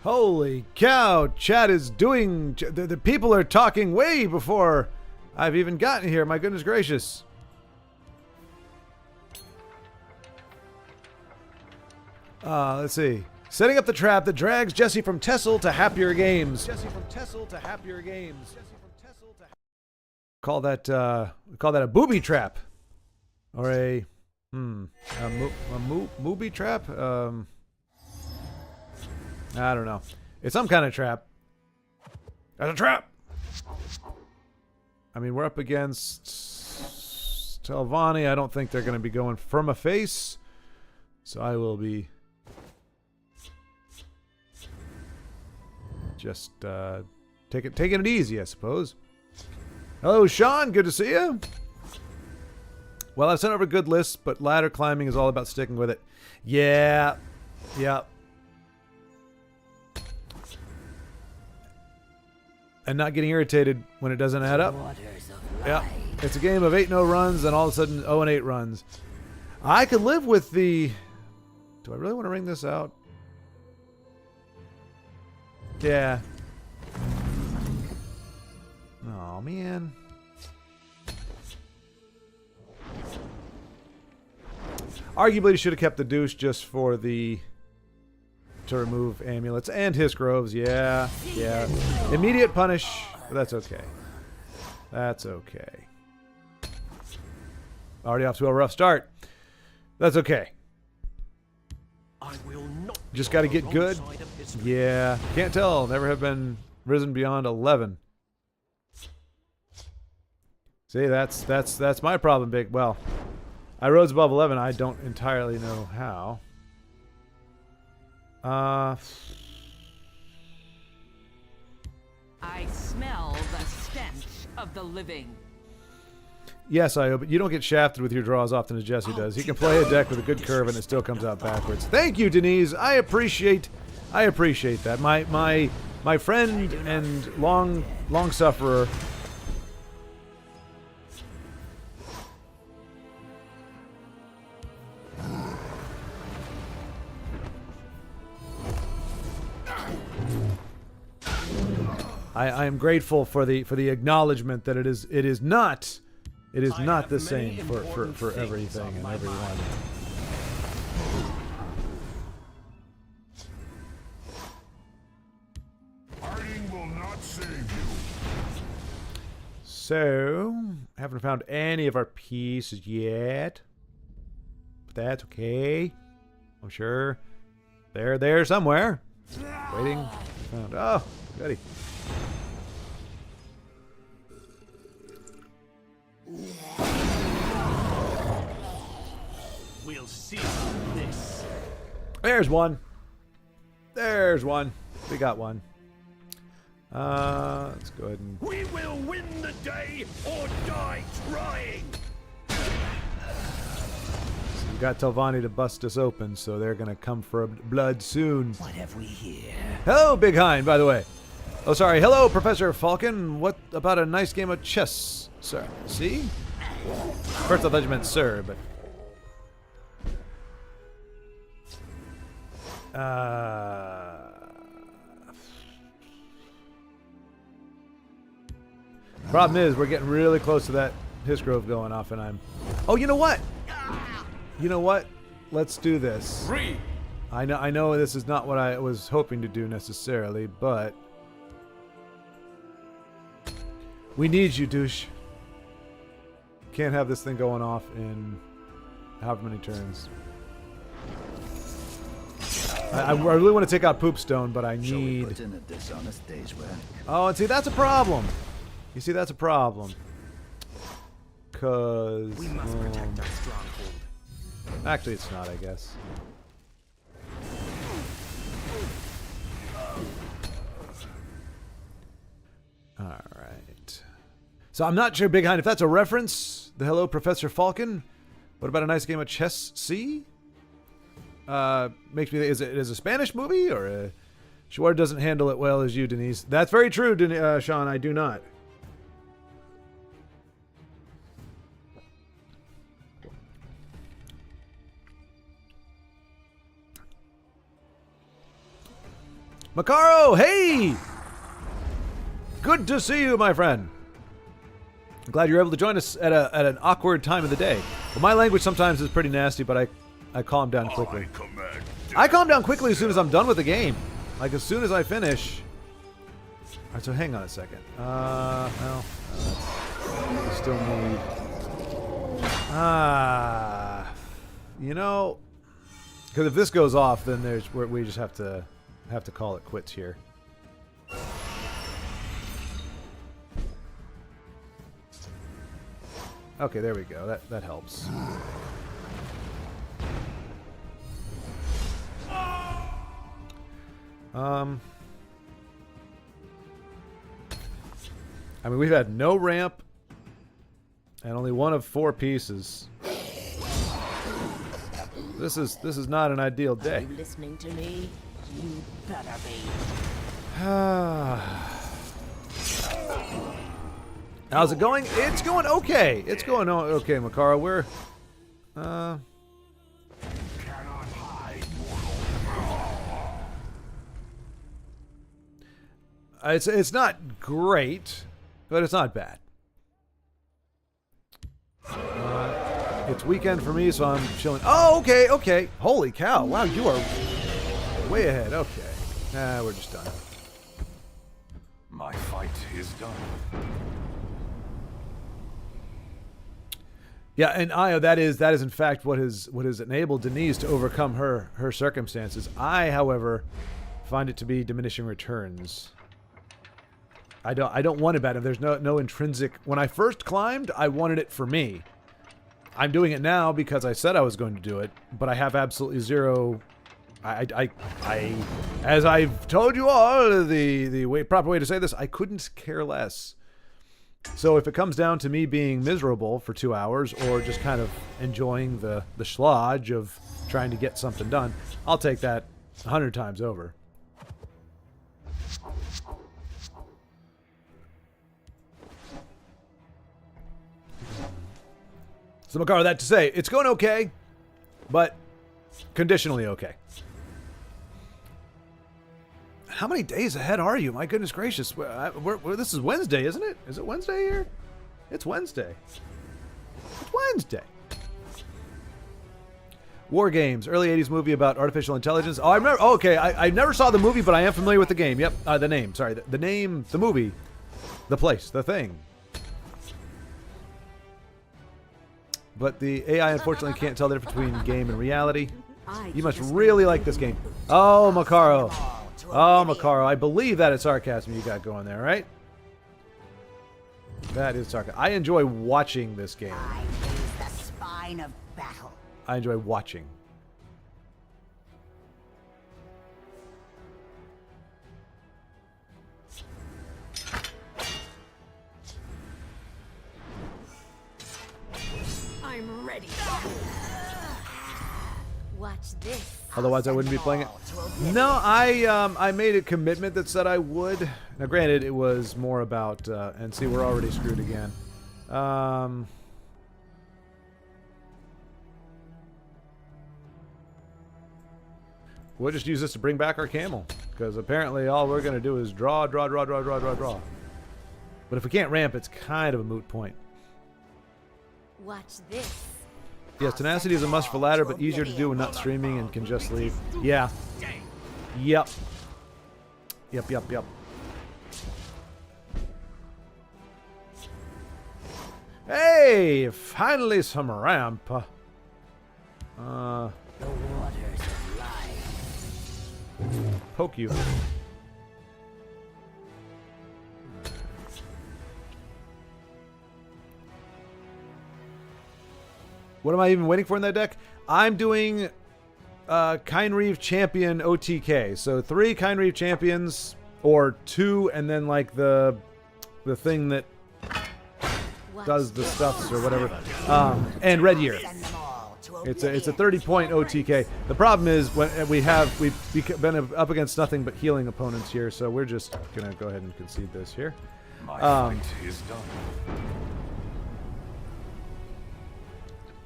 Holy cow, chat is doing... The people are talking way before I've even gotten here. My goodness gracious. Let's see. Setting up the trap that drags Jesse from TESL to happier games. Jesse from TESL to happier games. Call that a booby trap. Or a movie trap? I don't know. It's some kind of trap. That's a trap! I mean, we're up against Telvanni. I don't think they're going to be going from a face. So I will be just taking it easy, I suppose. Hello, Sean. Good to see you. Well, I've sent over a good list, but ladder climbing is all about sticking with it. Yeah. Yeah. And not getting irritated when it doesn't add up. Yeah. It's a game of 8-0 runs and all of a sudden 0-8 runs. I could live with the... Do I really want to ring this out? Yeah. Oh, man. Arguably, should have kept the douche just for the... to remove amulets and Hiss Groves. Yeah, yeah. Immediate punish, but that's okay. That's okay. Already off to a rough start. That's okay. Just got to get good. Yeah, can't tell. Never have been risen beyond 11. See, that's my problem, Big. Well, I rose above 11. I don't entirely know how. I smell the stench of the living. Yes, I hope. You don't get shafted with your draw as often as Jesse does. He can play a deck with a good curve and it still comes out backwards. Thank you, Denise. I appreciate that. My friend and long sufferer. I am grateful for the acknowledgement that it is not the same for everything and everyone. Hiding will not save you. So, haven't found any of our pieces yet, but that's okay. I'm sure they're there somewhere, waiting. Found. Oh, goody. We'll see this. There's one. There's one. We got one. Let's go ahead and... We will win the day or die trying. So we got Telvanni to bust us open, so they're gonna come for blood soon. What have we here? Hello, Big Hind, by the way. Oh, sorry. Hello, Professor Falcon. What about a nice game of chess, sir? See? First I thought you meant sir, but... Problem is, we're getting really close to that Hiss Grove going off, and I'm... Oh, you know what? You know what? Let's do this. Free. I know this is not what I was hoping to do necessarily, but... We need you, douche. Can't have this thing going off in however many turns. I really want to take out Poopstone, but I need... Put in a dishonest day's work. Oh, and see, that's a problem. You see, that's a problem. Because... We must protect our stronghold. Actually, it's not, I guess. Alright. So I'm not sure, Big Hind, if that's a reference. The hello, Professor Falcon. What about a nice game of chess? See? Makes me think, is it a Spanish movie? Or Schwartz doesn't handle it well as you, Denise. That's very true, Sean. I do not. Makaro, hey! Good to see you, my friend. I'm glad you're able to join us at an awkward time of the day. Well, my language sometimes is pretty nasty, but I calm down quickly. I calm down quickly as soon as I'm done with the game. Like, as soon as I finish. Alright, so hang on a second. Well, I still need... you know... Because if this goes off, then we just have to call it quits here. Okay, there we go. That helps. I mean, we've had no ramp and only one of 4 pieces. This is not an ideal day. Are you listening to me? You better be. How's it going? It's going okay. It's going okay, Makara. We're Cannot hide, mortal. it's not great, but it's not bad. It's weekend for me, so I'm chilling. Oh, okay. Holy cow! Wow, you are way ahead. Okay, we're just done. My fight is done. Yeah, and Io, that is in fact what has enabled Denise to overcome her circumstances. I, however, find it to be diminishing returns. I don't want it bad. There's no intrinsic. When I first climbed, I wanted it for me. I'm doing it now because I said I was going to do it, but I have absolutely zero. As I've told you all, the proper way to say this, I couldn't care less. So if it comes down to me being miserable for 2 hours or just kind of enjoying the slodge of trying to get something done, I'll take that 100 times over. So, Makara, that to say, it's going okay, but conditionally okay. How many days ahead are you? My goodness gracious. This is Wednesday, isn't it? Is it Wednesday here? It's Wednesday. It's Wednesday. War Games, early 80s movie about artificial intelligence. Oh, I remember. Oh, okay, I never saw the movie, but I am familiar with the game. Yep, the name. Sorry, the name, the movie, the place, the thing. But the AI unfortunately can't tell the difference between game and reality. You must really like this game. Oh, Makaro. Oh, Makaro. I believe that is sarcasm you got going there, right? That is sarcasm. I enjoy watching this game. I is the spine of battle. I enjoy watching. I'm ready. Watch this. Otherwise, I wouldn't be playing it. No, I made a commitment that said I would. Now, granted, it was more about, and see, we're already screwed again. We'll just use this to bring back our camel, because apparently all we're going to do is draw. But if we can't ramp, it's kind of a moot point. Watch this. Yes, tenacity is a must for ladder, but easier to do when not streaming and can just leave. Yeah. Yep. Hey! Finally some ramp. The waters of life. Poke you. What am I even waiting for in that deck? I'm doing Kindreave Champion OTK. So 3 Kindreave Champions, or 2, and then like the thing that does the stuffs or whatever. And Red Year. It's a 30-point OTK. The problem is when we've been up against nothing but healing opponents here, so we're just gonna go ahead and concede this here. My fight is done.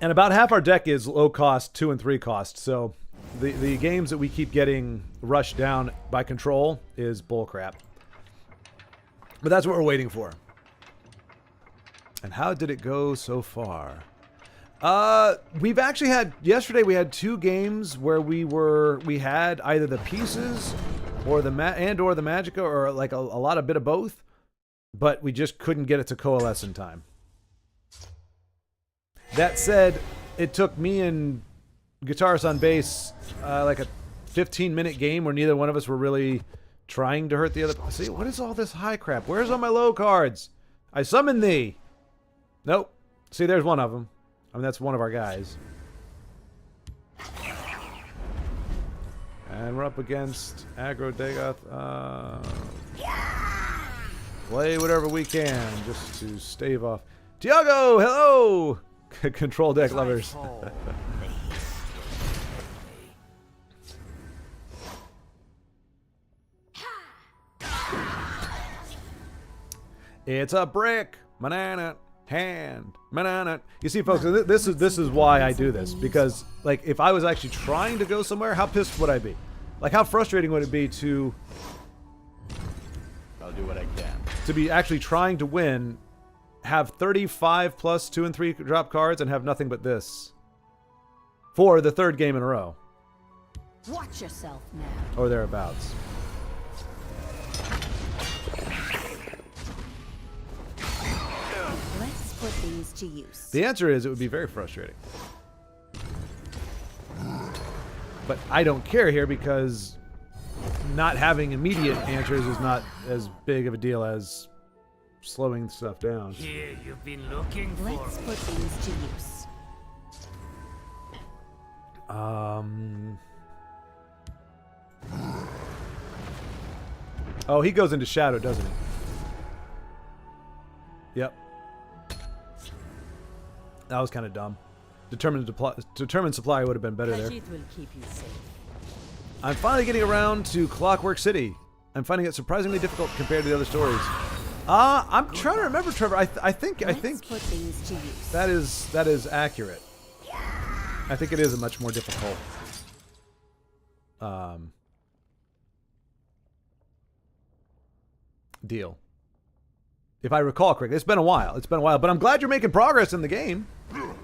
And about half our deck is low cost, 2 and 3 cost, so The games that we keep getting rushed down by control is bullcrap. But that's what we're waiting for. And how did it go so far? We've actually had yesterday. We had 2 games where we had either the pieces or the or the Magicka, or like a lot of bit of both, but we just couldn't get it to coalesce in time. That said, it took me and Guitarist on bass like a 15-minute game where neither one of us were really trying to hurt the other. See, what is all this high crap? Where's all my low cards? I summon thee. Nope. See, there's one of them. I mean, that's one of our guys. And we're up against Aggro Dagoth. Play whatever we can just to stave off. Tiago, hello! Control deck lovers. It's a brick, banana, hand, banana. You see, folks, this is why I do this, because like if I was actually trying to go somewhere, how pissed would I be? Like how frustrating would it be to? I'll do what I can. To be actually trying to win, have 35 plus 2 and 3 drop cards, and have nothing but this for the 3rd game in a row, Watch yourself now. or thereabouts. Let's put these to use. The answer is it would be very frustrating. But I don't care here because not having immediate answers is not as big of a deal as slowing stuff down. Here you've been looking for. Let's put these to use. Oh, he goes into shadow, doesn't he? Yep. That was kind of dumb. Determined supply would have been better there. Khajiit will keep you safe. I'm finally getting around to Clockwork City. I'm finding it surprisingly difficult compared to the other stories. I'm trying to remember, Trevor. I think Let's put these to use. that is accurate. I think it is a much more difficult deal. If I recall correctly. It's been a while, but I'm glad you're making progress in the game. I'll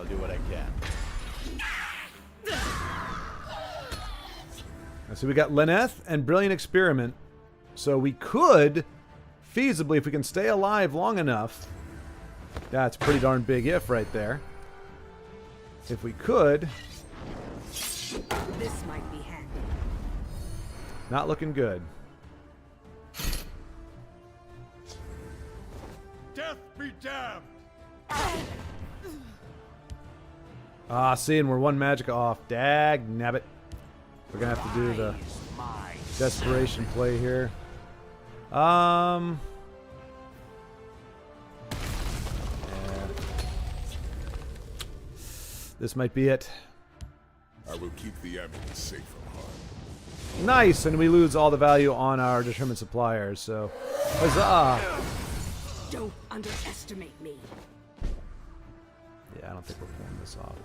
do what I can. So we got Lyneth and Brilliant Experiment. So we could, feasibly, if we can stay alive long enough, that's a pretty darn big if right there. If we could, This might be handy. not looking good. Death be damned! See, and we're 1 magic off. Dag nabbit. We're gonna have to do the desperation play here. Yeah. This might be it. I will keep the amulet safe from harm. Nice, and we lose all the value on our determined suppliers. So, huzzah! Don't underestimate me. Yeah, I don't think we're pulling this off.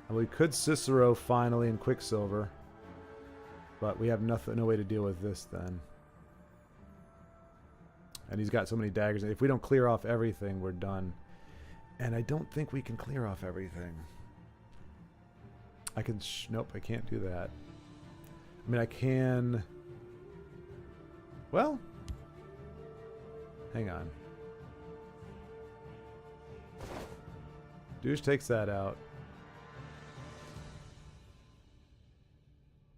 And we could Cicero finally in Quicksilver, but we have no way to deal with this then. And he's got so many daggers. If we don't clear off everything, we're done. And I don't think we can clear off everything. I can... nope, I can't do that. I mean, I can... Well... Hang on. Douche takes that out.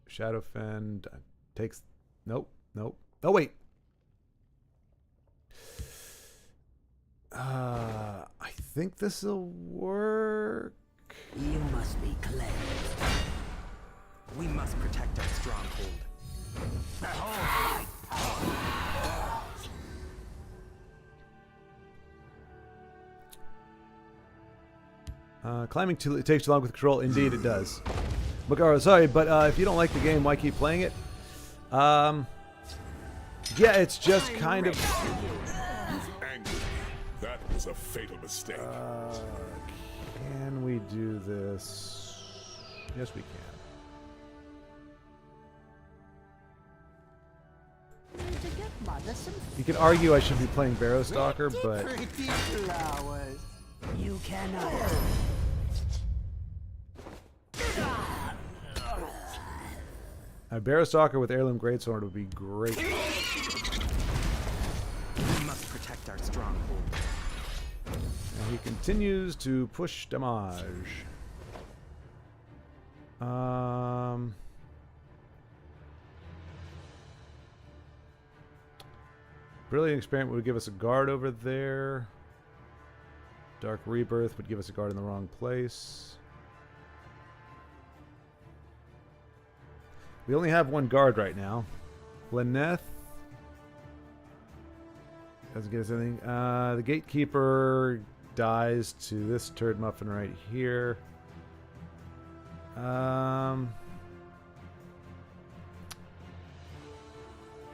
Shadowfen takes... Nope, nope. Oh, wait. I think this will work. You must be cleansed. We must protect our stronghold. Climbing it takes too long with control. Indeed, it does. Sorry, but if you don't like the game, why keep playing it? Yeah, it's just kind of... Angry. That was a fatal mistake. Can we do this? Yes, we can. To get mother some You can argue I should be playing Barrowstalker, but... Pretty flowers. You cannot. A Barrowstalker with Heirloom Greatsword would be great. We must protect our stronghold. And he continues to push damage. Brilliant Experiment would give us a guard over there. Dark Rebirth would give us a guard in the wrong place. We only have one guard right now. Lyneth doesn't get us anything. The Gatekeeper dies to this turd muffin right here.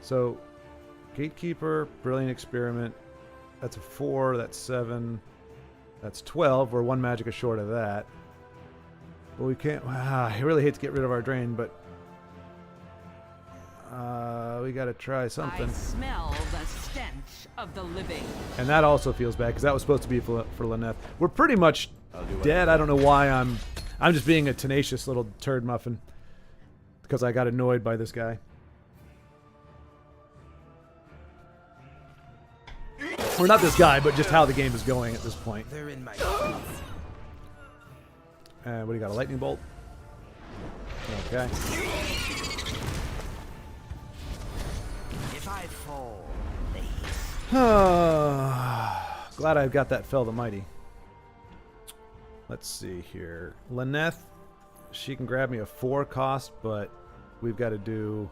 So, Gatekeeper, Brilliant Experiment. That's a 4. That's 7. That's 12. We're 1 magicka short of that. But we can't. I really hate to get rid of our drain, but we gotta try something. I smell the stench of the living. And that also feels bad because that was supposed to be for Lyneth. We're pretty much I'll do what dead. I don't know why I'm just being a tenacious little turd muffin because I got annoyed by this guy. Or not this guy, but just how the game is going at this point. They're in my And what do you got? A lightning bolt? Okay. If I fall, they Glad I've got that Fell the Mighty. Let's see here. Lyneth, she can grab me a 4 cost, but we've got to do...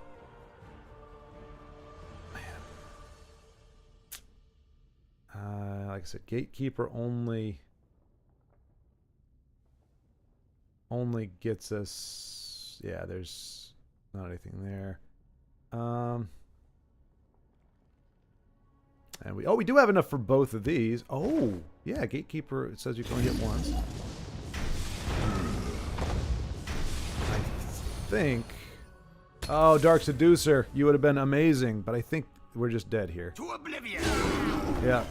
like I said, Gatekeeper only gets us... Yeah, there's not anything there. And we do have enough for both of these. Oh, yeah, Gatekeeper, it says you can only hit once. I think... Oh, Dark Seducer, you would have been amazing, but I think we're just dead here. to oblivion. Yeah.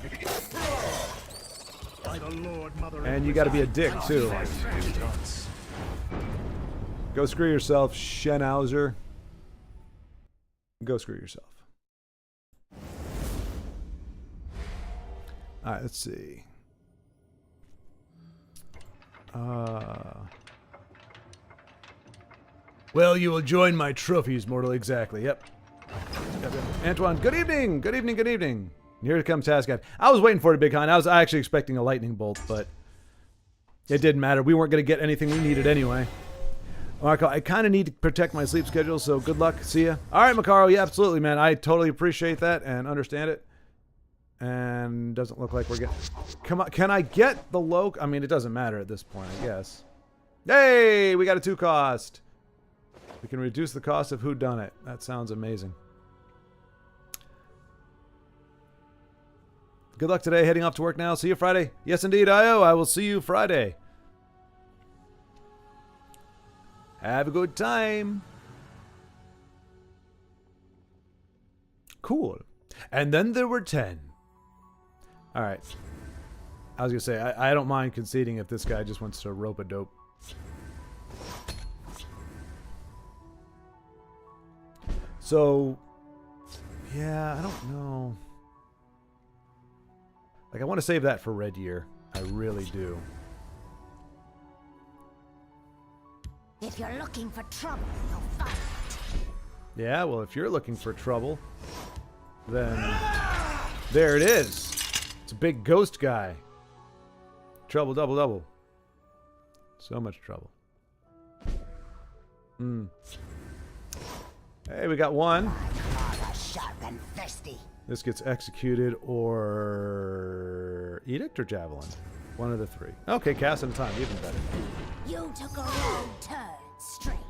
By the Lord, Mother And you got to be a dick, too. Go screw yourself, Shenhauser. Go screw yourself. Alright, let's see. Well, you will join my trophies, mortal. Exactly, yep. Antoine, good evening! Good evening, good evening. Here comes Tascad. I was waiting for it, Big Hein. I was actually expecting a lightning bolt, but it didn't matter. We weren't going to get anything we needed anyway. Marco, I kind of need to protect my sleep schedule, so good luck. See ya. All right, Macaro. Yeah, absolutely, man. I totally appreciate that and understand it. And doesn't look like we're getting... Come on. Can I get the low... I mean, it doesn't matter at this point, I guess. Hey, we got a 2 cost. We can reduce the cost of whodunit. That sounds amazing. Good luck today. Heading off to work now. See you Friday. Yes, indeed, IO. I will see you Friday. Have a good time. Cool. And then there were 10. All right. I was going to say, I don't mind conceding if this guy just wants to rope a dope. So, yeah, I don't know. Like, I want to save that for Red Year. I really do. If you're looking for trouble, you'll find it. Yeah, well, if you're looking for trouble, then there it is. It's a big ghost guy. Trouble, double, double. So much trouble. Hey, we got one. Sharp and thirsty. This gets executed or Edict or Javelin. One of the 3. Okay, cast in time, even better. You took a wrong turn, stranger.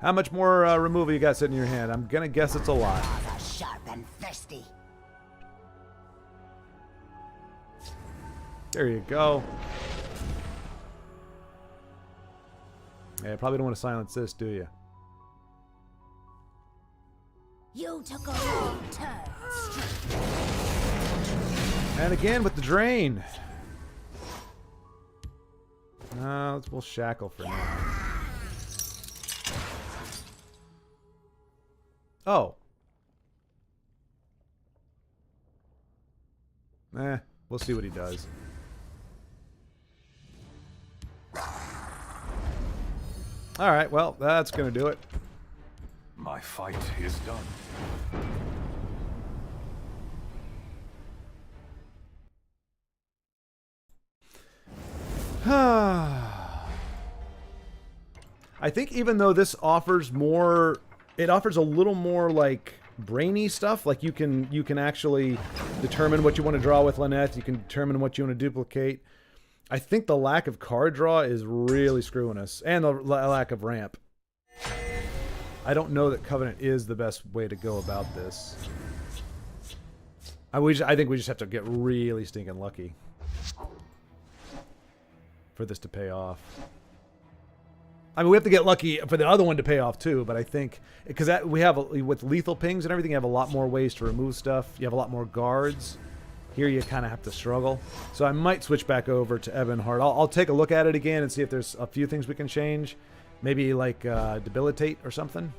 How much more removal you got sitting in your hand? I'm gonna guess it's a lot. Claws are sharp and thirsty. There you go. Yeah, probably don't want to silence this, do you? You took a wrong turn. And again with the drain. We'll shackle for now. Oh. We'll see what he does. Alright, well, that's gonna do it. My fight is done. I think even though this offers more, it offers a little more like brainy stuff. Like you can actually determine what you want to draw with Lynette. You can determine what you want to duplicate. I think the lack of card draw is really screwing us, and the lack of ramp. I don't know that Covenant is the best way to go about this. I think we just have to get really stinking lucky for this to pay off. I mean, we have to get lucky for the other one to pay off too, but I think because we have with lethal pings and everything, you have a lot more ways to remove stuff. You have a lot more guards. Here you kind of have to struggle. So I might switch back over to Ebonheart. I'll take a look at it again and see if there's a few things we can change. Maybe like debilitate or something.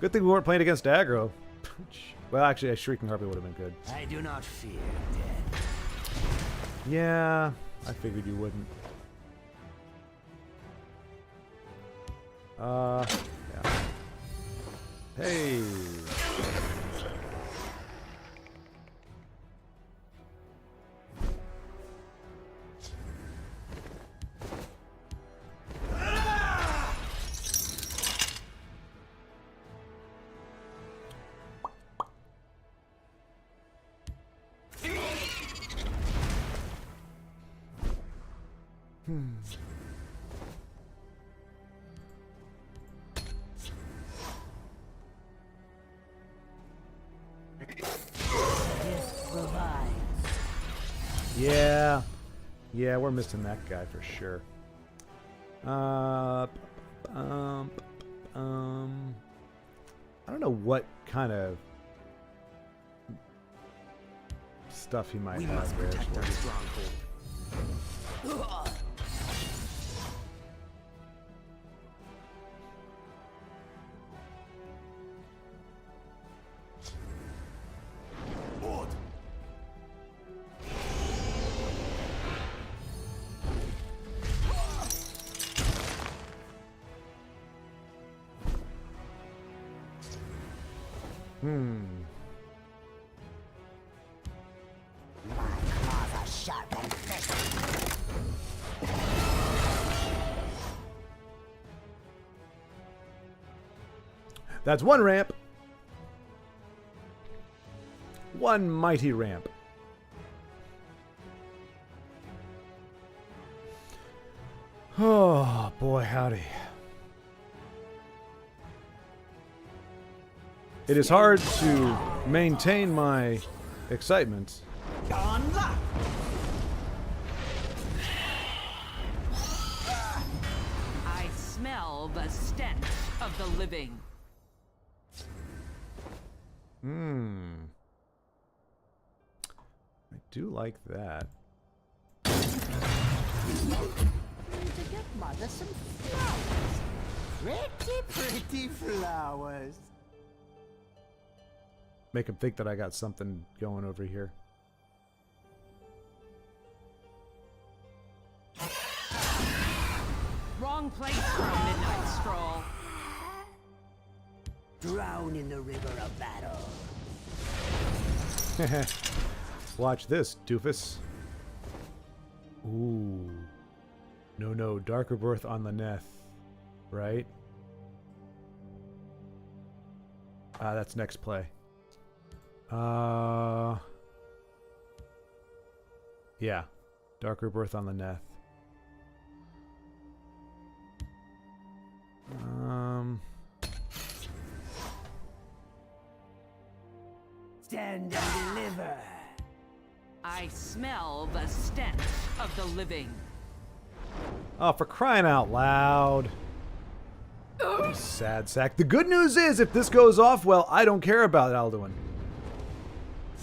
Good thing we weren't playing against aggro. Well, actually, a Shrieking Harpy would have been good. I do not fear death. Yeah, I figured you wouldn't. Yeah. Hey. Yeah, we're missing that guy for sure. I don't know what kind of stuff he might We have must there. protect our So stronghold. My claws are sharp and thirsty. that's one ramp. One mighty ramp. Oh, boy, howdy. It is hard to maintain my excitement. I smell the stench of the living. I do like that. To get Mother some flowers. Pretty flowers. Make him think that I got something going over here. Wrong place for a midnight stroll. Drown in the river of battle. Watch this, doofus. Ooh. No, Darker Birth on the Neth. Right? That's next play. Yeah. Dark Rebirth on the Neth. Stand and deliver. I smell the stench of the living. Oh, for crying out loud. You sad sack. The good news is, if this goes off well, I don't care about Alduin.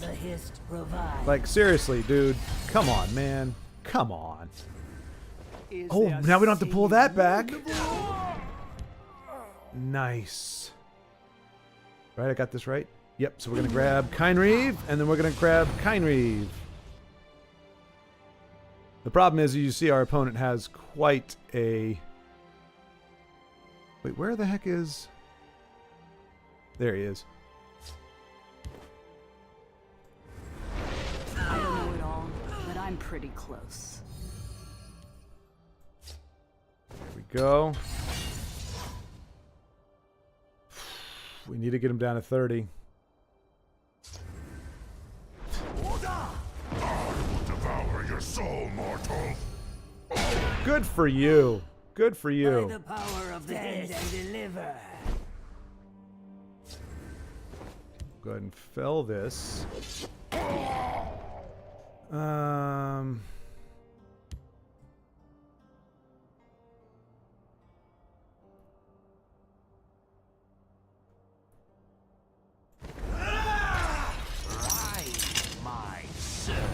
The hist revive. Like, seriously, dude. Come on, man. Come on. Oh, now we don't have to pull that back. Nice. Right, I got this right? Yep, so we're going to grab Kynreeve, and then we're going to grab Kynreeve. The problem is, you see our opponent has quite a... Wait, where the heck is... There he is. I don't know it all, but I'm pretty close. There we go. We need to get him down to 30. I will devour your soul, mortal. Good for you. Good for By you. the power of the hist and deliver. Go ahead and fill this. Rise, my servant.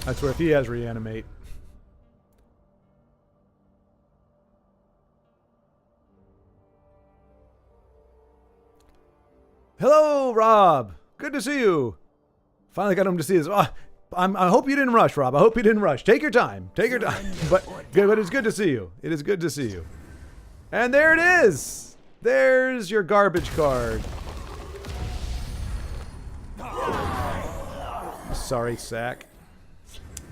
That's where if he has reanimate. Hello, Rob. Good to see you. Finally got him to see this. Oh, I hope you didn't rush, Rob. I hope you didn't rush. Take your time. Take your time. But it's good to see you. It is good to see you. And there it is. There's your garbage card. Sorry, sack.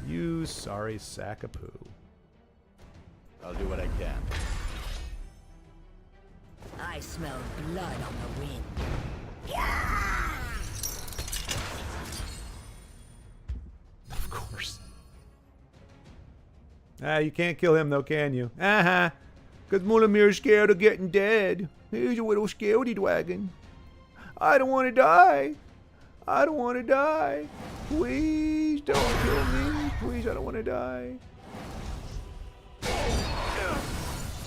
You sorry sack of poo. I'll do what I can. I smell blood on the wind. Of course. You can't kill him though, can you? Uh-huh. Because Mulamir's scared of getting dead. He's a little scaredy dragon. I don't want to die. I don't want to die. Please don't kill me. Please, I don't want to die.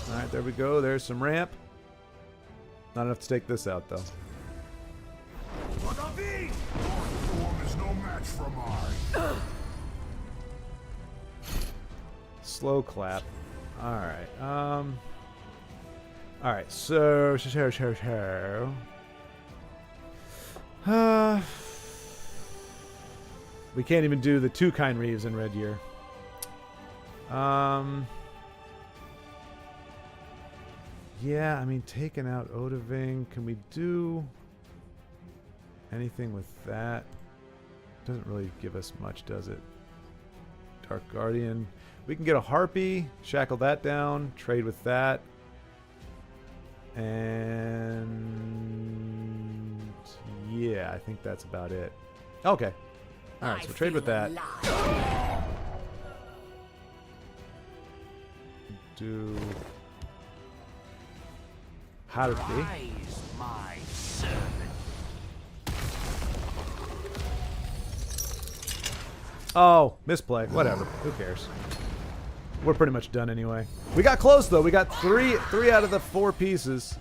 Alright, there we go. There's some ramp. Not enough to take this out, though. Your form is no match for mine. Slow clap. Alright. Alright, so... we can't even do the 2 Kynreeves in Red Year. Yeah, I mean, taking out Odaving. Can we do anything with that? Doesn't really give us much, does it? Dark Guardian. We can get a Harpy, shackle that down, trade with that. And yeah, I think that's about it. Okay. Alright, so trade with that. Do Harpy. Rise, my servant. Oh, misplay. Whatever. Who cares? We're pretty much done anyway. We got close though. We got three out of the 4 pieces.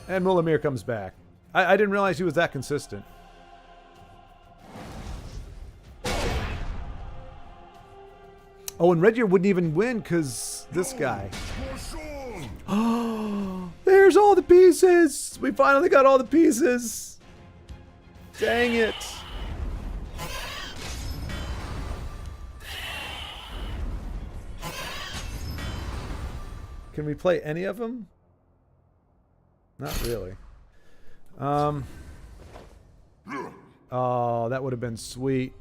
And Mulamir comes back. I didn't realize he was that consistent. Oh, and Red Year wouldn't even win because this guy. Oh, there's all the pieces. We finally got all the pieces. Dang it. Can we play any of them? Not really. Oh, that would have been sweet.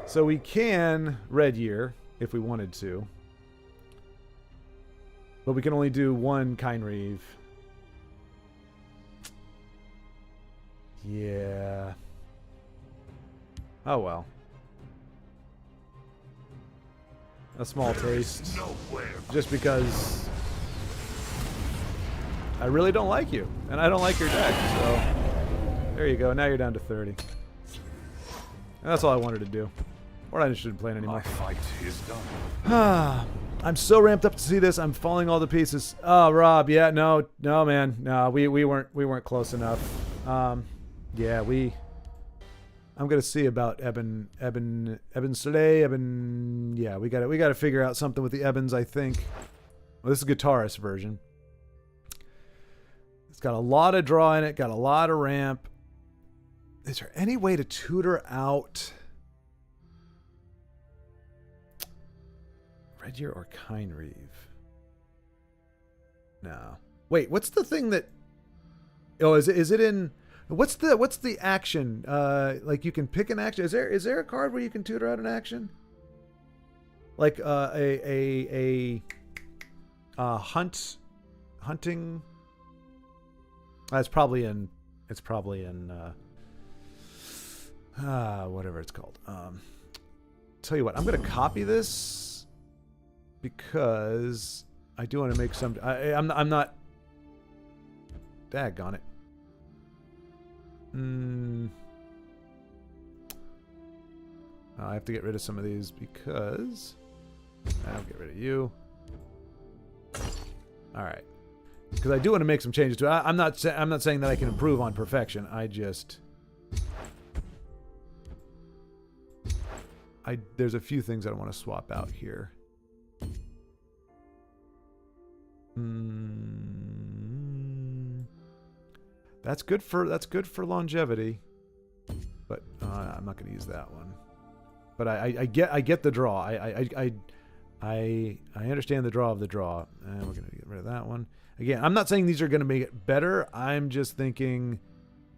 So we can Red Year if we wanted to. But we can only do one Kind Reeve. Yeah. Oh well. A small taste. Just because I really don't like you. And I don't like your deck, so there you go. Now you're down to 30. And that's all I wanted to do. We're not interested in playing anymore. My fight is done. I'm so ramped up to see this. I'm falling all to pieces. Oh, Rob, yeah, no, man, no, we weren't close enough. Yeah, I'm gonna see about Eben Soleil, yeah, we gotta figure out something with the Ebens, I think. Well, this is guitarist version. It's got a lot of draw in it, got a lot of ramp. Is there any way to tutor out Red Year or Kind Reeve? No. Wait, what's the thing that? Oh, is it in? What's the action? Like you can pick an action. Is there a card where you can tutor out an action? Like a hunting. It's probably in whatever it's called. Tell you what, I'm gonna copy this because I do want to make some. I'm not. Daggone it. I have to get rid of some of these because I'll get rid of you. All right, because I do want to make some changes to it. I'm not saying that I can improve on perfection. There's a few things I want to swap out here. That's good for longevity, but I'm not going to use that one. But I get the draw. I understand the draw of the draw, and we're going to get rid of that one. Again, I'm not saying these are going to make it better. I'm just thinking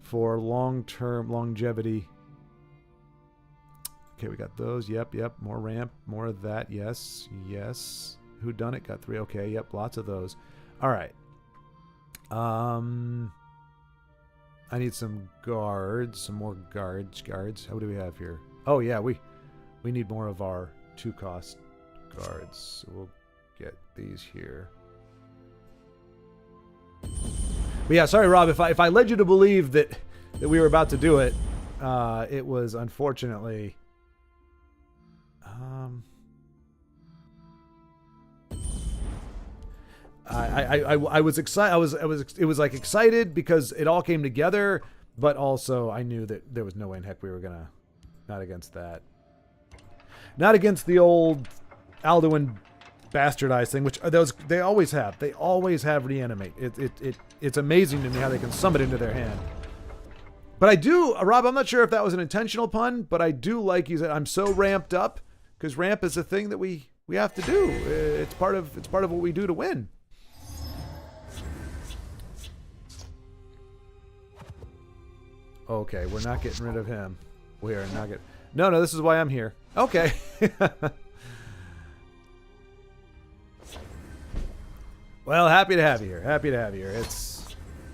for long-term longevity. Okay, we got those. Yep. More ramp, more of that. Yes. Who done it? Got 3. Okay. Yep. Lots of those. All right. I need some guards, some more guards. How do we have here? Oh yeah, we need more of our 2-cost guards. So we'll get these here. But yeah, sorry Rob, if I led you to believe that we were about to do it, it was unfortunately I was excited. It was like excited because it all came together, but also I knew that there was no way in heck we were gonna. Not against that. Not against the old Alduin bastardized thing, which they always have. They always have reanimate. It's amazing to me how they can summon it into their hand. But I do, Rob. I'm not sure if that was an intentional pun, but I do like you said. I'm so ramped up because ramp is a thing that we have to do. It's part of what we do to win. Okay, we're not getting rid of him. We are not getting... No, this is why I'm here. Okay. Well, happy to have you here. Happy to have you here.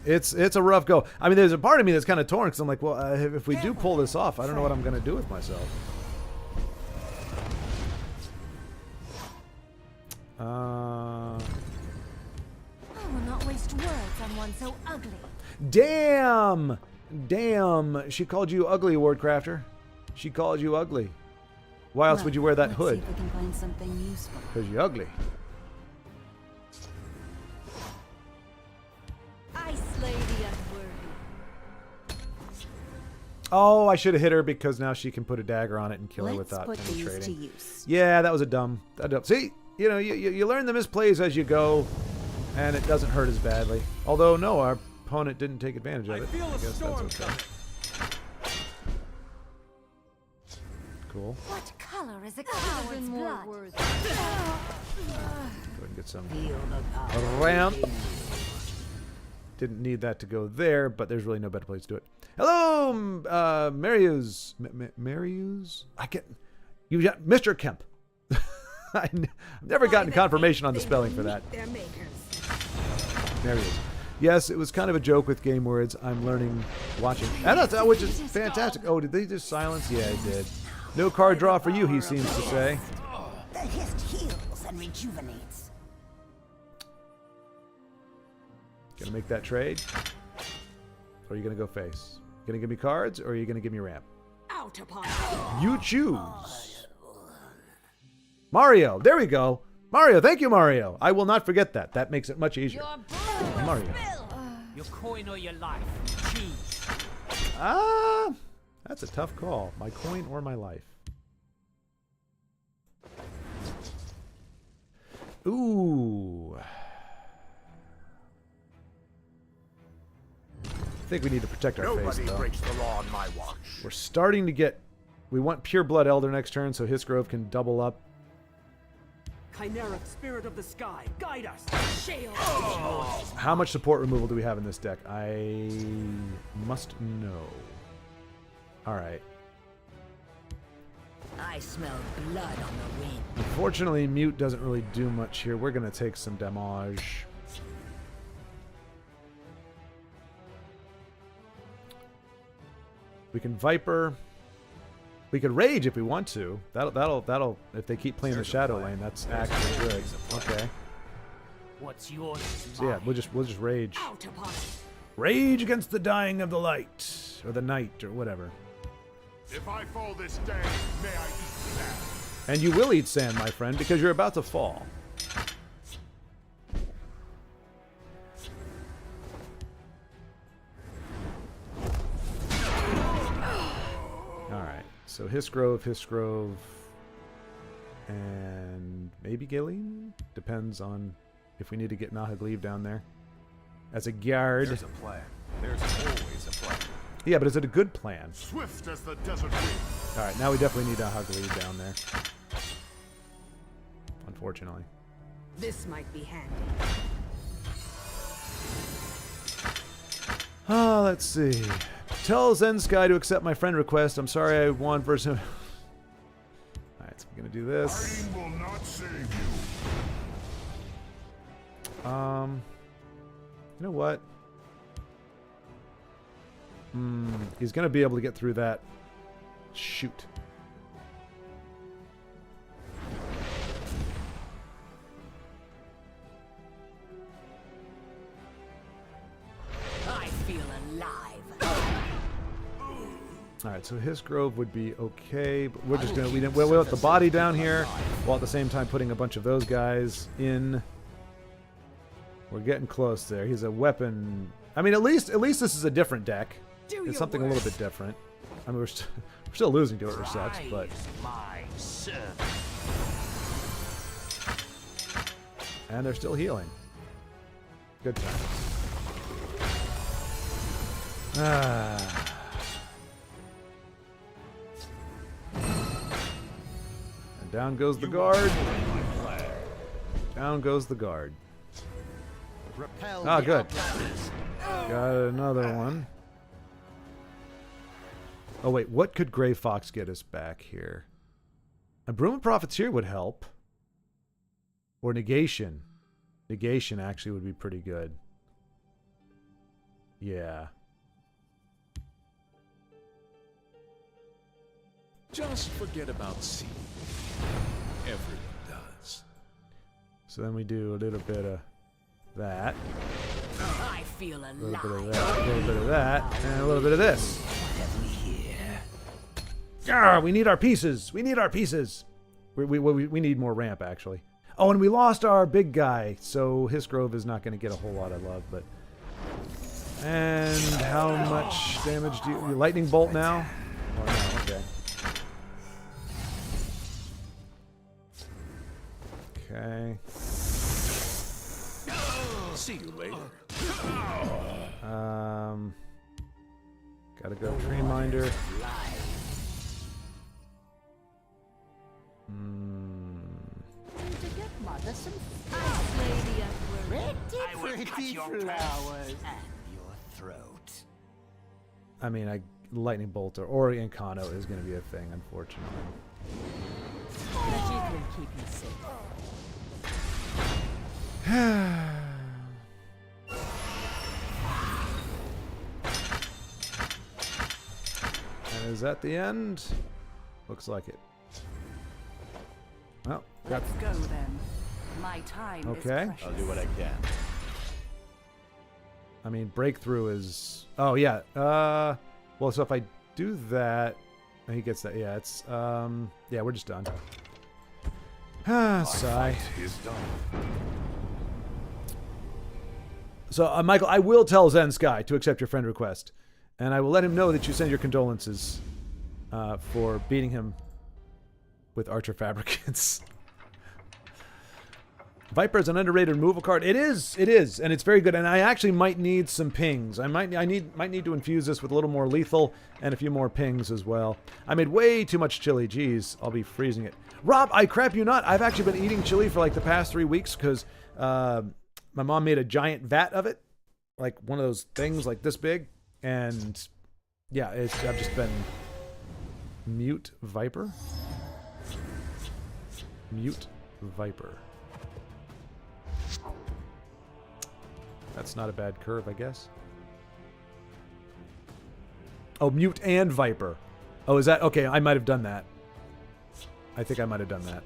It's a rough go. I mean, there's a part of me that's kind of torn because I'm like, well, if we do pull this off, I don't know what I'm going to do with myself. I will not waste words on one so ugly. Damn! She called you ugly, Wardcrafter. She called you ugly. Why else would you wear that hood? See if we can find something useful. Because you're ugly. I slay the unworthy. Oh, I should have hit her because now she can put a dagger on it and kill her Let's without put these to penetrating. use. Yeah, that was a dumb. See, you learn the misplays as you go, and it doesn't hurt as badly. Although no, our opponent didn't take advantage of it. I feel a storm coming. Cool. What color is a coward's blood? Go ahead and get some ramp. Didn't need that to go there, but there's really no better place to do it. Hello, Marius. Marius? You got Mr. Kemp. I've never gotten confirmation on the spelling for that. Their makers. There he is. Yes, it was kind of a joke with game words. I'm learning watching. Which is fantastic. Oh, did they just silence? Yeah, it did. No card draw for you, he seems to say. The hist heals and rejuvenates. Gonna make that trade? Or are you gonna go face? Gonna give me cards, or are you gonna give me ramp? Out upon You choose. Mario, there we go. Mario, thank you, Mario. I will not forget that. That makes it much easier. Mario. Your coin or your life. Choose. Ah, that's a tough call. My coin or my life. Ooh. I think we need to protect our face, Nobody though. breaks the law on my watch. We're starting to get... We want Pure Blood Elder next turn so Hisgrove can double up. Chimera, spirit of the sky, guide us. shield. How much support removal do we have in this deck? I must know. Alright. I smell blood on the wind. Unfortunately, Mute doesn't really do much here. We're going to take some damage. We can Viper. We could Rage if we want to. That'll. If they keep playing the Shadow Lane, that's actually good. Okay. What's yours is So yeah, mine. we'll just Rage. Out upon Rage against the dying of the light, or the night, or whatever. If I fall this day, may I eat sand. And you will eat sand, my friend, because you're about to fall. Alright, so Hisgrove, and maybe Gillian? Depends on if we need to get Nahagleave down there. As a guard. There's a plan. There's always a plan. Yeah, but is it a good plan? Swift as the desert wind. Alright, now we definitely need Nahagleave down there. Unfortunately. this might be handy. Let's see. Tell Zensky to accept my friend request. I'm sorry I won versus... Alright, so we're gonna do this. Fighting will not save you. You know what? He's gonna be able to get through that. Shoot. I feel alive. Alright, so his grove would be okay, but we're just gonna we'll let the body down here while at the same time putting a bunch of those guys in. We're getting close there. He's a weapon. I mean, at least this is a different deck. It's something a little bit different. I mean, we're still losing to it, which sucks, but. My servant. And they're still healing. Good times. Ah. And down goes the guard. Down goes the guard. Ah, good. Got another one. Oh, wait. What could Gray Fox get us back here? A Broom of Profiteer would help. Or Negation. Negation actually would be pretty good. Yeah. Just forget about C. Everyone does. So then we do a little bit of that. I feel A little bit of alive. that. A little bit of that. And a little bit of this. What have we here? Ah, we need our pieces. We need our pieces. We need more ramp, actually. Oh, and we lost our big guy, so Hisgrove is not going to get a whole lot of love, but... And how much damage do you... Lightning Bolt now? Or no, okay. Okay. See you later. Gotta go Tree Minder. To get mother some ice, lady Edward. I will cut your flowers And your throat. I mean, Lightning Bolt or Incano is going to be a thing, unfortunately. Magic will keep you safe. Is that the end? Looks like it. Well, got Let's go then. My time is Okay. precious. I'll do what I can. I mean, breakthrough is... Oh, yeah. Well, so if I do that... He gets that. Yeah, it's... Yeah, we're just done. Ah, sigh. Is done. So, Michael, I will tell Zen Sky to accept your friend request. And I will let him know that you send your condolences for beating him with Archer Fabricants. Viper is an underrated removal card. It is, and it's very good. And I actually might need some pings. I might need to infuse this with a little more lethal and a few more pings as well. I made way too much chili. Jeez, I'll be freezing it. Rob, I crap you not. I've actually been eating chili for like the past 3 weeks because my mom made a giant vat of it, like one of those things like this big, and yeah, I've just been mute Viper. That's not a bad curve, I guess. Oh, mute and Viper. Oh, is that... Okay, I might have done that. I think I might have done that.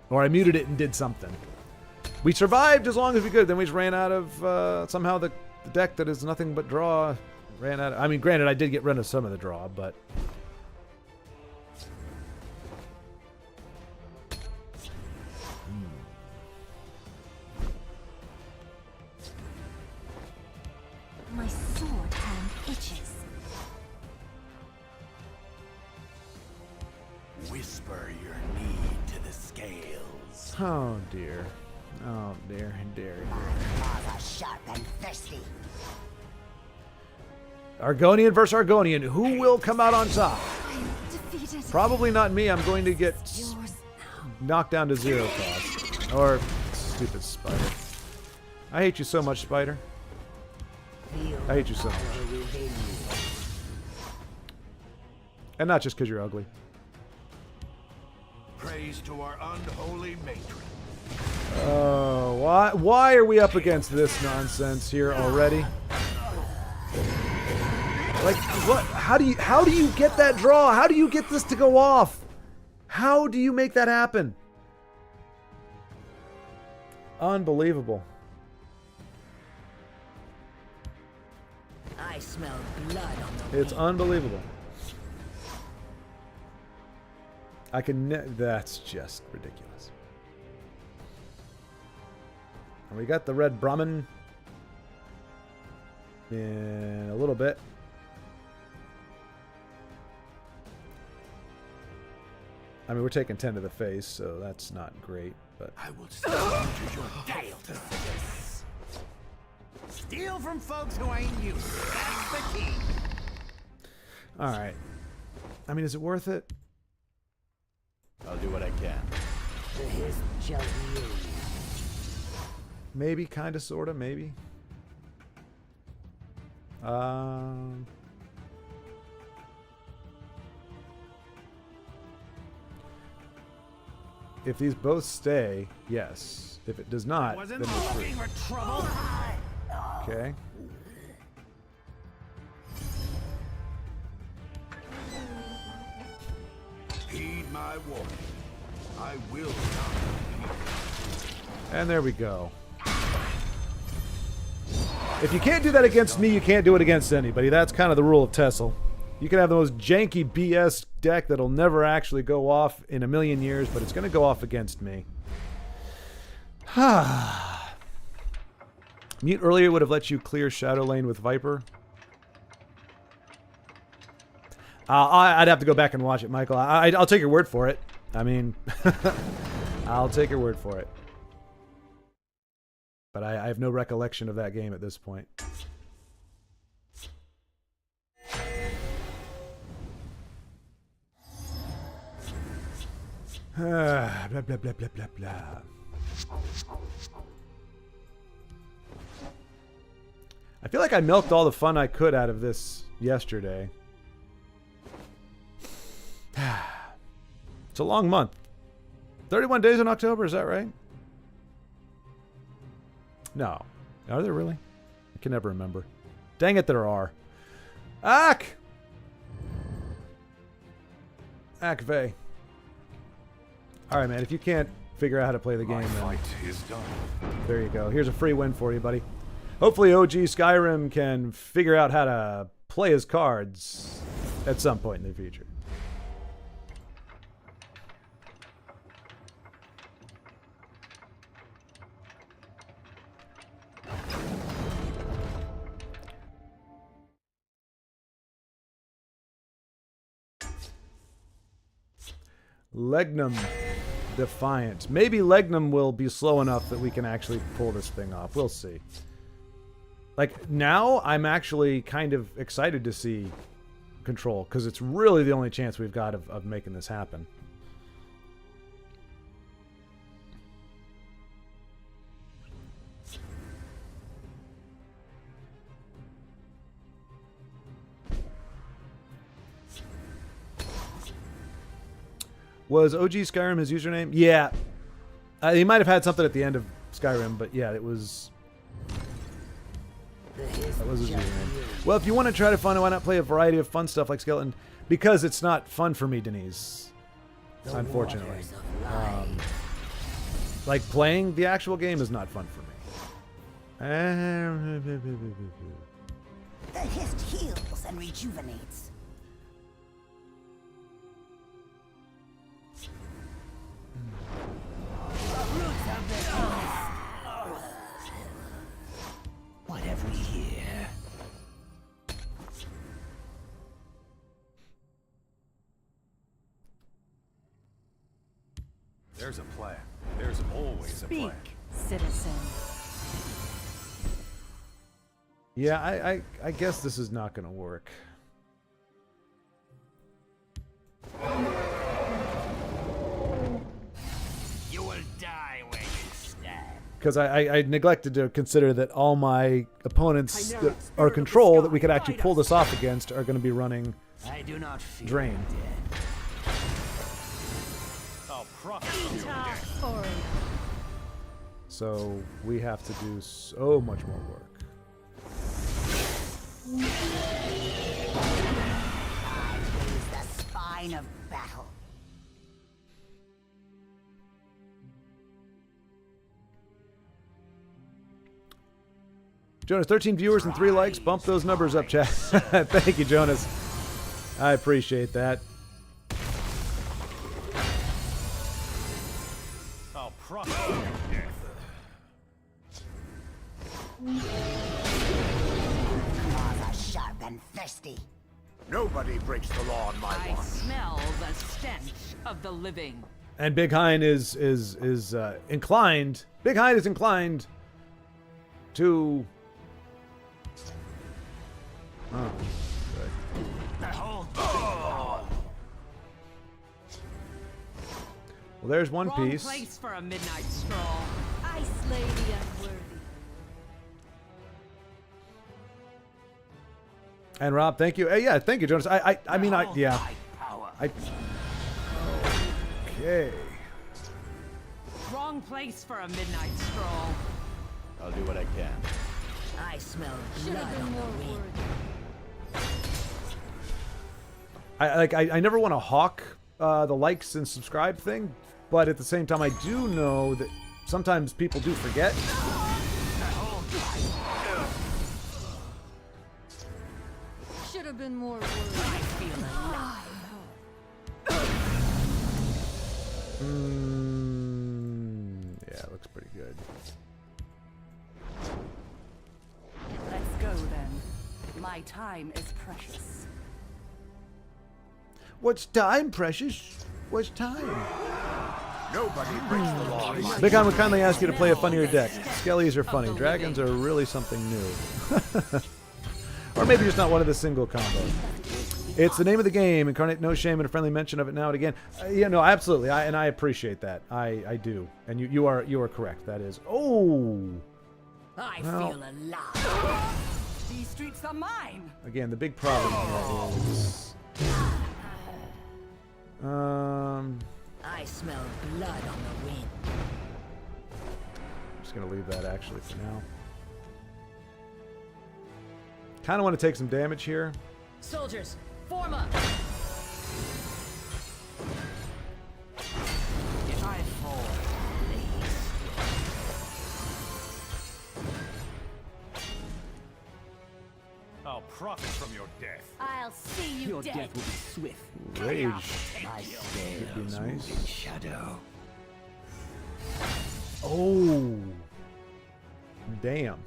Or I muted it and did something. We survived as long as we could. Then we just ran out of... somehow the deck that is nothing but draw ran out of... I mean, granted, I did get rid of some of the draw, but... My sword hand itches. Whisper your need to the scales. Oh, dear. Oh, dear, dear, dear. Claws are sharp and thirsty. Argonian versus Argonian. Who will come out on top? I'm defeated. Probably not me. I'm going to get Yours now. knocked down to 0 cost. Or stupid spider. I hate you so much, spider. Feel I hate you so much. power within you. And not just because you're ugly. Praise to our unholy matron. Oh, why are we up against this nonsense here already? Like, what? How do you get that draw? How do you get this to go off? How do you make that happen? Unbelievable. I smell blood on the It's unbelievable. That's just ridiculous. And we got the red Brahmin in a little bit. I mean, we're taking 10 to the face, so that's not great, but... I will steal into your tail to this. Steal from folks who ain't you. That's the key. Alright. I mean, is it worth it? I'll do what I can. to his jelly. Maybe, kinda, sorta, maybe. If these both stay, yes. If it does not, then Wasn't we're looking free. for trouble. Okay. Heed my warning. I will not. And there we go. If you can't do that against me, you can't do it against anybody. That's kind of the rule of TESL. You can have the most janky BS deck that'll never actually go off in a million years, but it's going to go off against me. Mute earlier would have let you clear Shadow Lane with Viper. I'd have to go back and watch it, Michael. I'll take your word for it. I mean, I'll take your word for it. But I have no recollection of that game at this point. Blah, blah, blah, blah, blah, blah. I feel like I milked all the fun I could out of this yesterday. It's a long month. 31 days in October, is that right? No. Are there really? I can never remember. Dang it, there are. Ack! Akve. All right, man. If you can't figure out how to play the game, My then fight is done. there you go. Here's a free win for you, buddy. Hopefully OG Skyrim can figure out how to play his cards at some point in the future. Legnum Defiant. Maybe Legnum will be slow enough that we can actually pull this thing off. We'll see. Like, now I'm actually kind of excited to see Control, because it's really the only chance we've got of making this happen. Was OG Skyrim his username? Yeah. He might have had something at the end of Skyrim, but yeah, it was... That was his username. Well, if you want to try to find, why not play a variety of fun stuff like Skeleton? Because it's not fun for me, Denise. Unfortunately. Like, playing the actual game is not fun for me. The hist heals and rejuvenates. What have we here? There's a plan. There's always a plan. Citizen. Yeah, I guess this is not going to work. You will die where you stand. Because I neglected to consider that all my opponents that are Control that we could actually pull this off against are going to be running I do not feel Drain. dead. I'll profit from your death. So we have to do so much more work. I raise the spine of battle. Jonas, 13 viewers and 3 likes. Bump those numbers up, chat. Thank you, Jonas. I appreciate that. I'll profit from your death. Claws are sharp and thirsty. Nobody breaks the law on my I watch. smell the stench of the living. And Big Hind is inclined. Big Hind is inclined to. Oh, well, there's one Wrong piece. place for a midnight stroll. I slay the unworthy. And Rob, thank you. Yeah, thank you, Jonas. I mean, yeah. Power. Okay. Wrong place for a midnight stroll. I'll do what I can. I smell Should blood have been on more the wind. worthy. I never want to hawk the likes and subscribe thing, but at the same time, I do know that sometimes people do forget. Should have been more worthy. I feel alive. Yeah, it looks pretty good. Let's go then. My time is precious. What's time, precious? What's time? Nobody breaks the law on my Big Hind would kindly ask you to play a funnier deck. Skellies are funny. Dragons are really something new. Or maybe just not one of the single combos. It's the name of the game. Incarnate no shame and a friendly mention of it now and again. Yeah, no, absolutely. I appreciate that. I do. And you are correct. That is. Oh. I Well. feel alive. These streets are mine. Again, the big problem here is. I smell blood on the wind. I'm just gonna leave that actually for now. Kind of want to take some damage here. Soldiers, form up. I'll profit from your death. I'll see you Your dead. death will be swift. Rage. My Would scales be move in nice. shadow. Oh. Damn.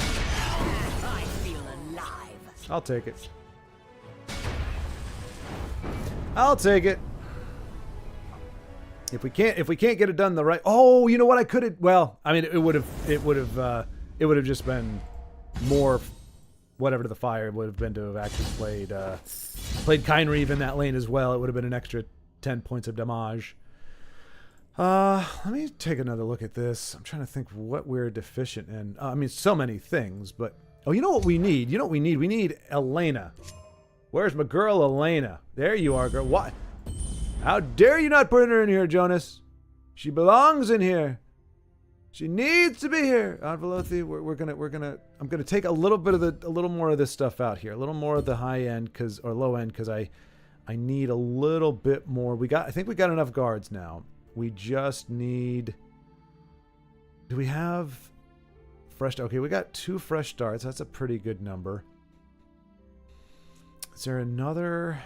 I feel alive. I'll take it. I'll take it. If we can't get it done the right. Oh, you know what? I could have. Well, I mean, it would have just been more, whatever to the fire. It would have been to have actually played Kynreeve in that lane as well. It would have been an extra 10 points of damage. Let me take another look at this. I'm trying to think what we're deficient in. I mean, so many things, but oh, you know what we need? You know what we need? We need Elena. Where's my girl Elena? There you are, girl. What? How dare you not put her in here, Jonas? She belongs in here. She needs to be here. Velothi, I'm gonna take a little more of this stuff out here, a little more of the high end, or low end, because I need a little bit more. I think we got enough guards now. We just need. Do we have fresh? Okay, we got 2 fresh starts. That's a pretty good number. Is there another?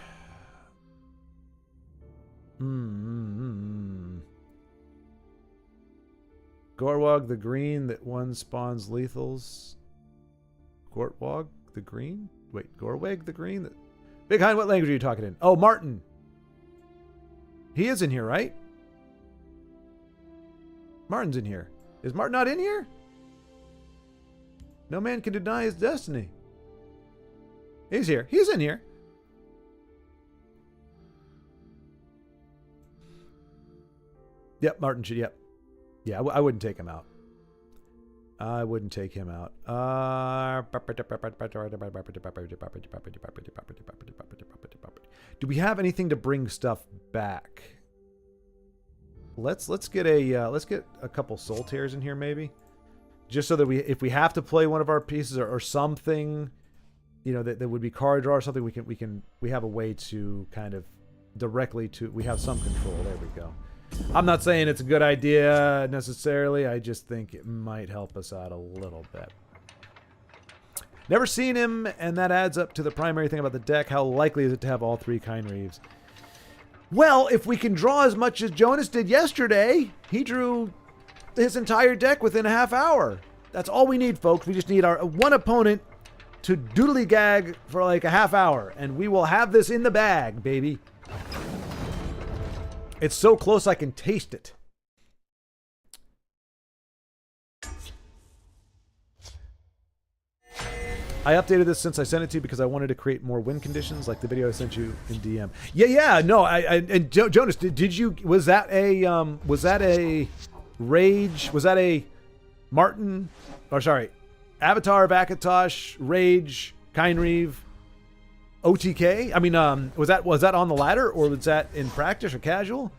Gorwog the green that one spawns lethals. Gorwog the green? Wait, Gorweg the green? Big Hind, what language are you talking in? Oh, Martin. He is in here, right? Martin's in here. Is Martin not in here? No man can deny his destiny. He's here. He's in here. Yep, Martin should. Yep. Yeah, I wouldn't take him out. I wouldn't take him out. Do we have anything to bring stuff back? Let's get a couple soul tears in here maybe, just so that if we have to play one of our pieces or something, you know, that would be card draw or something, we have a way to kind of directly we have some control. There we go. I'm not saying it's a good idea necessarily. I just think it might help us out a little bit. Never seen him, and that adds up to the primary thing about the deck. How likely is it to have all 3 Kynreeves? Well, if we can draw as much as Jonas did yesterday, he drew his entire deck within a half hour. That's all we need, folks. We just need our one opponent to doodly gag for like a half hour, and we will have this in the bag, baby. It's so close I can taste it. I updated this since I sent it to you because I wanted to create more win conditions, like the video I sent you in DM. Yeah, no, and Jonas, did you, was that a Rage, was that a Martin, or sorry, Avatar, Vakatosh, Rage, Kynreeve, OTK? I mean, was that on the ladder, or was that in practice or casual?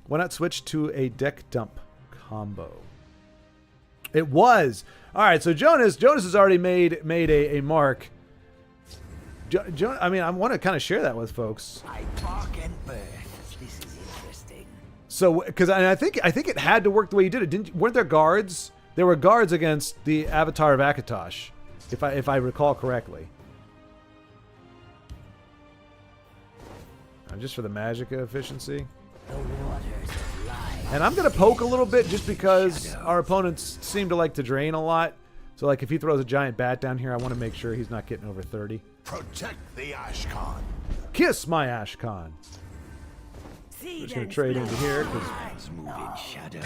Why not switch to a deck dump combo? It was. All right, so Jonas has already made a mark. I mean, I want to kind of share that with folks. I bark and birth. This is interesting. So, because I think it had to work the way you did it. Weren't there guards? There were guards against the Avatar of Akatosh, if I recall correctly. Just for the Magicka efficiency. The waters of life. And I'm going to poke a little bit just because our opponents seem to like to drain a lot. So, like, if he throws a giant bat down here, I want to make sure he's not getting over 30. Protect the Ashkan. Kiss my Ashkan. I'm just going to trade into here. Eyes move in shadow.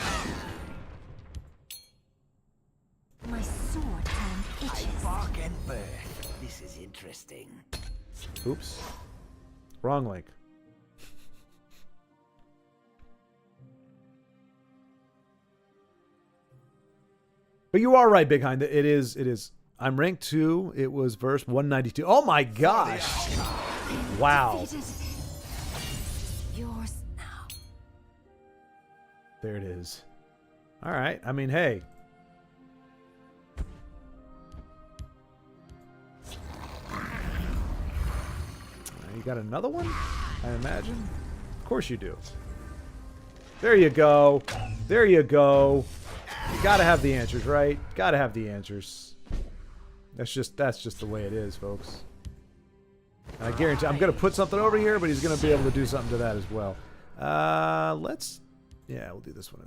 My sword hand I itches. bark and birth. This is interesting. Oops. Wrong link. But you are right, Big Hind. It is. I'm ranked 2. It was verse 192. Oh my gosh. Wow. Yours now. There it is. All right. I mean, hey. You got another one, I imagine? Of course you do. There you go. There you go. You gotta have the answers, right? Gotta have the answers. That's just the way it is, folks. And I guarantee I'm gonna put something over here, but he's gonna be able to do something to that as well. Yeah, we'll do this one.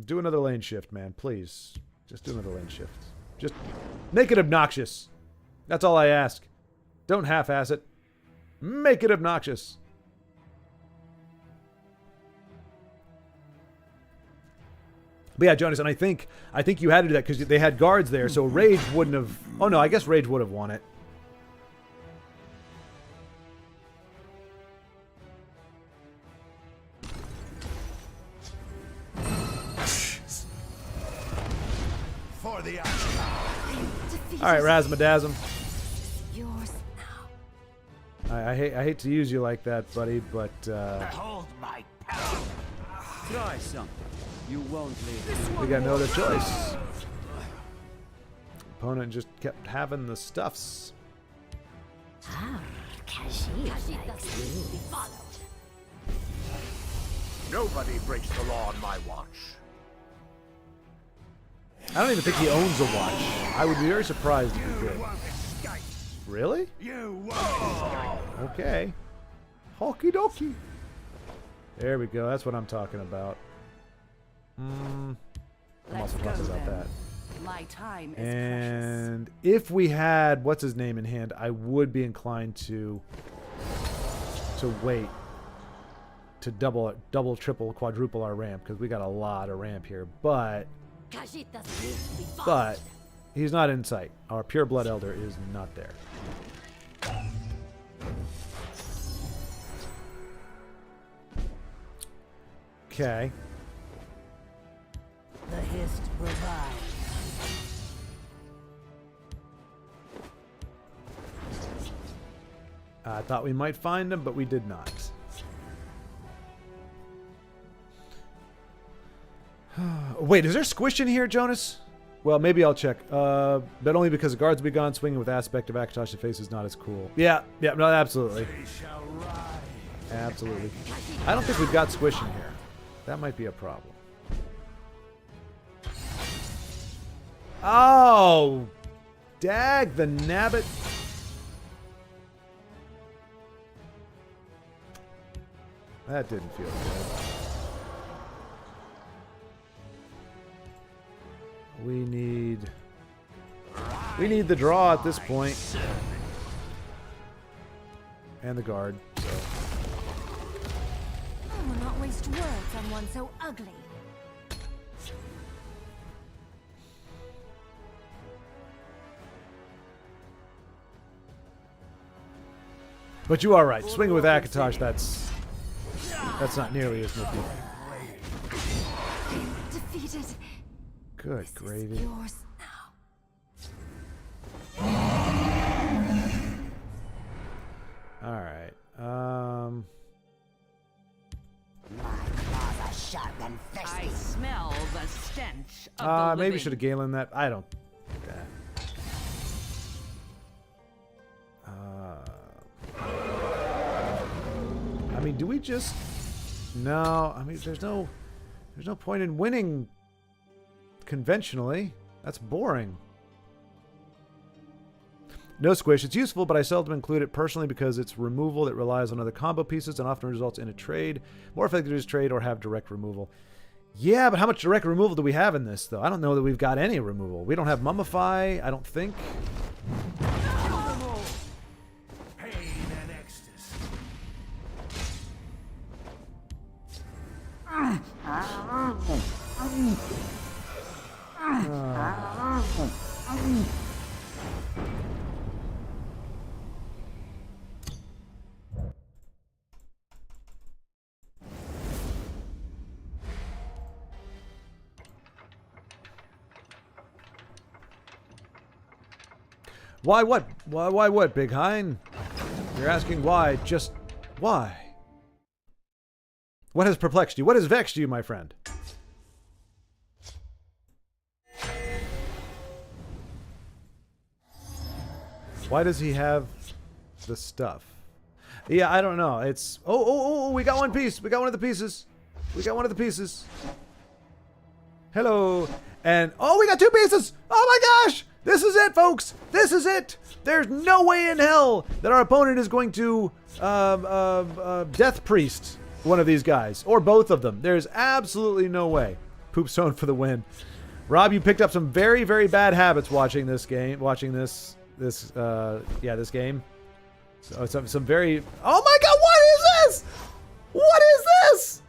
Do another lane shift, man, please. Just do another lane shift. Just make it obnoxious. That's all I ask. Don't half-ass it. Make it obnoxious. But yeah, Jonas, and I think you had to do that because they had guards there, so Rage wouldn't have... Oh no, I guess Rage would have won it. For the Alright, Razmadazm. Yours now. I hate to use you like that, buddy, but Hold my power. Try something. You won't leave. we got no other choice. Opponent just kept having the stuffs. Ah, Khajiit likes you. Nobody breaks the law on my watch. I don't even think he owns a watch. I would be very surprised if he did. Really? You won't. Okay. Okie dokie. There we go. That's what I'm talking about. I'm Let's also go talking about then. that. My time is And if we had what's his name in hand, I would be inclined to wait to double, triple, quadruple our ramp because we got a lot of ramp here. But Khajiit doesn't need to be followed. he's not in sight. Our pure blood elder is not there. Okay. The Hist revives. I thought we might find him, but we did not. Wait, is there squish in here, Jonas? Well, maybe I'll check. But only because the guards will be gone. Swinging with aspect of Akatosh's face is not as cool. Yeah, no, absolutely. Absolutely. I don't think we've got squish in here. That might be a problem. Oh! Dag the nabbit. That didn't feel good. We need the draw at this point. And the guard, so. I will not waste words on one so ugly. But you are right. Swinging with Akatosh, that's not nearly as nifty. Defeated. Good This gravy. is yours now. Alright. My claws are sharp and I thirsty. smell the stench of the Maybe living. should have Galen that. I don't. I mean, do we just? No. I mean, there's no point in winning conventionally. That's boring. No squish. It's useful, but I seldom include it personally because it's removal that relies on other combo pieces and often results in a trade. More effective to just trade or have direct removal. Yeah, but how much direct removal do we have in this, though? I don't know that we've got any removal. We don't have Mummify, I don't think. Pain and ecstasy. Why what? Why what, Big Hein? You're asking why, just why? What has perplexed you? What has vexed you, my friend? Why does he have the stuff? Yeah, I don't know. It's oh, we got one piece. We got one of the pieces. We got one of the pieces. Hello. And oh, we got two pieces. Oh my gosh. This is it, folks. This is it. There's no way in hell that our opponent is going to Death Priest one of these guys or both of them. There's absolutely no way. Poop Stone for the win. Rob, you picked up some very, very bad habits watching this game. This game. So some very. Oh my God! What is this? What is this?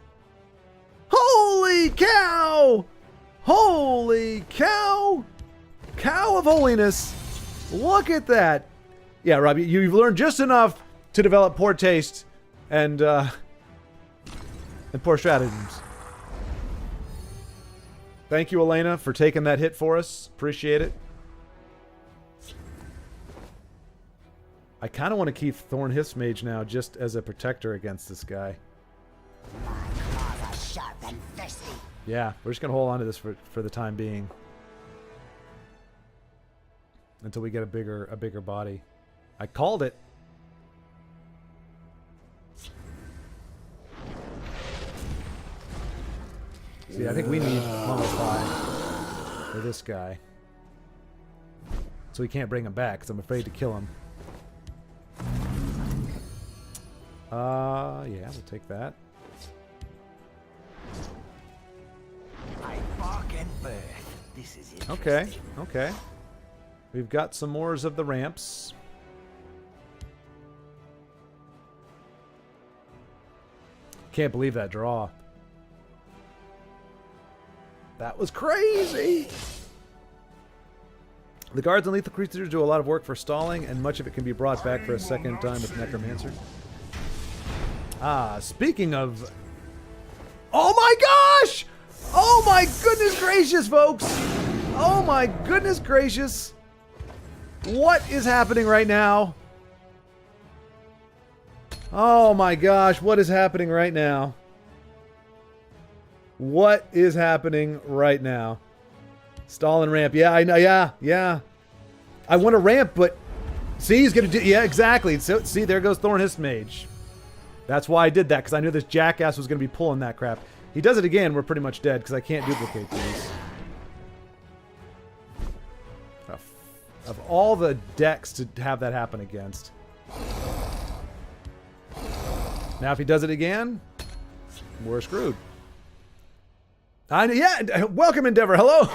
Holy cow! Holy cow! Cow of holiness! Look at that! Yeah, Rob, you've learned just enough to develop poor taste and poor stratagems. Thank you, Elena, for taking that hit for us. Appreciate it. I kind of want to keep Thorn Hiss Mage now just as a protector against this guy. My claws are sharp and thirsty. Yeah, we're just going to hold on to this for the time being. Until we get a bigger body. I called it. See, I think we need Mummify for this guy. So we can't bring him back because I'm afraid to kill him. Yeah, we'll take that. I bark and birth. This is it. Okay, okay. We've got some more of the ramps. Can't believe that draw. That was crazy! The guards and lethal creatures do a lot of work for stalling, and much of it can be brought back for a second time with Necromancer. Speaking of... Oh my gosh! Oh my goodness gracious, folks! Oh my goodness gracious! What is happening right now? Oh my gosh, what is happening right now? What is happening right now? Stall and ramp. Yeah, I know. Yeah. I want to ramp, but see, he's gonna do. Yeah, exactly. So see, there goes Thorn Hiss Mage. That's why I did that, because I knew this jackass was gonna be pulling that crap. He does it again, we're pretty much dead because I can't duplicate these. Of all the decks to have that happen against. Now, if he does it again, we're screwed. Yeah, welcome, Endeavor. Hello.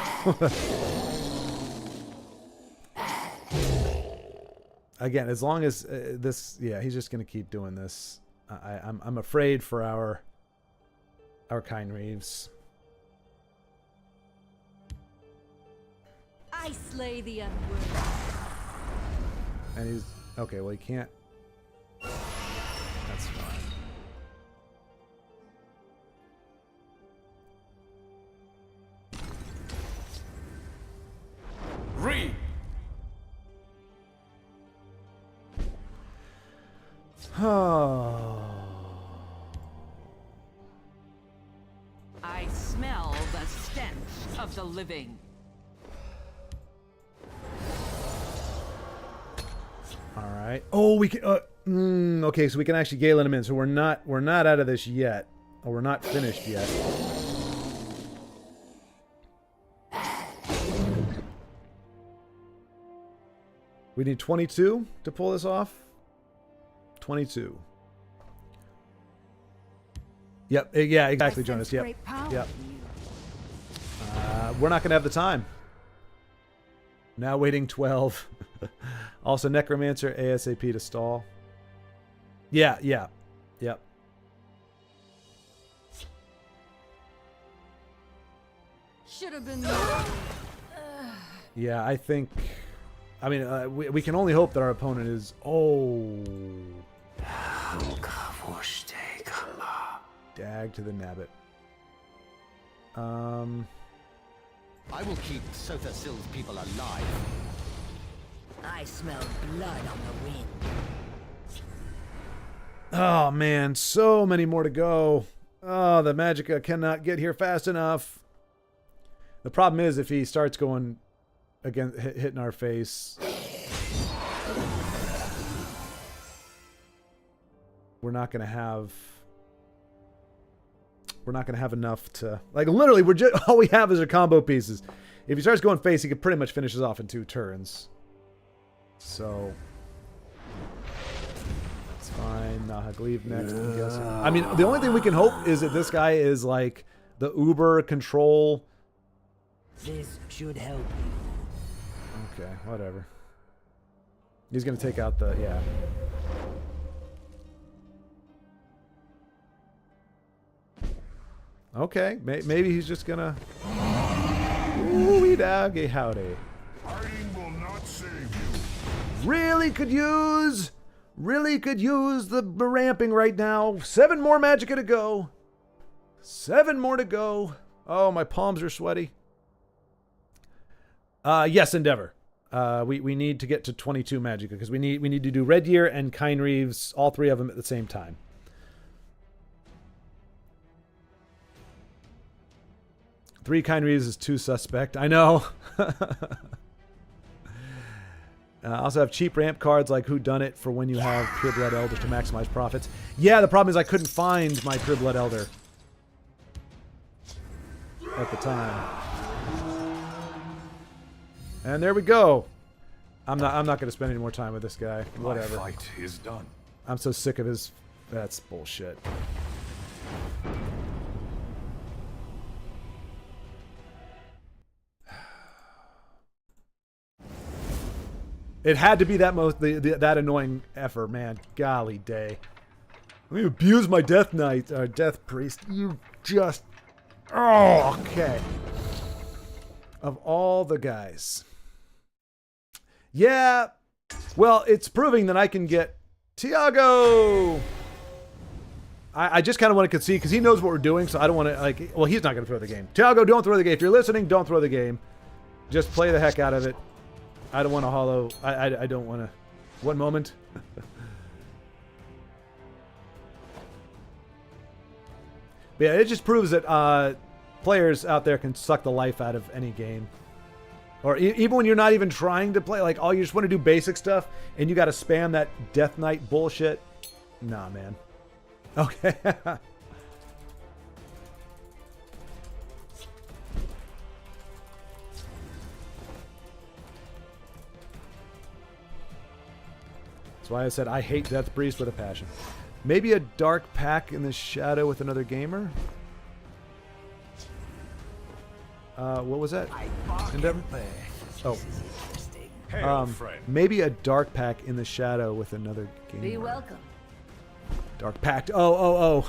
Again, as long as this, yeah, he's just gonna keep doing this. I'm afraid for our kind Reeves. I slay the unworthy. And he's okay. Well, he can't. That's fine. Read. I smell the stench of the living. All right. Oh, we can. Okay, so we can actually Galen him in. So we're not out of this yet, or we're not finished yet. We need 22 to pull this off. 22. Yep. Yeah. Exactly, Jonas. Yep. Yep. We're not gonna have the time. Now waiting 12. Also, Necromancer ASAP to stall. Yeah. Yep. Should have been. Yeah, I think. I mean, we can only hope that our opponent is. Oh. Dag to the nabbit. I will keep Sothasil's people alive. I smell blood on the wind. Oh man, so many more to go. Oh, the Magicka cannot get here fast enough. The problem is if he starts going again, hitting our face. we're not gonna have enough to, like, literally we're just all we have is our combo pieces. If he starts going face, he could pretty much finish us off in 2 turns. So that's fine. Nahag leave next, I'm guessing. I mean, the only thing we can hope is that this guy is like the Uber control. This should help you. Okay, whatever. He's gonna take out the, yeah. Okay, maybe he's just gonna. Ooh, doggy howdy. Hiding will not save you. Really could use the ramping right now. 7 more magicka to go. 7 more to go. Oh, my palms are sweaty. Yes, Endeavor. We need to get to 22 magicka because we need to do Red Year and Kine Reeves, all 3 of them at the same time. Three Kine Reeves is 2 suspect. I know. Also have cheap ramp cards like Whodunit for when you have Pureblood Elders to maximize profits. Yeah, the problem is I couldn't find my Pureblood Elder at the time. And there we go. I'm not going to spend any more time with this guy. Whatever. My fight is done. I'm so sick of his. That's bullshit. It had to be that that annoying effer, man. Golly day. Let me abuse my Death Knight, Death Priest. You just. Oh, okay. Of all the guys. Yeah. Well, it's proving that I can get Tiago. I just kind of want to concede because he knows what we're doing, so I don't want to, like, well, he's not going to throw the game. Tiago, don't throw the game. If you're listening, don't throw the game. Just play the heck out of it. I don't want to hollow. I don't want to. One moment. But yeah, it just proves that players out there can suck the life out of any game. Or even when you're not even trying to play, like, all you just want to do basic stuff, and you got to spam that Death Knight bullshit. Nah, man. Okay. That's why I said I hate Death Priest with a passion. Maybe a dark pack in the shadow with another gamer? What was that? Endeavor? Oh. Maybe a dark pack in the shadow with another gamer. Be welcome. Dark pact. Oh.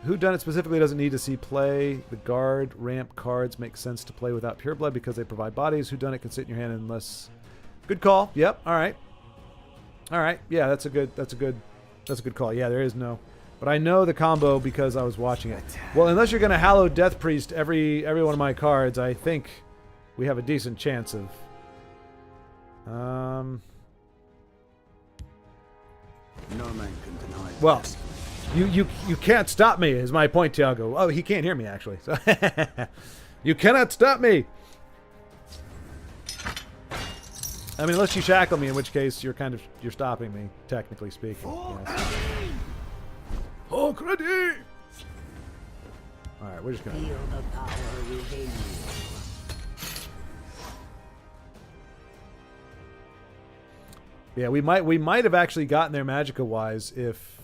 Whodunit specifically doesn't need to see play. The guard ramp cards make sense to play without Pureblood because they provide bodies. Whodunit can sit in your hand unless. Good call. Yep. All right. Yeah, that's a good call. Yeah, there is no. But I know the combo because I was watching it. Well, unless you're gonna Hallow Death Priest every one of my cards, I think we have a decent chance of. No man can deny it. Well, you can't stop me is my point, Tiago. Oh, he can't hear me actually. So you cannot stop me. I mean, unless you shackle me, in which case you're stopping me, technically speaking. Yes. Oh, credit! All right, we're just gonna. Feel the power within you. Yeah, we might have actually gotten there magicka wise if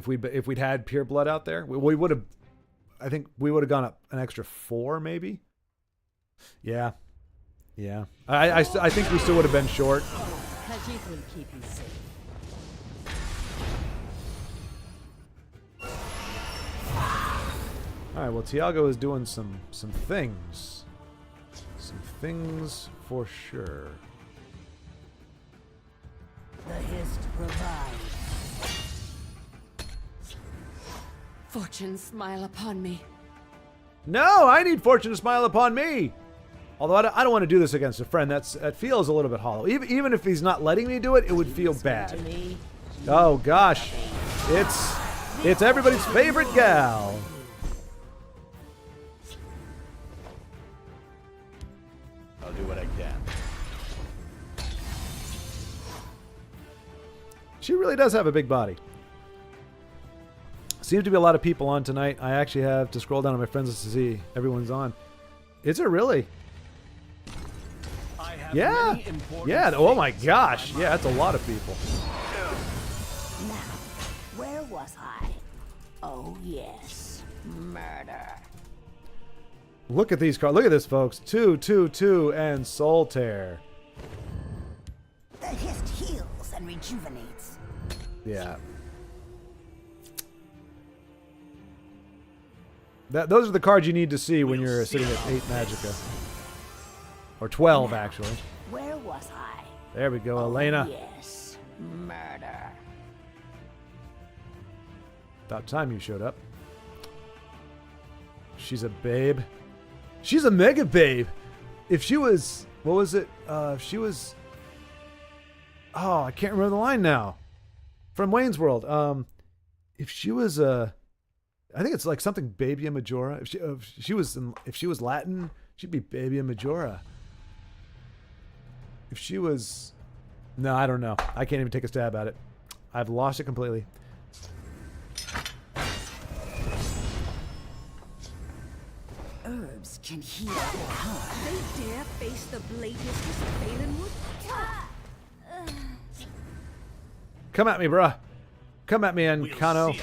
we'd had Pureblood out there. We would have. I think we would have gone up an extra 4, maybe. Yeah. I think we still would have been short. Khajiit will keep you safe. All right. Well, Tiago is doing some things. Some things for sure. The Hist provides. Fortune smile upon me. No, I need fortune to smile upon me. Although I don't want to do this against a friend. That feels a little bit hollow. Even if he's not letting me do it, it would feel bad. Oh gosh, it's everybody's favorite gal. do what I can. She really does have a big body. Seems to be a lot of people on tonight. I actually have to scroll down on my friends list to see everyone's on. Is it really? Yeah. Yeah. Oh my gosh. Yeah, that's a lot of people. Now, where was I? Oh, yes. Murder. Look at these cards. Look at this, folks. 2, 2, 2, and Soul Tear. The hist heals and rejuvenates. Yeah. Those are the cards you need to see when you're sitting at 8 Magicka. Or 12, actually. Where was I? There we go, Elena. Yes. Murder. About time you showed up. She's a babe. She's a mega babe. If she was... What was it? If she was... Oh, I can't remember the line now. From Wayne's World. If she was a... I think it's like something Babia Majora. If she was Latin, she'd be Babia Majora. If she was... No, I don't know. I can't even take a stab at it. I've lost it completely. Herbs can heal your heart. They dare face the blade mistress of Balinwood? Come at me, bruh. Come at me, Encano.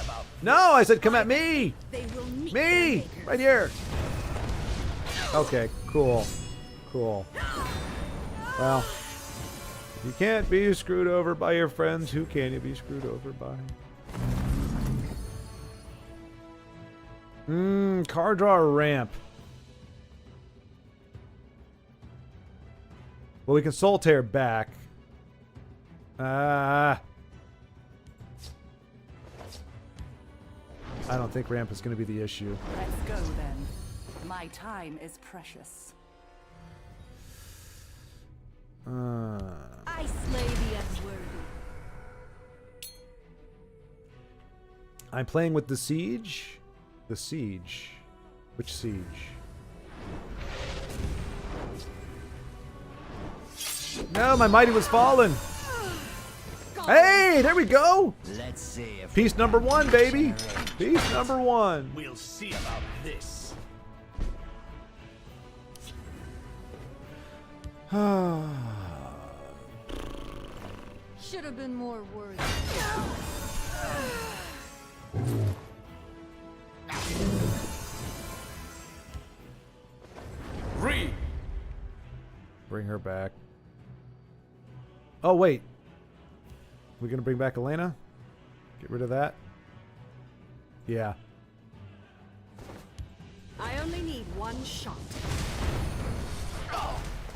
No, I said come at me. They will meet Me! Right here. Okay, cool. Cool. Well, if you can't be screwed over by your friends, who can you be screwed over by? Card draw or ramp. Well, we can Soul Tear back. I don't think ramp is going to be the issue. Let's go then. My time is precious. I slay the unworthy. I'm playing with the Siege. The Siege. Which Siege? No, my mighty was fallen. Hey, there we go. Let's see if Piece number 1, baby. Piece number 1. We'll see about this. Should have been more worthy. Bring her back. Oh, wait. We're going to bring back Elena? Get rid of that? Yeah. I only need one shot.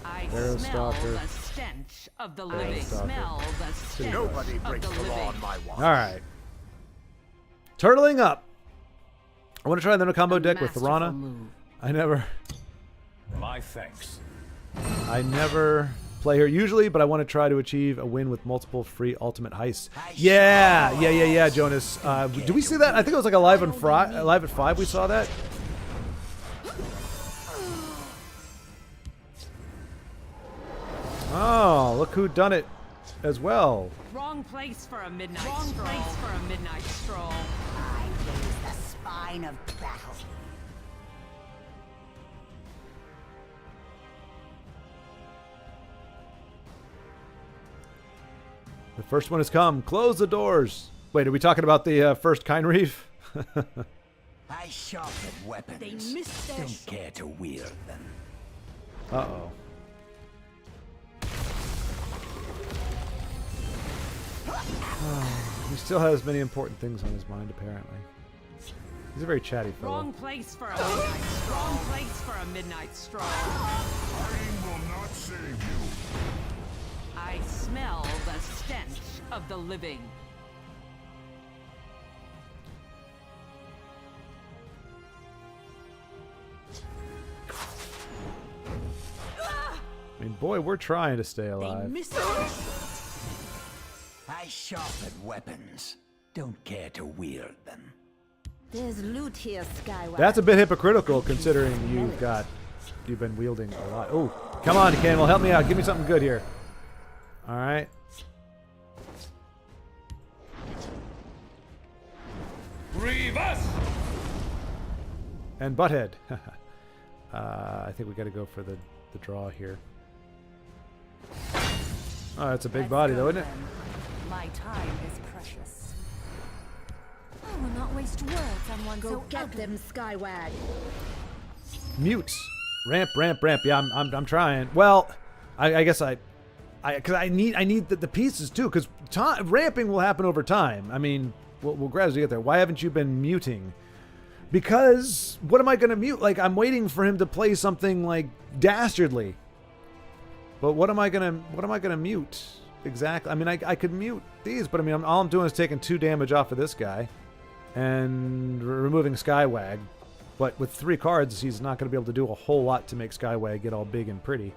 I There's smell Stalker. the stench of the living. Stalker. Smell the stench Nobody of breaks the the law living. on my watch. Alright. Turtling up. I want to try the no combo A deck with masterful Thorana. move. I never My thanks. play her usually, but I want to try to achieve a win with multiple free ultimate heists. Yeah, Jonas. Did we see that? I think it was like a live at 5 we saw that. Oh, look who done it as well. Wrong place for a midnight stroll. Wrong place for a midnight stroll. I raise the spine of battle. The first one has come. Close the doors. Wait, are we talking about the first Kine Reef? I sharpen weapons. They missed their Don't shot. care to wield them. Uh-oh. He still has many important things on his mind, apparently. He's a very chatty fellow. Wrong place for a midnight stroll. Wrong place for a midnight stroll. Pain will not save you. I smell the stench of the living. I mean, boy, we're trying to stay They alive. missed their shot. I sharpen weapons. Don't care to wield them. There's loot here, Skyward. That's a bit hypocritical considering you've got you've been wielding a lot. Oh, come on, Camel, help me out. Give me something good here. All right. Grievous! And Butthead. I think we got to go for the draw here. Oh, it's a big body, though, isn't it? My time is precious. I will not waste words on one Go so get ugly. them, Skywag. Mute. Ramp, ramp, ramp. Yeah, I'm trying. Well, I guess because I need the pieces too. Because ramping will happen over time. I mean, we'll gradually get there. Why haven't you been muting? Because what am I gonna mute? Like, I'm waiting for him to play something like dastardly. But what am I gonna mute exactly? I mean, I could mute these, but I mean, all I'm doing is taking 2 damage off of this guy and removing Skywag. But with 3 cards, he's not going to be able to do a whole lot to make Skywag get all big and pretty.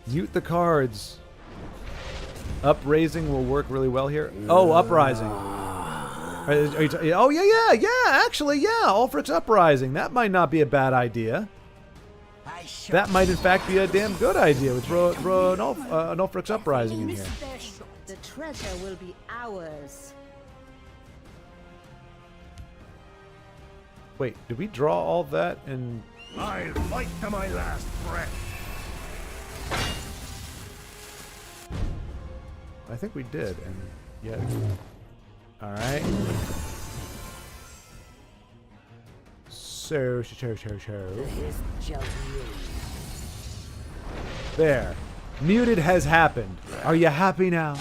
Mute the cards. Upraising will work really well here. Oh, Uprising. Oh, yeah. Actually, yeah. Ulfric's Uprising. That might not be a bad idea. That might, in fact, be a damn good idea with throw an Ulfric's Uprising in here. The treasure will be ours. Wait, did we draw all that and... I'll fight to my last breath. I think we did, and yeah. Alright. So. There. Muted has happened. Are you happy now?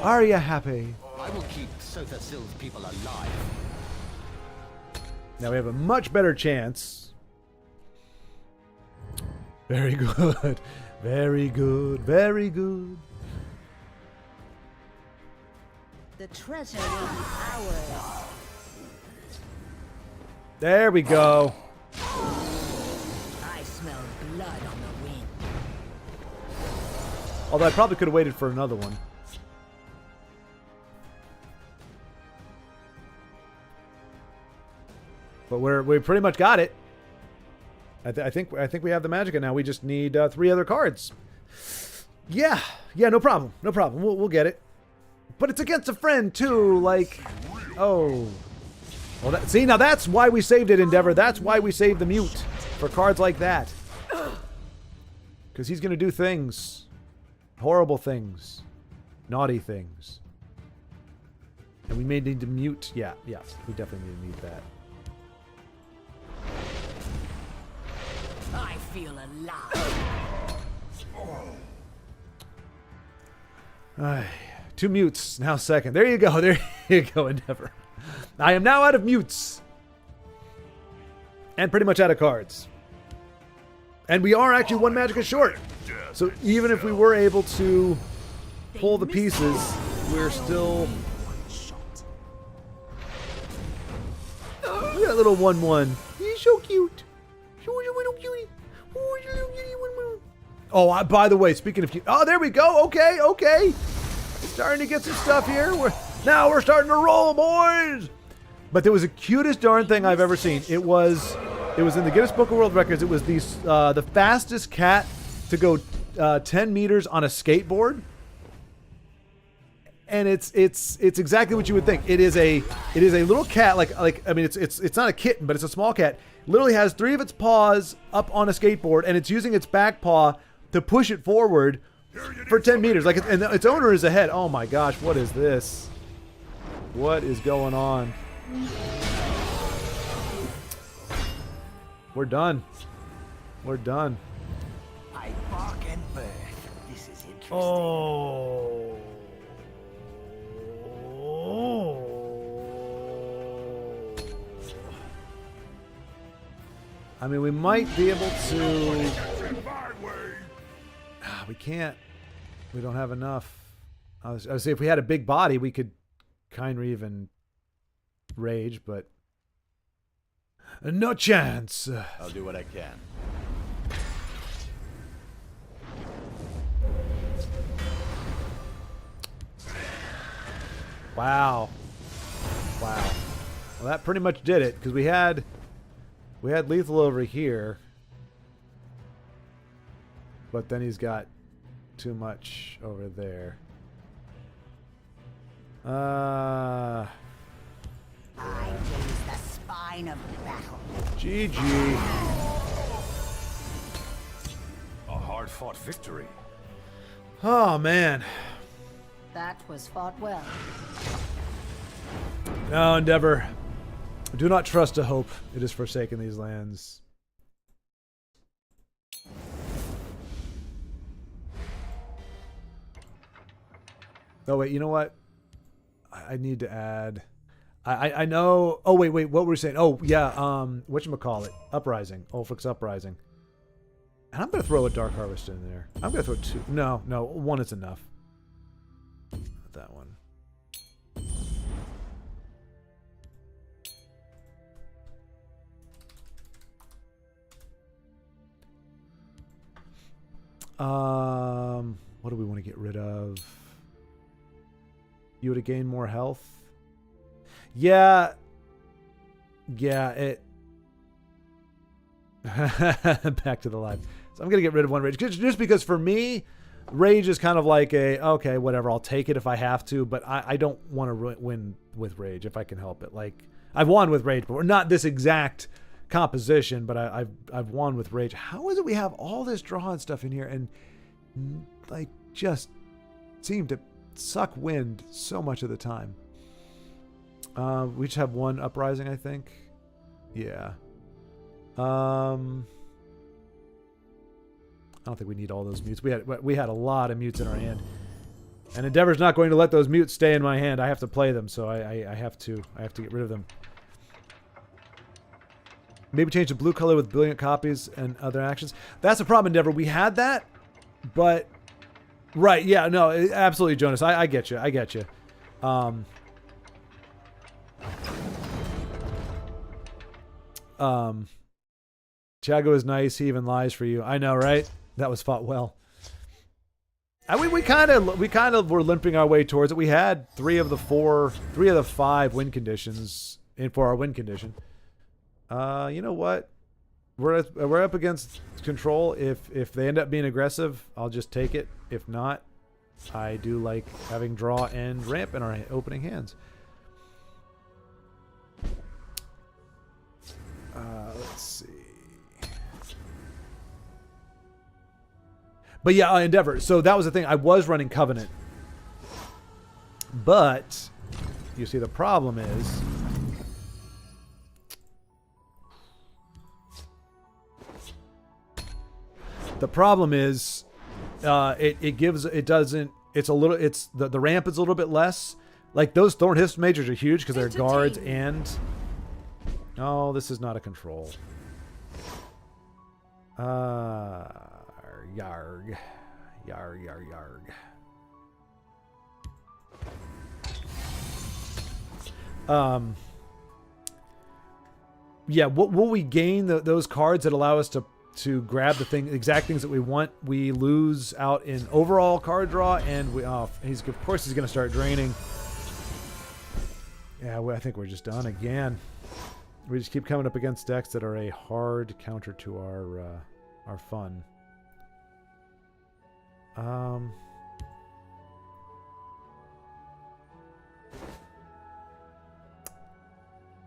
Are you happy? I will keep Sothasil's people alive. Now we have a much better chance. Very good. Very good. Very good. The treasure will be ours. There we go. I smell blood on the wind. Although I probably could have waited for another one. But we pretty much got it. I think we have the Magicka now. We just need 3 other cards. Yeah, no problem. No problem. We'll get it. But it's against a friend too. Like, oh, well. See, now that's why we saved it, Endeavor. That's why we saved the mute for cards like that. Because he's gonna do things, horrible things, naughty things, and we may need to mute. Yeah, we definitely need to mute that. I feel alive. 2 mutes, now second. There you go, Endeavor. I am now out of mutes. And pretty much out of cards. And we are actually 1 Magicka short. So even if we were able to pull the pieces, we're still... Look at that little 1/1. He's so cute. Oh, by the way, speaking of cute... Oh, there we go. Okay. Starting to get some stuff here. Now we're starting to roll, boys. But there was the cutest darn thing I've ever seen. It was in the Guinness Book of World Records. It was the fastest cat to go 10 meters on a skateboard. And it's exactly what you would think. It is a little cat, I mean it's not a kitten, but it's a small cat. Literally has 3 of its paws up on a skateboard, and it's using its back paw to push it forward for 10 meters. And its owner is ahead. Oh my gosh, what is this? What is going on? We're done. I bark and birth. This is interesting. Oh. I mean, we might be able to... We can't. We don't have enough. I was say if we had a big body, we could kind of even rage, but no chance. I'll do what I can. Wow. Well, that pretty much did it, because we had lethal over here. But then he's got too much over there. I choose the spine of battle. GG. A hard-fought victory. Oh, man. That was fought well. No, Endeavor. Do not trust to hope. It has forsaken these lands. Oh, wait, you know what? I need to add... I know... Oh, wait, what were we saying? Oh, yeah, whatchamacallit? Uprising. Ulfric's Uprising. And I'm going to throw a Dark Harvest in there. I'm going to throw 2. No, one is enough. Not that one. What do we want to get rid of? You would have gained more health. Yeah, it. Back to the live. So I'm gonna get rid of one rage, just because for me, rage is kind of like a okay, whatever. I'll take it if I have to, but I don't want to win with rage if I can help it. Like I've won with rage, but we're not this exact composition. But I've won with rage. How is it we have all this draw and stuff in here and like just seem to suck wind so much of the time? We just have one uprising, I think. Yeah. I don't think we need all those mutes. We had a lot of mutes in our hand, and Endeavor's not going to let those mutes stay in my hand. I have to play them, so I have to get rid of them. Maybe change the blue color with brilliant copies and other actions. That's the problem, Endeavor. We had that, but right, yeah, no, absolutely, Jonas. I get you. I get you. Tiago is nice. He even lies for you. I know, right? That was fought well. We kind of were limping our way towards it. We had 3 of the 5 win conditions in for our win condition. You know what? We're up against control. If they end up being aggressive, I'll just take it. If not, I do like having draw and ramp in our opening hands. Let's see. But yeah, Endeavor. So that was the thing. I was running Covenant. But you see the problem is the ramp is a little bit less. Like those Thornhisk Majors are huge because they're guards and no, this is not a control. Yarg. Yeah, will we gain those cards that allow us to grab the exact things that we want? We lose out in overall card draw, and of course he's going to start draining. Yeah, I think we're just done again. We just keep coming up against decks that are a hard counter to our fun.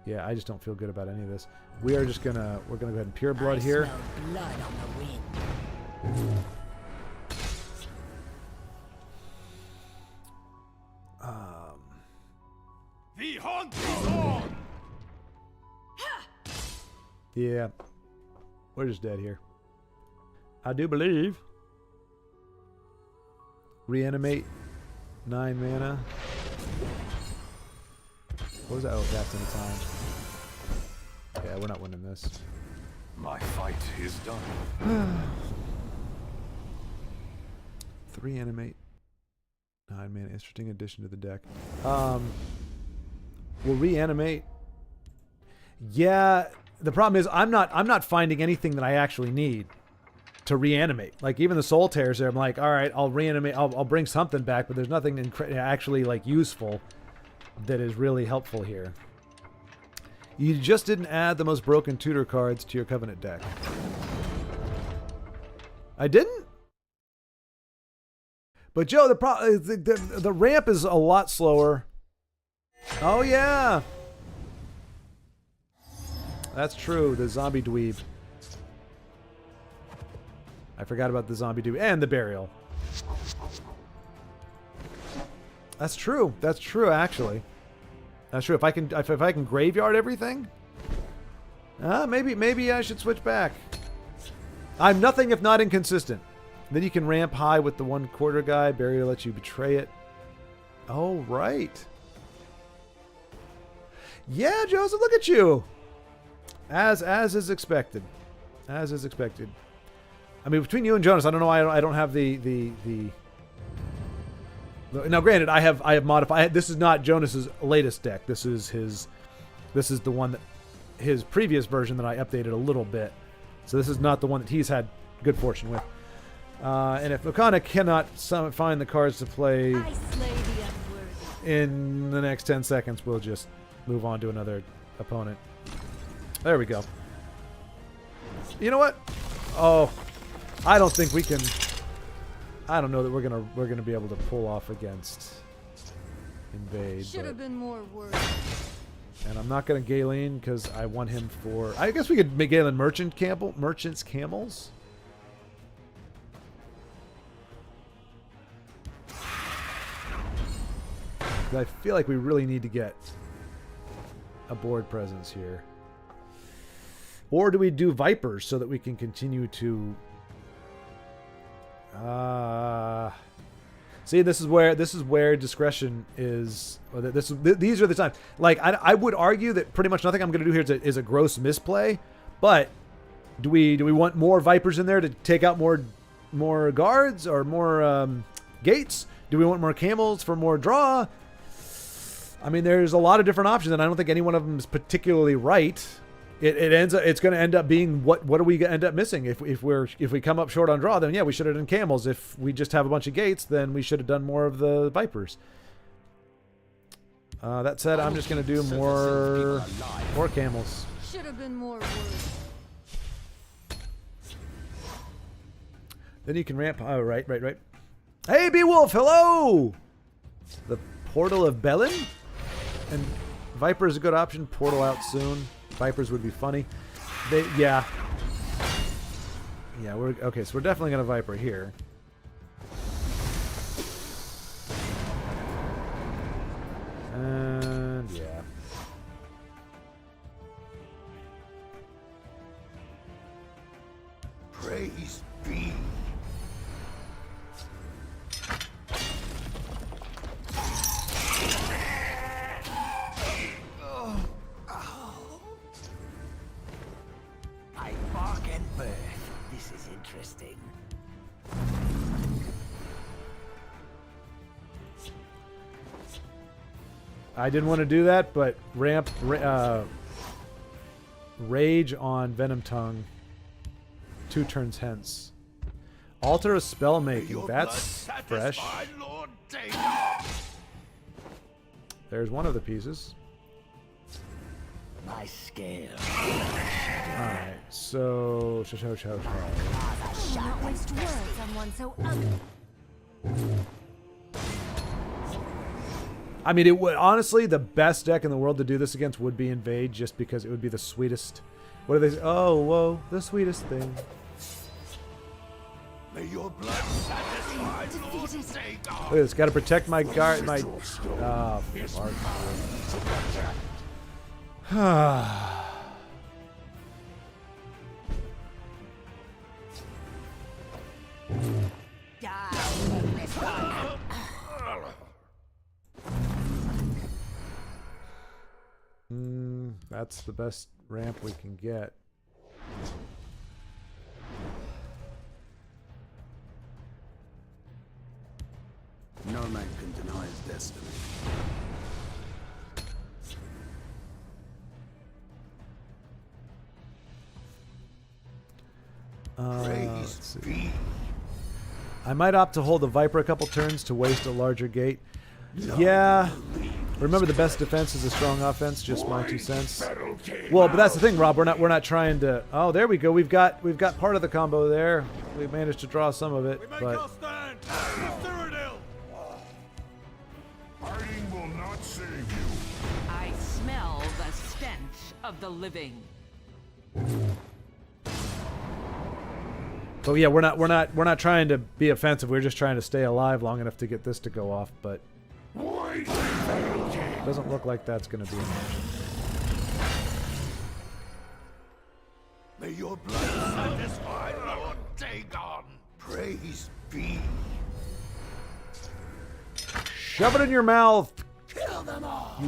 Yeah, I just don't feel good about any of this. We're gonna go ahead and pure blood here. Blood on the wind. The hunt is on. Yeah, we're just dead here. I do believe. Reanimate, 9 mana. What was that? Oh, that's in time. Yeah, we're not winning this. My fight is done. 3 animate, 9 mana. Interesting addition to the deck. We'll reanimate. Yeah, the problem is I'm not finding anything that I actually need to reanimate. Like even the soul tears there, I'm like, all right, I'll reanimate. I'll bring something back, but there's nothing actually like useful that is really helpful here. You just didn't add the most broken tutor cards to your Covenant deck. I didn't? But Joe, the ramp is a lot slower. Oh yeah. That's true, the zombie dweeb. I forgot about the zombie dweeb and the burial. That's true. That's true actually. That's true. If I can graveyard everything, maybe I should switch back. I'm nothing if not inconsistent. Then you can ramp high with the 1/4 guy. Burial lets you betray it. Oh right. Yeah, Joseph, look at you. As is expected. As is expected. I mean, between you and Jonas, I don't know why I don't have the. Now, granted, I have modified. This is not Jonas's latest deck. This is his. This is the one that his previous version that I updated a little bit. So this is not the one that he's had good fortune with. And if Okana cannot find the cards to play in the next 10 seconds, we'll just move on to another opponent. There we go. You know what? Oh, I don't think we can. I don't know that we're gonna be able to pull off against Invade. Should have been more words. And I'm not gonna Galen because I want him for. I guess we could make Galen Merchant's Camels. I feel like we really need to get a board presence here. Or do we do Vipers so that we can continue to... see, this is where discretion is... These are the times. Like, I would argue that pretty much nothing I'm going to do here is a gross misplay. But do we want more Vipers in there to take out more guards or more gates? Do we want more camels for more draw? I mean, there's a lot of different options, and I don't think any one of them is particularly right. It's going to end up being what do we end up missing if we come up short on draw? Then yeah, we should have done camels. If we just have a bunch of gates, then we should have done more of the Vipers. That said, I'm just going to do more camels. Should have been more words. Then you can ramp. Oh, right. Hey, Beowulf, hello. The Portal of Bellin. And Viper is a good option. Portal out soon. Vipers would be funny. Yeah, we're okay. So we're definitely gonna Viper here. And yeah. Praise be. Interesting. I didn't want to do that, but Rage on Venom Tongue 2 turns hence. Alter a spell making. That's fresh. There's one of the pieces. My scale. Alright, so Not waste words on one so ugly. I mean, it would honestly the best deck in the world to do this against would be Invade, just because it would be the sweetest. What do they say? Oh, whoa, the sweetest thing. May your blood satisfy Lord Dagon. Look at this, gotta protect my guard, my... That's the best ramp we can get. No man can deny his destiny. Praise be. I might opt to hold the Viper a couple turns to waste a larger gate. Yeah. Remember, the best defense is a strong offense. Just my 2 cents. Well, but that's the thing, Rob. We're not trying to. Oh, there we go. We've got part of the combo there. We've managed to draw some of it, but Hiding will not save you. I smell the stench of the living. so yeah, we're not trying to be offensive. We're just trying to stay alive long enough to get this to go off, but it doesn't look like that's going to be enough. May your blood satisfy Lord Dagon. Praise be. Shove it in your mouth. Kill them all.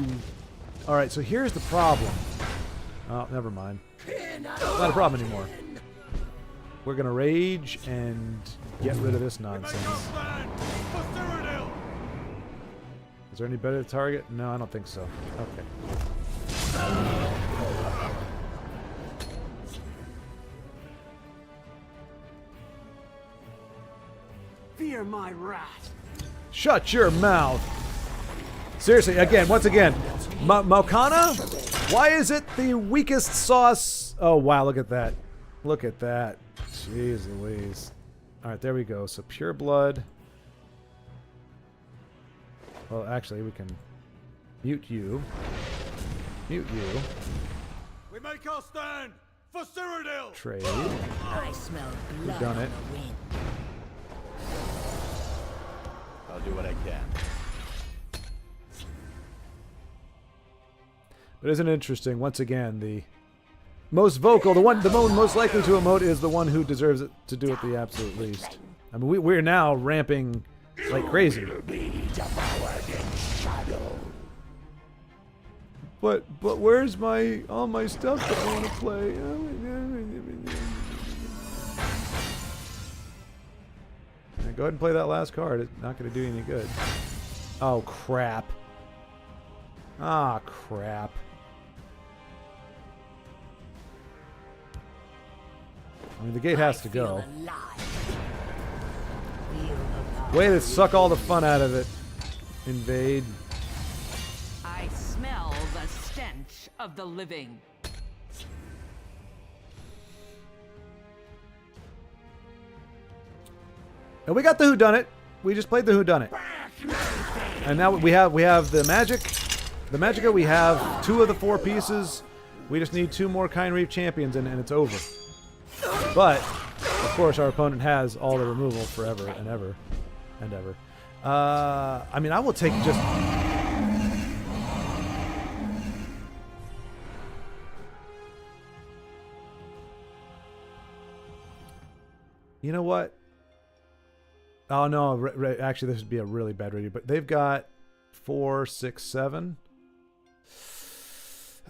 All right, so here's the problem. Oh, never mind. Not a problem anymore. We're going to rage and get rid of this nonsense. Is there any better target? No, I don't think so. Okay. Fear my wrath. Shut your mouth. Seriously, once again, Maukana? Why is it the weakest sauce? Oh, wow, look at that. Look at that. Jeez Louise. All right, there we go. So pure blood. Well, actually, we can mute you. Mute you. We make our stand for Cyrodiil. Trade. I smell blood We've done it. on the wind. I'll do what I can. But isn't it interesting? Once again, the most vocal, the one most likely to emote is the one who deserves it to do it the absolute least. I mean, we're now ramping like crazy. But where's all my stuff that I want to play? Yeah, go ahead and play that last card. It's not going to do you any good. Oh crap! Ah crap! I mean, the gate has to go. Way to suck all the fun out of it. Invade. I smell the stench of the living. And we got the whodunit. We just played the whodunit. And now we have the magic. The Magicka, we have 2 of the 4 pieces. We just need 2 more Kind Reef champions and it's over. But, of course, our opponent has all the removal forever and ever. And ever. I mean, I will take just... You know what? Oh, no. Actually, this would be a really bad ready. But they've got 4, 6, 7.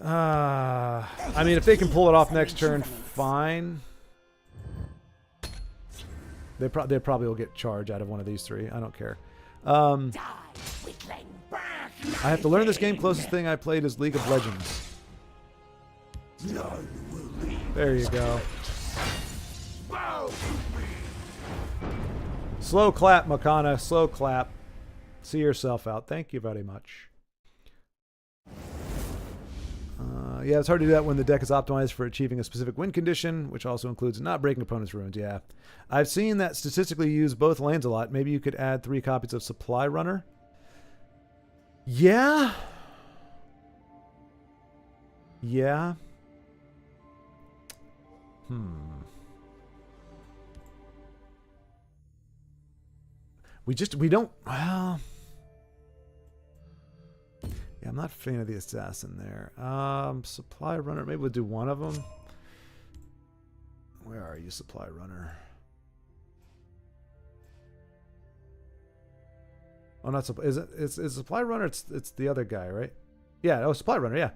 I mean, if they can pull it off next turn, fine. They probably will get charge out of one of these 3. I don't care. I have to learn this game. Closest thing I played is League of Legends. There you go. Slow clap, Makana. Slow clap. See yourself out. Thank you very much. Yeah, it's hard to do that when the deck is optimized for achieving a specific win condition, which also includes not breaking opponent's runes. Yeah. I've seen that statistically use both lanes a lot. Maybe you could add 3 copies of Supply Runner. Yeah. Yeah. We don't, well... Yeah, I'm not a fan of the assassin there. Supply runner. Maybe we'll do one of them. Where are you, supply runner? Oh, not supply. Is it? It's supply runner. It's the other guy, right? Yeah. Oh, supply runner. Yeah.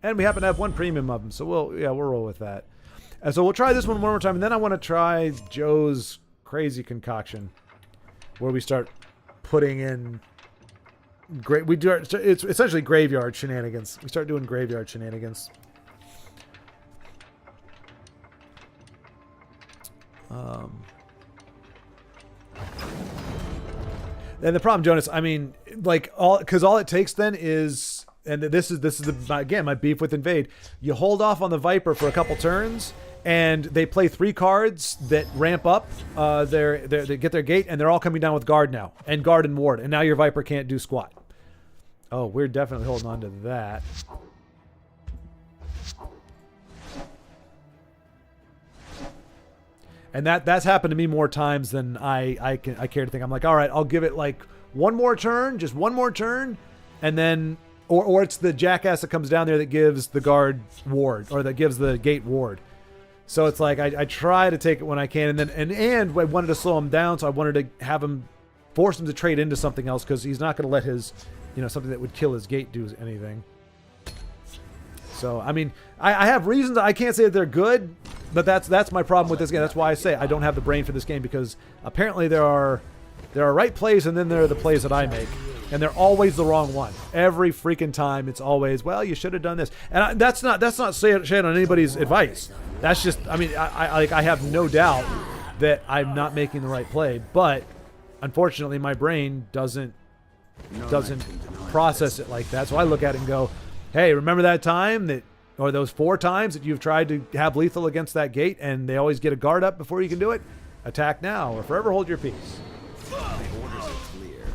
And we happen to have 1 premium of them, so we'll roll with that. And so we'll try this one more time, and then I want to try Joe's crazy concoction, where we start putting in. It's essentially graveyard shenanigans. We start doing graveyard shenanigans. And the problem, Jonas, I mean, like all it takes then is and this is again my beef with Invade. You hold off on the Viper for a couple turns, and they play 3 cards that ramp up. They get their gate, and they're all coming down with guard now, and guard and ward, and now your Viper can't do squat. Oh, we're definitely holding on to that. And that's happened to me more times than I care to think. I'm like, all right, I'll give it like one more turn, just one more turn, and then or it's the jackass that comes down there that gives the guard ward or that gives the gate ward. So it's like I try to take it when I can, and then and I wanted to slow him down, so I wanted to have him force him to trade into something else because he's not going to let his, something that would kill his gate do anything. So I mean, I have reasons. I can't say that they're good, but that's my problem with this game. That's why I say I don't have the brain for this game, because apparently there are right plays, and then there are the plays that I make, and they're always the wrong one. Every freaking time, it's always, well, you should have done this, and that's not shade on anybody's advice. That's just, I mean, I have no doubt that I'm not making the right play, but unfortunately, my brain doesn't process it like that. So I look at it and go, hey, remember that time or those 4 times that you've tried to have lethal against that gate, and they always get a guard up before you can do it? Attack now, or forever hold your peace. My orders are clear.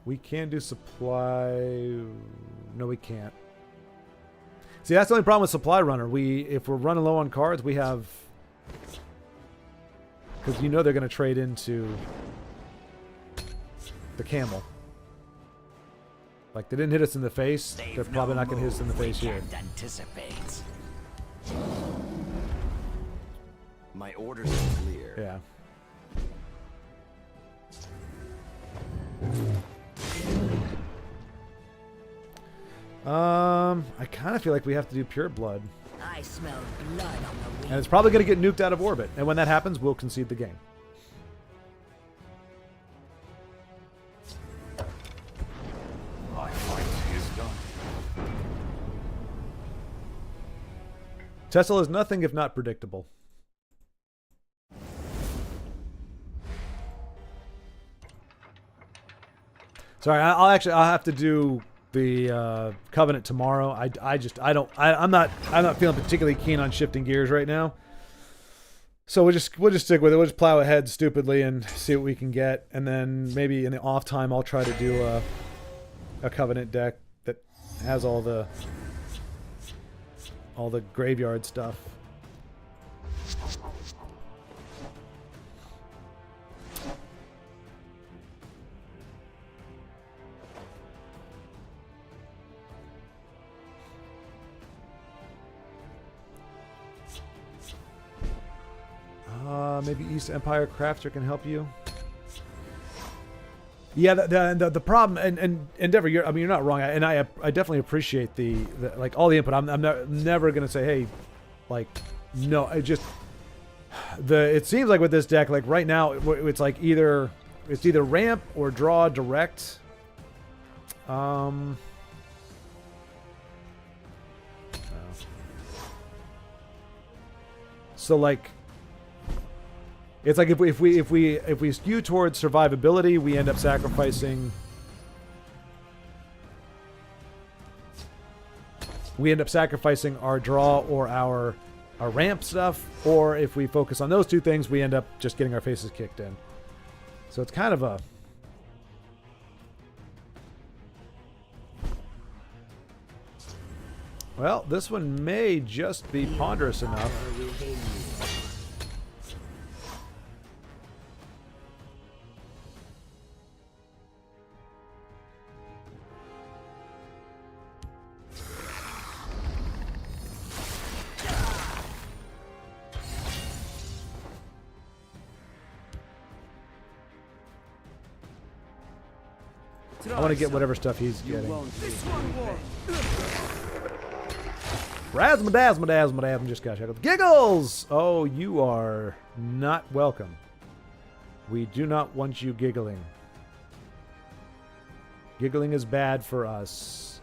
We can do supply. No, we can't. See, that's the only problem with Supply Runner. If we're running low on cards, we have... Because they're going to trade into the camel. Like, they didn't hit us in the face. They're probably not going to hit us in the face here. Anticipate. My orders are clear. Yeah. I kind of feel like we have to do Pure Blood. I smell blood on the And it's probably going to get nuked out of orbit. And when that happens, we'll concede the game. My fight is done. TESL is nothing if not predictable. Sorry, I'll have to do the Covenant tomorrow. I'm not feeling particularly keen on shifting gears right now. So we'll just stick with it. We'll just plow ahead stupidly and see what we can get, and then maybe in the off time I'll try to do a Covenant deck that has all the graveyard stuff. Maybe East Empire Crafter can help you. Yeah, the problem, and Endeavor, you're not wrong, and I definitely appreciate the like all the input. I'm never gonna say, hey, like, no. It seems like with this deck, like right now, it's like either ramp or draw direct. So like. It's like if we skew towards survivability, we end up sacrificing. We end up sacrificing our draw or our ramp stuff, or if we focus on those 2 things, we end up just getting our faces kicked in. So it's kind of a. Well, this one may just be ponderous enough. I want to get whatever stuff he's getting. Razzma-dazzma-dazzma-dazzma just got shackled. Giggles! Oh, you are not welcome. We do not want you giggling. Giggling is bad for us.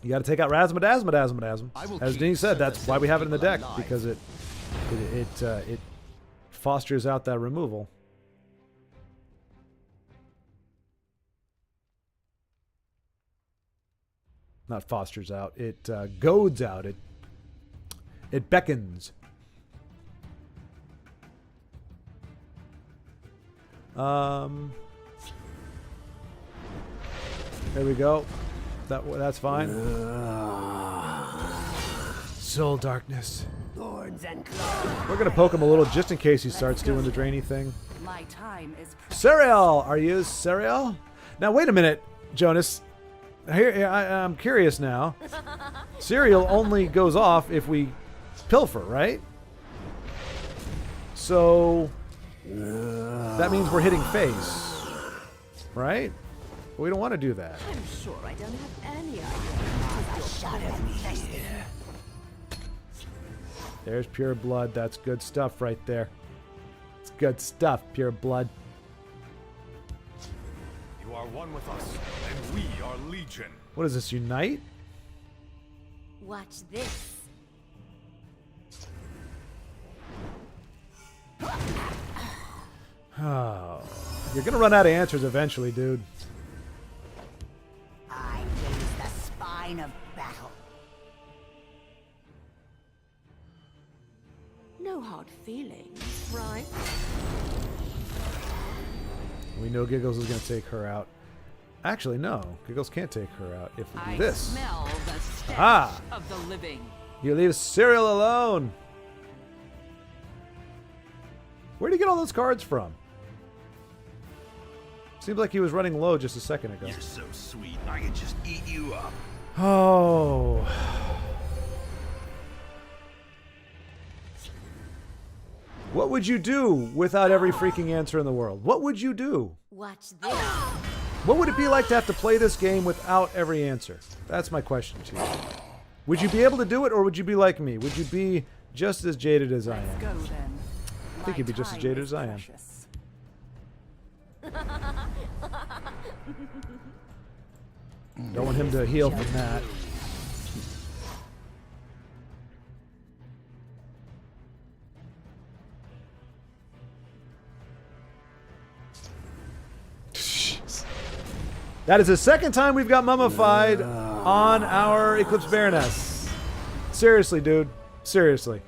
You got to take out Razmadazmadazmadazm. As Denise said, that's why we have it in the deck, because it fosters out that removal. Not fosters out. It goads out. It beckons. There we go. That's fine. Soul darkness. Thorns and claws. We're gonna poke him a little just in case he starts doing the drainy thing. My time is precious. Cereal, are you Cereal? Now wait a minute, Jonas. Here, I'm curious now. Cereal only goes off if we pilfer, right? So that means we're hitting face, right? We don't want to do that. I'm sure I don't have any idea. There's pure blood. That's good stuff right there. It's good stuff, pure blood. You are one with us, and we are Legion. What is this, Unite? Watch this. Oh, you're gonna run out of answers eventually, dude. I raise the spine of battle. No hard feelings, right? We know Giggles is gonna take her out. Actually, no. Giggles can't take her out if we do I this. smell the stench Ah! of the living. You leave Cereal alone. Where'd he get all those cards from? Seems like he was running low just a second ago. You're so sweet, I could just eat you up. Oh. What would you do without every freaking answer in the world? What would you do? Watch this. What would it be like to have to play this game without every answer? That's my question to you. Would you be able to do it, or would you be like me? Would you be just as jaded as I am? Go then. I think you'd be just as jaded as I am. Don't want him to heal from that. Jeez. That is the second time we've got mummified on our Eclipse Baroness. Seriously, dude. Seriously.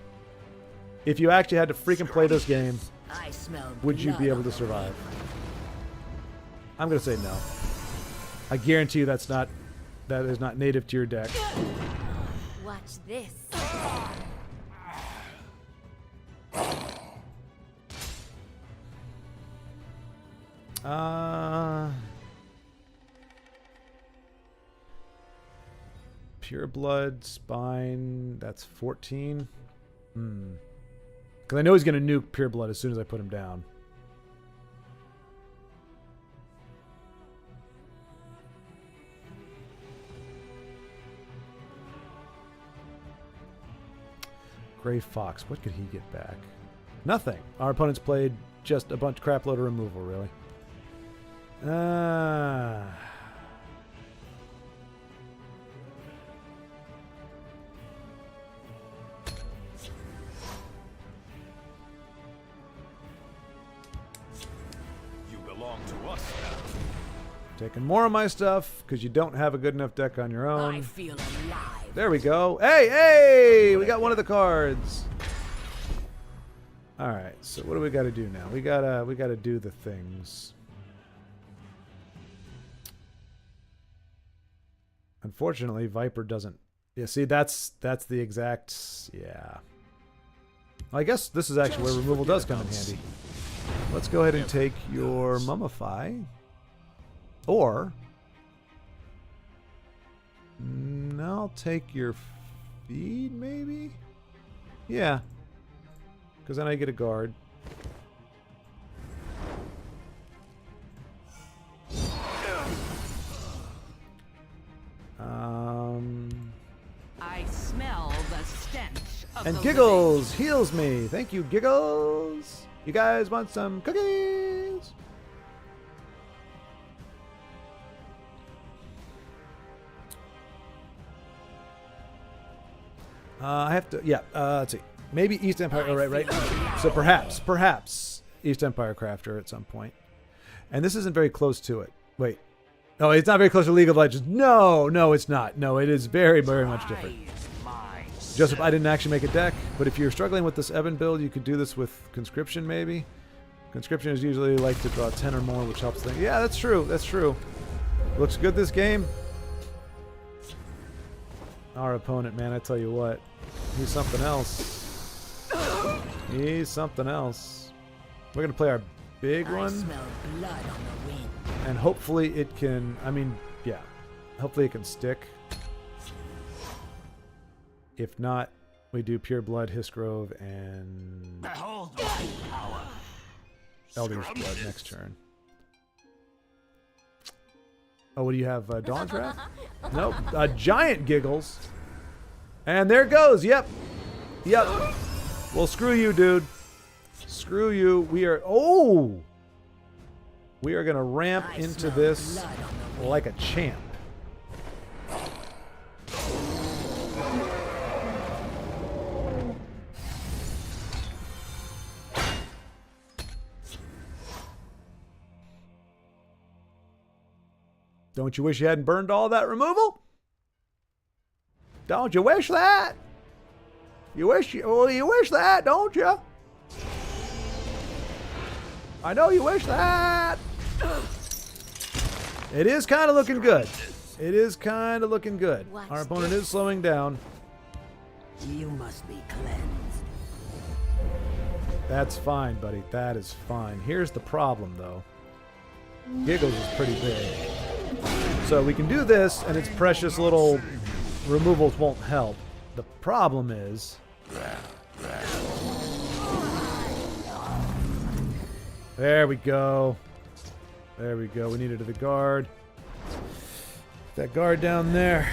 If you actually had to freaking play this game, I smell would you be blood able to on the survive? I'm gonna say no. I guarantee you that is not native to your deck. Watch this. Pure blood, spine, that's 14. Because I know he's gonna nuke pure blood as soon as I put him down. Gray Fox, what could he get back? Nothing. Our opponents played just a bunch crap load of removal, really. You belong to us now. Taking more of my stuff because you don't have a good enough deck on your own. I feel alive. There we go. Hey, hey! We got one of the cards. All right. So what do we got to do now? We gotta do the things. Unfortunately, Viper doesn't. Yeah. See, that's the exact. Yeah. Well, I guess this is actually where removal does come in handy. Let's go ahead and take your Mummify. Or. I'll take your feed, maybe? Yeah. Because then I get a guard. I smell the stench of And the Giggles heals me. Thank you, Giggles. You guys want some cookies? I have to, yeah, let's see. Maybe East Empire, oh, right. So perhaps East Empire Crafter at some point. And this isn't very close to it. Wait. No, it's not very close to League of Legends. No, it's not. No, it is very, very much different. Joseph, I didn't actually make a deck, but if you're struggling with this Evan build, you could do this with Conscription, maybe. Conscription is usually like to draw 10 or more, which helps things. Yeah, that's true. That's true. Looks good this game. Our opponent, man, I tell you what. He's something else. He's something else. We're going to play our big one. Smell blood on the wind. And hopefully it can, I mean, yeah. Hopefully it can stick. If not, we do Pure Blood, Hissgrove, and Behold my power. Elder's Blood next turn. Oh, what do you have? Dawn's Wrath? Nope. Giant Giggles. And there it goes. Yep. Well, screw you, dude. Screw you. We are... Oh! We are going to ramp into this like a champ. Don't you wish you hadn't burned all that removal? Don't you wish that? You wish that, don't you? I know you wish that. It is kind of looking good. It is kind of looking good. Our opponent is slowing down. You must be cleansed. That's fine, buddy. That is fine. Here's the problem, though. Giggles is pretty big. So we can do this, and its precious little removals won't help. The problem is... There we go. There we go. We needed the guard. That guard down there.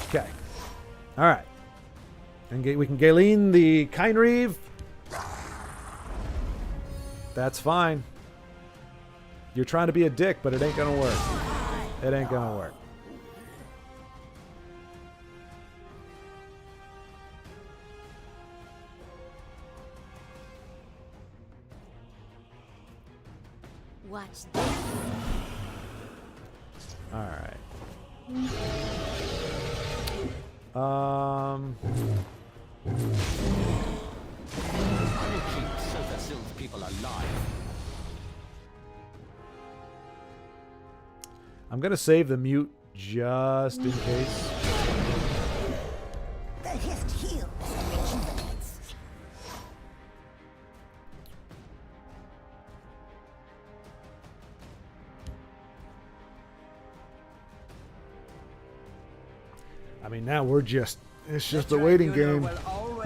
Okay. All right. And we can Galen the Kynreeve. That's fine. You're trying to be a dick, but it ain't gonna work. It ain't gonna work. Watch this. All right. People alive. I'm gonna save the mute just in case. The hist heals and rejuvenates. I mean, now we're just, it's just a waiting game.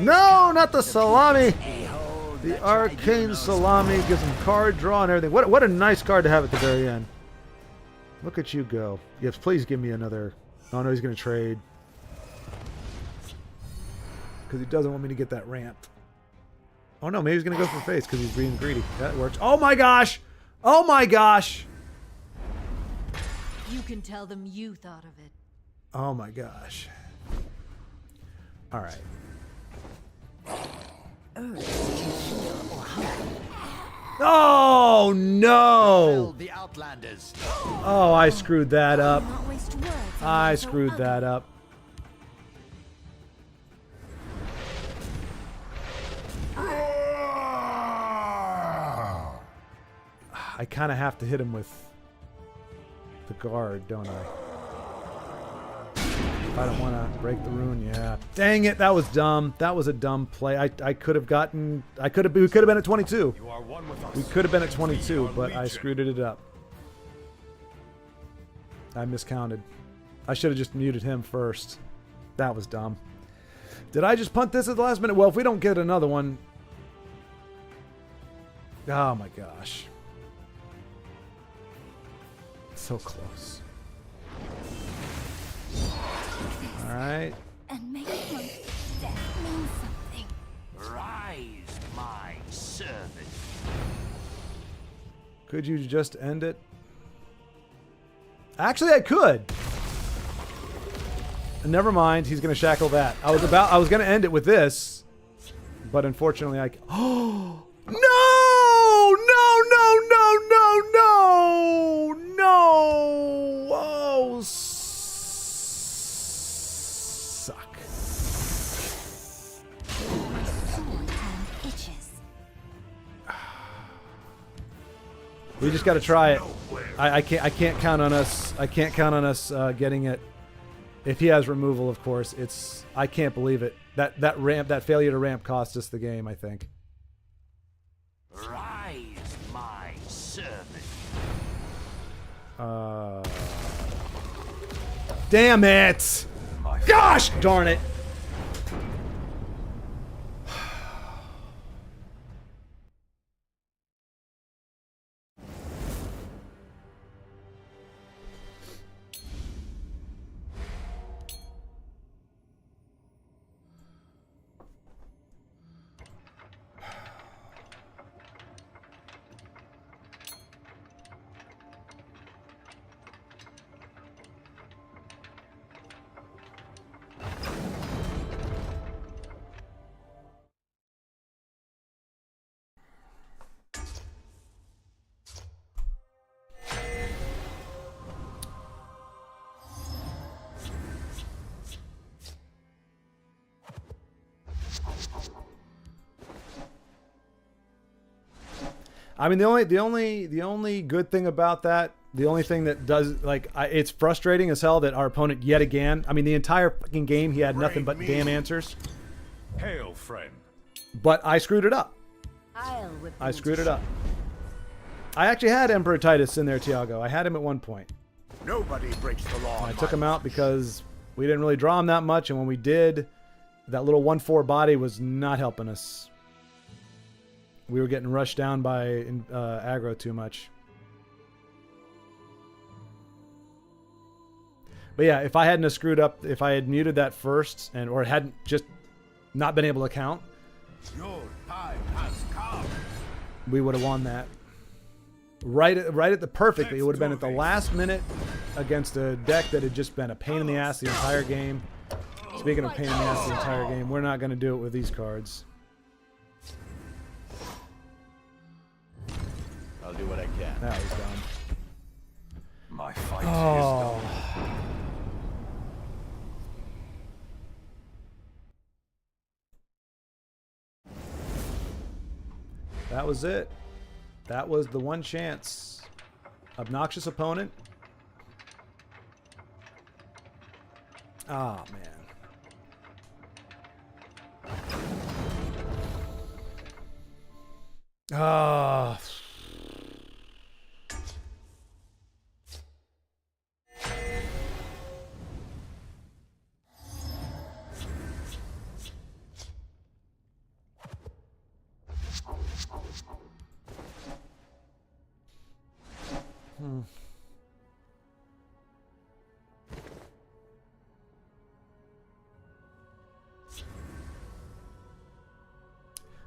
No, not the salami. The arcane salami gives him card draw and everything. What a nice card to have at the very end. Look at you go. Yes, please give me another. Oh no, he's going to trade. Because he doesn't want me to get that rant. Oh no, maybe he's going to go for face because he's being greedy. That works. Oh my gosh! Oh my gosh! You can tell them you thought of it. Oh my gosh. Alright. Oh no! The Outlanders. Oh, I screwed that up. Not waste words. I screwed that up. I kind of have to hit him with the guard, don't I? If I don't want to break the rune, yeah. Dang it, that was dumb. That was a dumb play. I could have gotten... we could have been at 22. You are one with us. We could have been at 22, but I screwed it up. I miscounted. I should have just muted him first. That was dumb. Did I just punt this at the last minute? Well, if we don't get another one... Oh my gosh. So close. Alright. And make my death mean something. Rise, my servant. Could you just end it? Actually, I could. never mind. He's gonna shackle that. I was gonna end it with this, but unfortunately I. Oh no! No! No! No! No! No! No! Oh, suck. My sword hand itches. We just got to try it. I can't count on us. I can't count on us getting it. If he has removal, of course, it's. I can't believe it. That failure to ramp cost us the game, I think. Rise, my servant. Damn it! Gosh darn it! I mean, the only good thing about that, the only thing that does, like, it's frustrating as hell that our opponent yet again. I mean, the entire fucking game he had nothing but damn answers. Hail, friend. But I screwed it up. I screwed it up. I actually had Emperor Titus in there, Tiago. I had him at one point. Nobody breaks the law. I took him out because we didn't really draw him that much, and when we did, that little 1/4 body was not helping us. We were getting rushed down by aggro too much. But yeah, if I hadn't have screwed up, if I had muted that first, or hadn't just not been able to count, Your time has come. we would have won that. Right at the perfectly. It would have been at the last minute against a deck that had just been a pain in the ass the entire game. Speaking of pain in the ass the entire game, we're not going to do it with these cards. I'll do what I can. That was dumb. My fight is Oh. That was it. That was the one chance. Obnoxious opponent. Ah, man. Ah.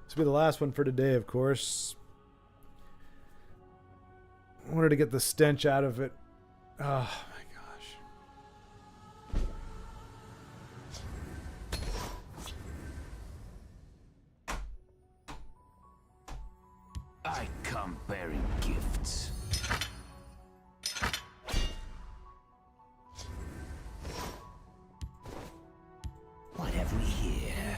This will be the last one for today, of course. I wanted to get the stench out of it. Oh my gosh. I come bearing gifts. What have we here?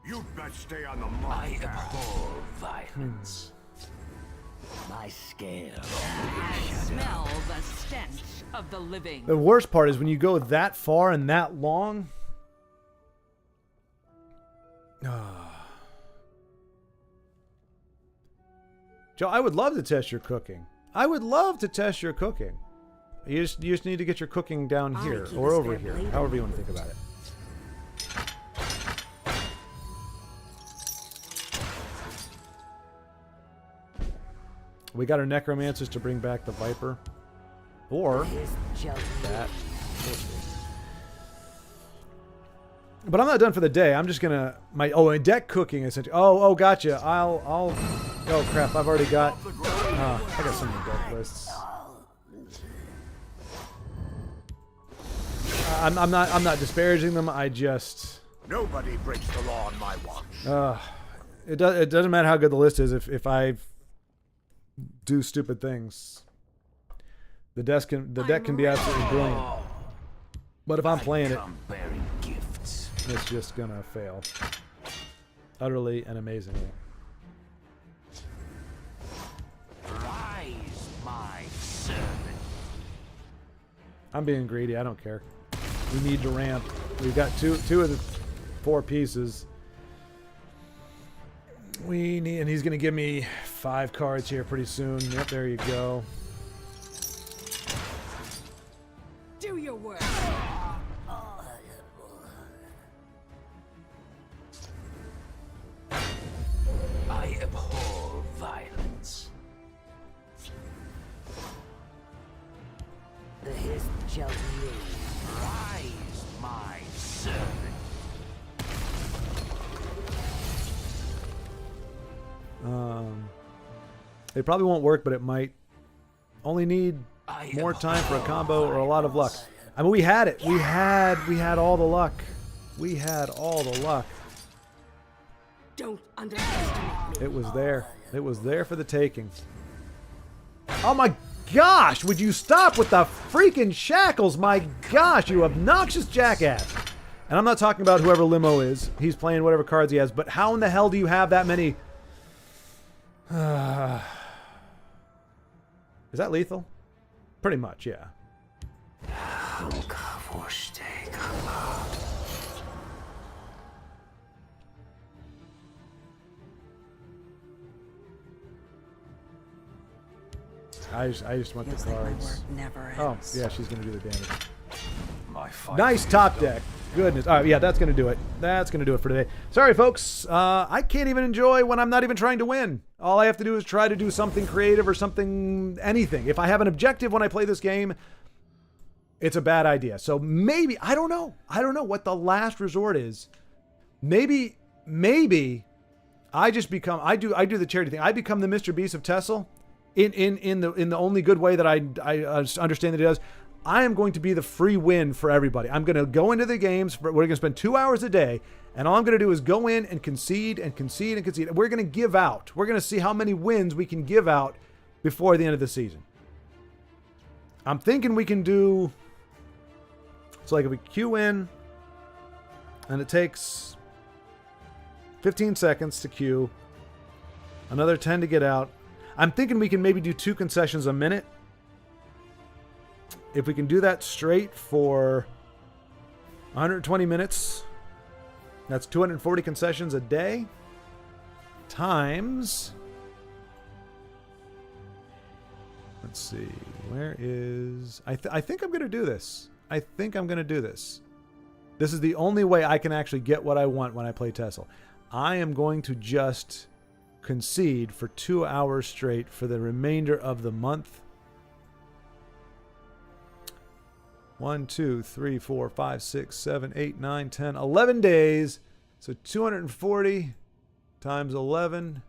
You'd best stay on the mark. I abhor violence. My scale. I smell the stench of the living. The worst part is when you go that far and that long. Joe, I would love to test your cooking. I would love to test your cooking. You just need to get your cooking down here or over here, however you want to think about it. We got our necromancers to bring back the Viper. Or that. But I'm not done for the day. I'm just gonna and deck cooking essentially. Oh, gotcha. Oh crap! I've already got. I got so many deck lists. I'm not disparaging them. I just. Nobody breaks the law on my watch. It doesn't matter how good the list is if I do stupid things. The deck can be absolutely brilliant. But if I'm playing it, it's just gonna fail. Utterly and amazingly. Rise, my servant. I'm being greedy, I don't care. We need to ramp. We've got two of the 4 pieces. We need, and he's gonna give me 5 cards here pretty soon. Yep, there you go. Do your work. I abhor violence. The hiss shall be Rise, my servant. It probably won't work, but it might. Only need more time for a combo or a lot of luck. I mean, we had it. We had all the luck. We had all the luck. Don't underestimate me. It was there. It was there for the taking. Oh my gosh! Would you stop with the freaking shackles? My gosh, you obnoxious jackass! And I'm not talking about whoever Limo is. He's playing whatever cards he has. But how in the hell do you have that many? Is that lethal? Pretty much, yeah. I just want the cards. Oh, yeah, she's gonna do the damage. Nice top deck. Goodness. All right, yeah, that's gonna do it. That's gonna do it for today. Sorry, folks. I can't even enjoy when I'm not even trying to win. All I have to do is try to do something creative or something, anything. If I have an objective when I play this game, it's a bad idea. So maybe, I don't know. I don't know what the last resort is. Maybe I just become, I do the charity thing. I become the Mr. Beast of TESL in the only good way that I understand that it does. I am going to be the free win for everybody. I'm going to go into the games. We're going to spend 2 hours a day, and all I'm going to do is go in and concede and concede and concede. We're going to give out. We're going to see how many wins we can give out before the end of the season. I'm thinking we can do. It's like if we queue in, and it takes 15 seconds to queue, another 10 to get out. I'm thinking we can maybe do 2 concessions a minute. If we can do that straight for 120 minutes, that's 240 concessions a day times, let's see, where is, I think I'm going to do this. I think I'm going to do this. This is the only way I can actually get what I want when I play TESL. I am going to just concede for 2 hours straight for the remainder of the month. 1, 2, 3, 4, 5, 6, 7, 8, 9, 10, 11 days. So 240 times 11.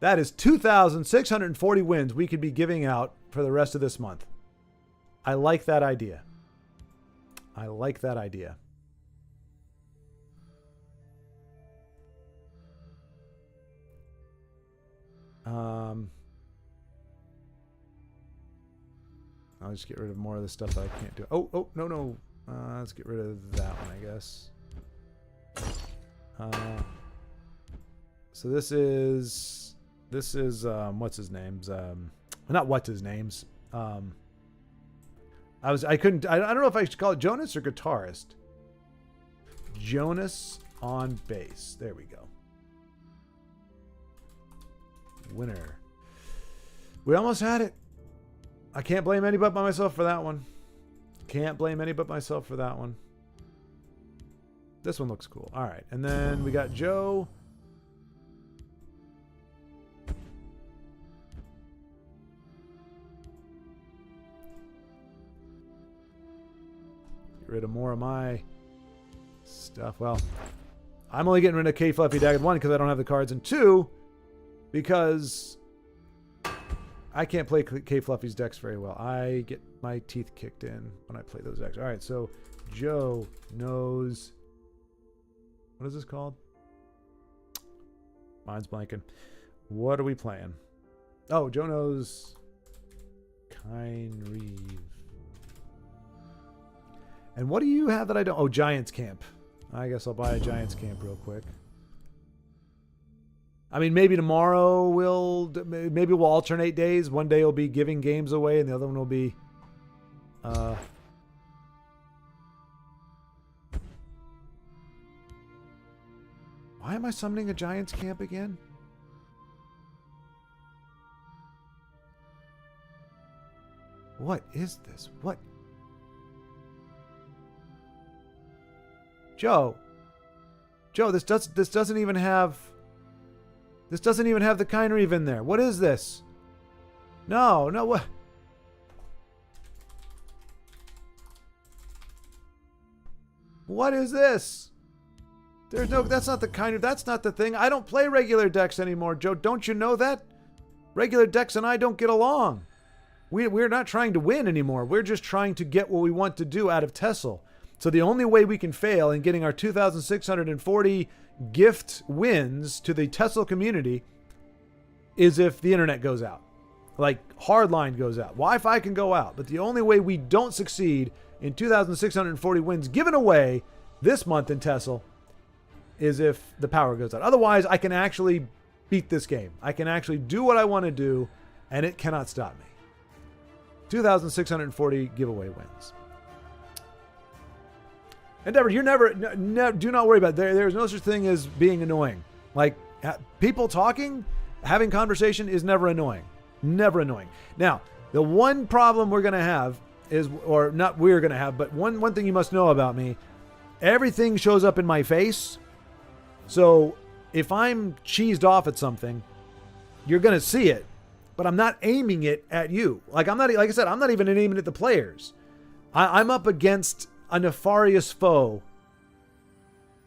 That is 2,640 wins we could be giving out for the rest of this month. I like that idea. I like that idea. I'll just get rid of more of the stuff that I can't do. Oh, no. Let's get rid of that one, I guess. So this is what's his name's not what's his name's. I don't know if I should call it Jonas or guitarist. Jonas on bass. There we go. Winner. We almost had it. I can't blame anybody but myself for that one. Can't blame anybody but myself for that one. This one looks cool. All right. And then we got Joe. Get rid of more of my stuff. Well, I'm only getting rid of K Fluffy deck, 1, because I don't have the cards, and 2, because I can't play K Fluffy's decks very well. I get my teeth kicked in when I play those decks. All right, so Joe knows... What is this called? Mine's blanking. What are we playing? Oh, Joe knows... Kine Reeve. And what do you have that I don't... Oh, Giants Camp. I guess I'll buy a Giants Camp real quick. I mean, maybe tomorrow maybe we'll alternate days. One day will be giving games away, and the other one will be... Why am I summoning a Giants Camp again? What is this? What? Joe, this doesn't even have the Kine Reeve in there. What is this? No, what? What is this? There's no, that's not the Kine Reeve. That's not the thing. I don't play regular decks anymore, Joe. Don't you know that? Regular decks and I don't get along. We're not trying to win anymore. We're just trying to get what we want to do out of TESL. So the only way we can fail in getting our 2,640 gift wins to the TESL community is if the internet goes out. Like, hardline goes out. Wi-Fi can go out. But the only way we don't succeed in 2,640 wins given away this month in TESL is if the power goes out. Otherwise, I can actually beat this game. I can actually do what I want to do, and it cannot stop me. 2,640 giveaway wins. Endeavor, you're never, do not worry about it. There's no such thing as being annoying. Like, people talking, having conversation is never annoying. Never annoying. Now, the one problem we're going to have is, or not we're going to have, but one thing you must know about me, everything shows up in my face. So if I'm cheesed off at something, you're going to see it, but I'm not aiming it at you. Like I said, I'm not even aiming at the players. I'm up against a nefarious foe.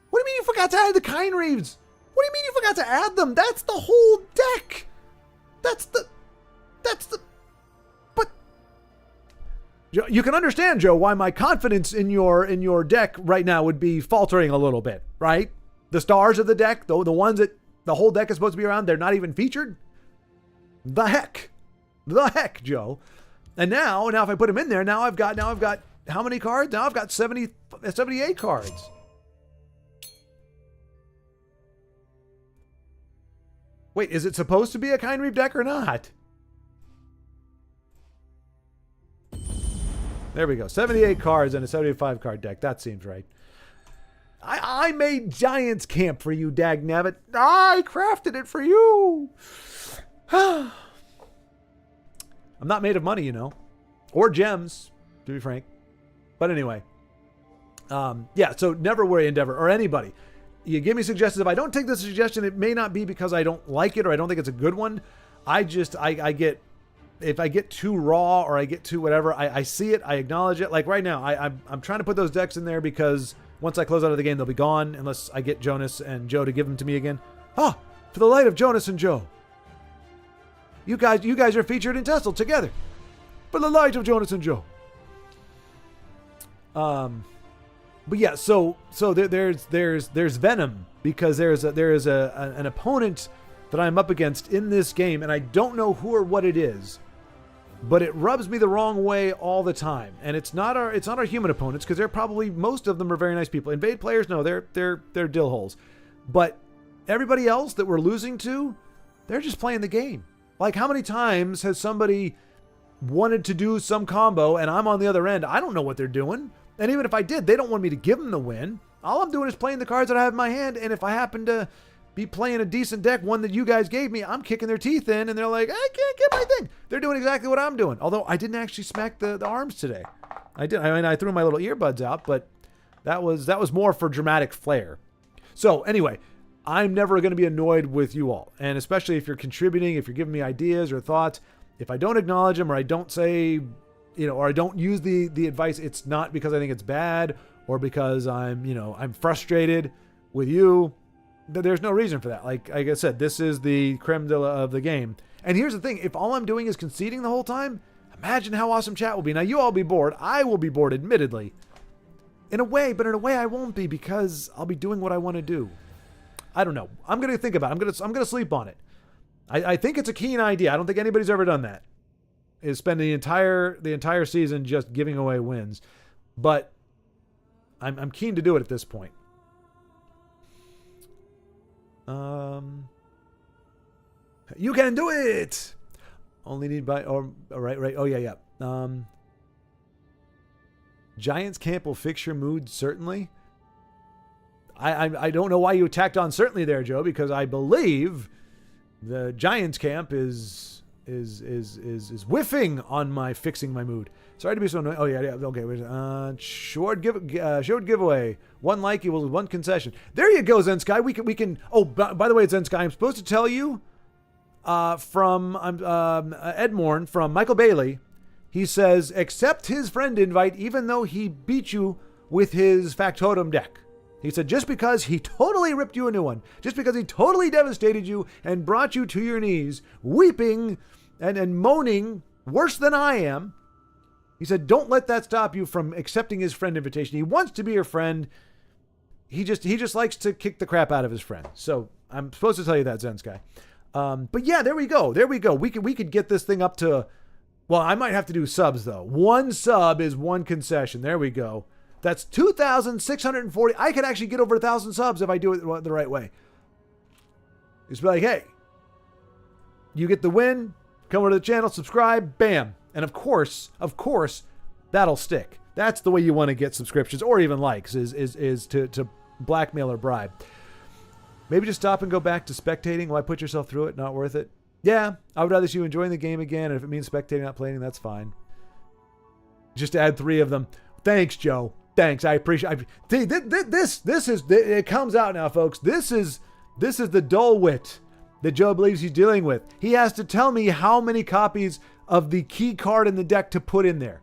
What do you mean you forgot to add the Kine Reeves? What do you mean you forgot to add them? That's the whole deck. That's the, but you can understand, Joe, why my confidence in your deck right now would be faltering a little bit, right? The stars of the deck, the ones that the whole deck is supposed to be around, they're not even featured. The heck, Joe. And now if I put them in there, now I've got how many cards? Now I've got 78 cards. Wait, is it supposed to be a Kine Reeve deck or not? There we go. 78 cards and a 75 card deck. That seems right. I made Giants Camp for you, dagnabbit. I crafted it for you. I'm not made of money, or gems, to be frank. But anyway, yeah, so never worry, Endeavor, or anybody. You give me suggestions. If I don't take the suggestion, it may not be because I don't like it or I don't think it's a good one. I get, if I get too raw or I get too whatever, I see it, I acknowledge it. Like right now, I'm trying to put those decks in there because once I close out of the game, they'll be gone unless I get Jonas and Joe to give them to me again. Ah, for the light of Jonas and Joe. You guys are featured in TESL together. For the light of Jonas and Joe. But yeah, so there's venom because there is an opponent that I'm up against in this game, and I don't know who or what it is, but it rubs me the wrong way all the time. And it's not our human opponents because they're probably, most of them are very nice people. Invade players, no, they're dill holes. But everybody else that we're losing to, they're just playing the game. Like, how many times has somebody wanted to do some combo and I'm on the other end? I don't know what they're doing. And even if I did, they don't want me to give them the win. All I'm doing is playing the cards that I have in my hand. And if I happen to be playing a decent deck, one that you guys gave me, I'm kicking their teeth in and they're like, I can't get my thing. They're doing exactly what I'm doing. Although I didn't actually smack the arms today. I mean, I threw my little earbuds out, but that was more for dramatic flair. So anyway, I'm never going to be annoyed with you all. And especially if you're contributing, if you're giving me ideas or thoughts, if I don't acknowledge them or I don't say, or I don't use the advice, it's not because I think it's bad or because I'm frustrated with you. There's no reason for that. Like I said, this is the creme de la of the game. And here's the thing. If all I'm doing is conceding the whole time, imagine how awesome chat will be. Now, you all be bored. I will be bored, admittedly. In a way, but in a way I won't be because I'll be doing what I want to do. I don't know. I'm going to think about it. I'm going to sleep on it. I think it's a keen idea. I don't think anybody's ever done that. Is spend the entire season just giving away wins. But I'm keen to do it at this point. You can do it. Only need by right. Oh yeah. Giants camp will fix your mood, certainly. I don't know why you attacked on certainly there, Joe, because I believe the Giants camp is whiffing on my fixing my mood. Sorry to be so annoying. Oh yeah. Okay. Short giveaway. One like equals one concession. There you go, Zen Sky. We can. Oh, by the way, Zen Sky, I'm supposed to tell you from Ed Morn from Michael Bailey. He says accept his friend invite even though he beat you with his Factotum deck. He said just because he totally ripped you a new one, just because he totally devastated you and brought you to your knees, weeping and moaning worse than I am. He said, don't let that stop you from accepting his friend invitation. He wants to be your friend. He just likes to kick the crap out of his friend. So I'm supposed to tell you that, Zen Sky. But yeah, there we go. We could get this thing up to, well, I might have to do subs though. One sub is one concession. There we go. That's 2,640. I could actually get over 1,000 subs if I do it the right way. Just be like, hey, you get the win. Come over to the channel, subscribe, bam. And of course, that'll stick. That's the way you want to get subscriptions or even likes is to blackmail or bribe. Maybe just stop and go back to spectating. Why put yourself through it? Not worth it. Yeah, I would rather see you enjoying the game again. And if it means spectating, not playing, that's fine. Just add 3 of them. Thanks, Joe. Thanks. I appreciate. This is it comes out now, folks. This is the dull wit that Joe believes he's dealing with. He has to tell me how many copies of the key card in the deck to put in there.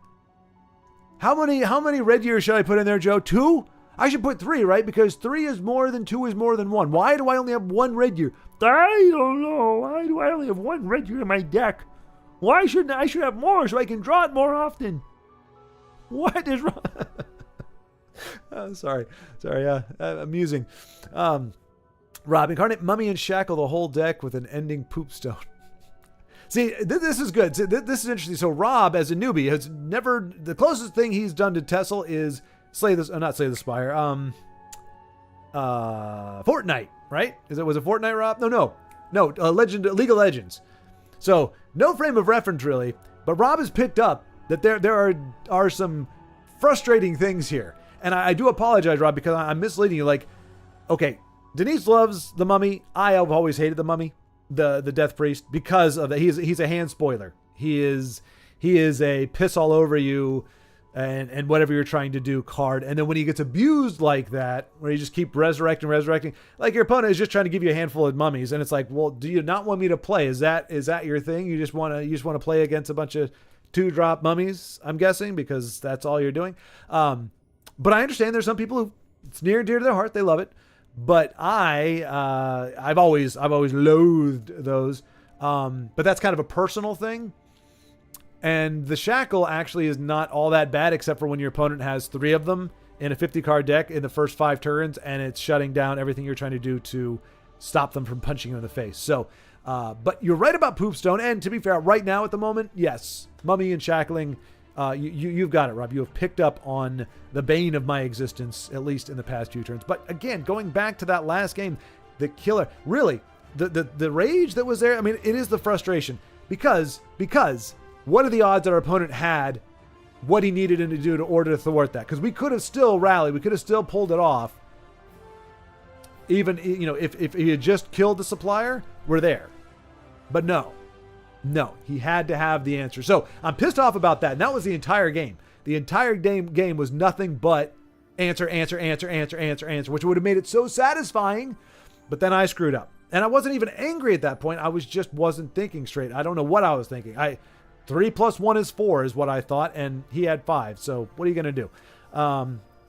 How many red gears should I put in there, Joe? 2? I should put 3, right? Because 3 is more than 2 is more than 1. Why do I only have 1 red gear? I don't know. Why do I only have 1 red gear in my deck? Why shouldn't I should have more so I can draw it more often? What is wrong? Oh, sorry. Amusing. Rob, incarnate Mummy and Shackle the whole deck with an ending poop stone. See, this is good. This is interesting. So Rob, as a newbie, has never... The closest thing he's done to TESL is not Slay the Spire. Fortnite, right? Was it Fortnite, Rob? No. League of Legends. So, no frame of reference, really. But Rob has picked up that there are some frustrating things here. And I do apologize, Rob, because I'm misleading you. Like, okay, Denise loves the Mummy. I have always hated the Mummy, the Death Priest, because of that. He's a hand spoiler. He is a piss all over you and whatever you're trying to do card. And then when he gets abused like that, where you just keep resurrecting, like your opponent is just trying to give you a handful of mummies, and it's like, well, do you not want me to play? Is that your thing? You just want to play against a bunch of 2-drop mummies, I'm guessing, because that's all you're doing. But I understand there's some people who it's near and dear to their heart. They love it. But I've always loathed those. But that's kind of a personal thing. And the Shackle actually is not all that bad, except for when your opponent has 3 of them in a 50-card deck in the first 5 turns, and it's shutting down everything you're trying to do to stop them from punching you in the face. So, but you're right about Poopstone. And to be fair, right now at the moment, yes, Mummy and Shackling, you've got it, Rob. You have picked up on the bane of my existence, at least in the past few turns. But again, going back to that last game, the killer, really, the rage that was there, I mean, it is the frustration. Because what are the odds that our opponent had what he needed him to do in order to thwart that? Because we could have still rallied. We could have still pulled it off. Even, if he had just killed the supplier, we're there. But no, he had to have the answer. So I'm pissed off about that. And that was the entire game. The entire game was nothing but answer, which would have made it so satisfying. But then I screwed up. And I wasn't even angry at that point. I wasn't thinking straight. I don't know what I was thinking. 3 + 1 is 4 is what I thought. And he had 5. So what are you going to do?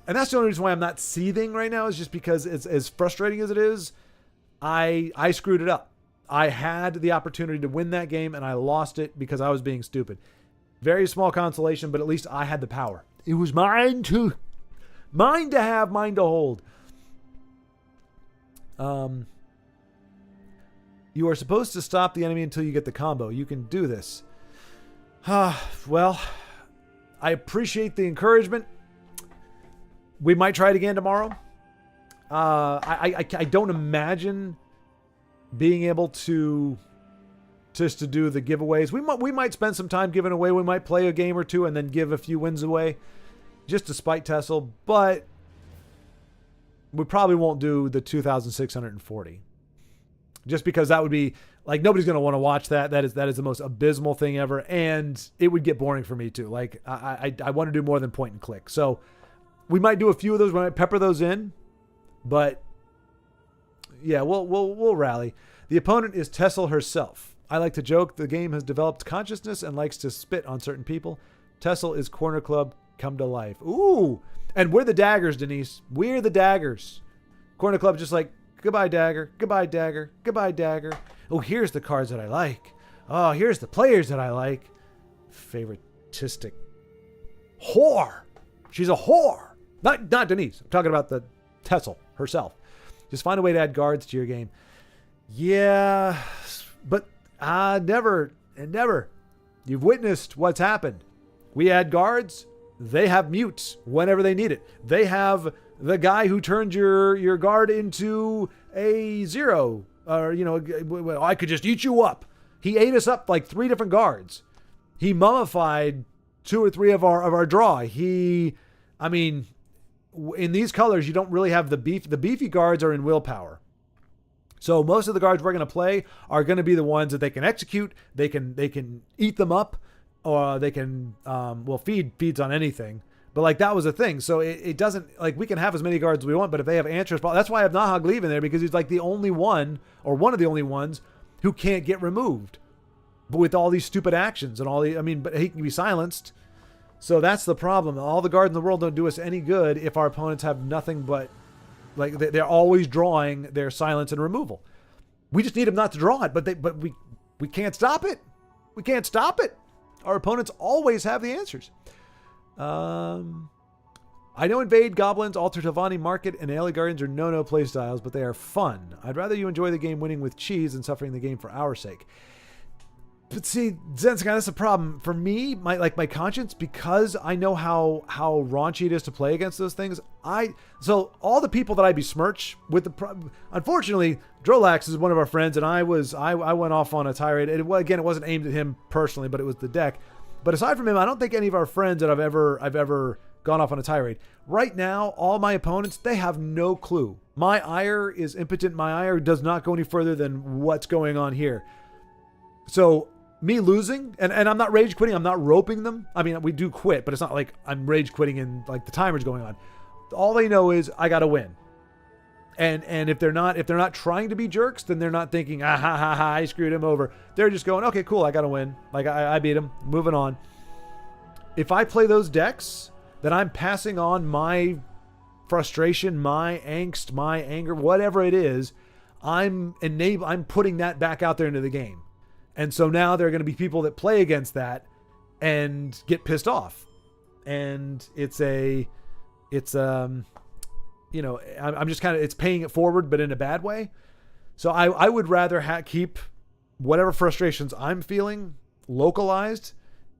And that's the only reason why I'm not seething right now, is just because it's as frustrating as it is. I screwed it up. I had the opportunity to win that game and I lost it because I was being stupid. Very small consolation, but at least I had the power. It was mine to have, mine to hold. You are supposed to stop the enemy until you get the combo. You can do this. Well, I appreciate the encouragement. We might try it again tomorrow. I don't imagine being able to just to do the giveaways. We might spend some time giving away. We might play a game or two and then give a few wins away just to spite TESL, but we probably won't do the 2,640 just because that would be like, nobody's going to want to watch that. That is the most abysmal thing ever. And it would get boring for me too. Like I want to do more than point and click. So we might do a few of those. We might pepper those in, but yeah, we'll rally. The opponent is TESL herself. I like to joke the game has developed consciousness and likes to spit on certain people. TESL is Corner Club come to life. Ooh, and we're the daggers, Denise. We're the daggers. Corner Club just like, goodbye, dagger. Goodbye, dagger. Goodbye, dagger. Oh, here's the cards that I like. Oh, here's the players that I like. Favoritistic whore. She's a whore. Not Denise. I'm talking about the TESL herself. Just find a way to add guards to your game. Yeah, but never. You've witnessed what's happened. We add guards. They have mutes whenever they need it. They have the guy who turned your guard into a 0. Or, I could just eat you up. He ate us up like 3 different guards. He mummified 2 or 3 of our draw. In these colors, you don't really have the beef. The beefy guards are in willpower. So most of the guards we're going to play are going to be the ones that they can execute. They can eat them up, or they can feeds on anything. But like that was a thing. So it doesn't, like, we can have as many guards as we want, but if they have answers, that's why I have Nahag Leave in there, because he's like the only one, or one of the only ones, who can't get removed. But with all these stupid actions and but he can be silenced. So that's the problem. All the guards in the world don't do us any good if our opponents have nothing but, like, they're always drawing their silence and removal. We just need them not to draw it, but we can't stop it. We can't stop it. Our opponents always have the answers. I know Invade, Goblins, Alter Tavani, Market, and Alley Guardians are no play styles, but they are fun. I'd rather you enjoy the game winning with cheese than suffering the game for our sake. But see, Zenskai, that's a problem. For me, my conscience, because I know how raunchy it is to play against those things, so all the people that I besmirch with unfortunately, Drolax is one of our friends, and I went off on a tirade. It wasn't aimed at him personally, but it was the deck. But aside from him, I don't think any of our friends that I've ever gone off on a tirade. Right now, all my opponents, they have no clue. My ire is impotent. My ire does not go any further than what's going on here. So me losing, and I'm not rage quitting, I'm not roping them. I mean, we do quit, but it's not like I'm rage quitting and like the timer's going on. All they know is I gotta win. And if they're not trying to be jerks, then they're not thinking, I screwed him over. They're just going, okay, cool, I gotta win. Like I beat him, moving on. If I play those decks, then I'm passing on my frustration, my angst, my anger, whatever it is. I'm putting that back out there into the game. And so now there are going to be people that play against that and get pissed off. And I'm just kind of, it's paying it forward, but in a bad way. So I would rather keep whatever frustrations I'm feeling localized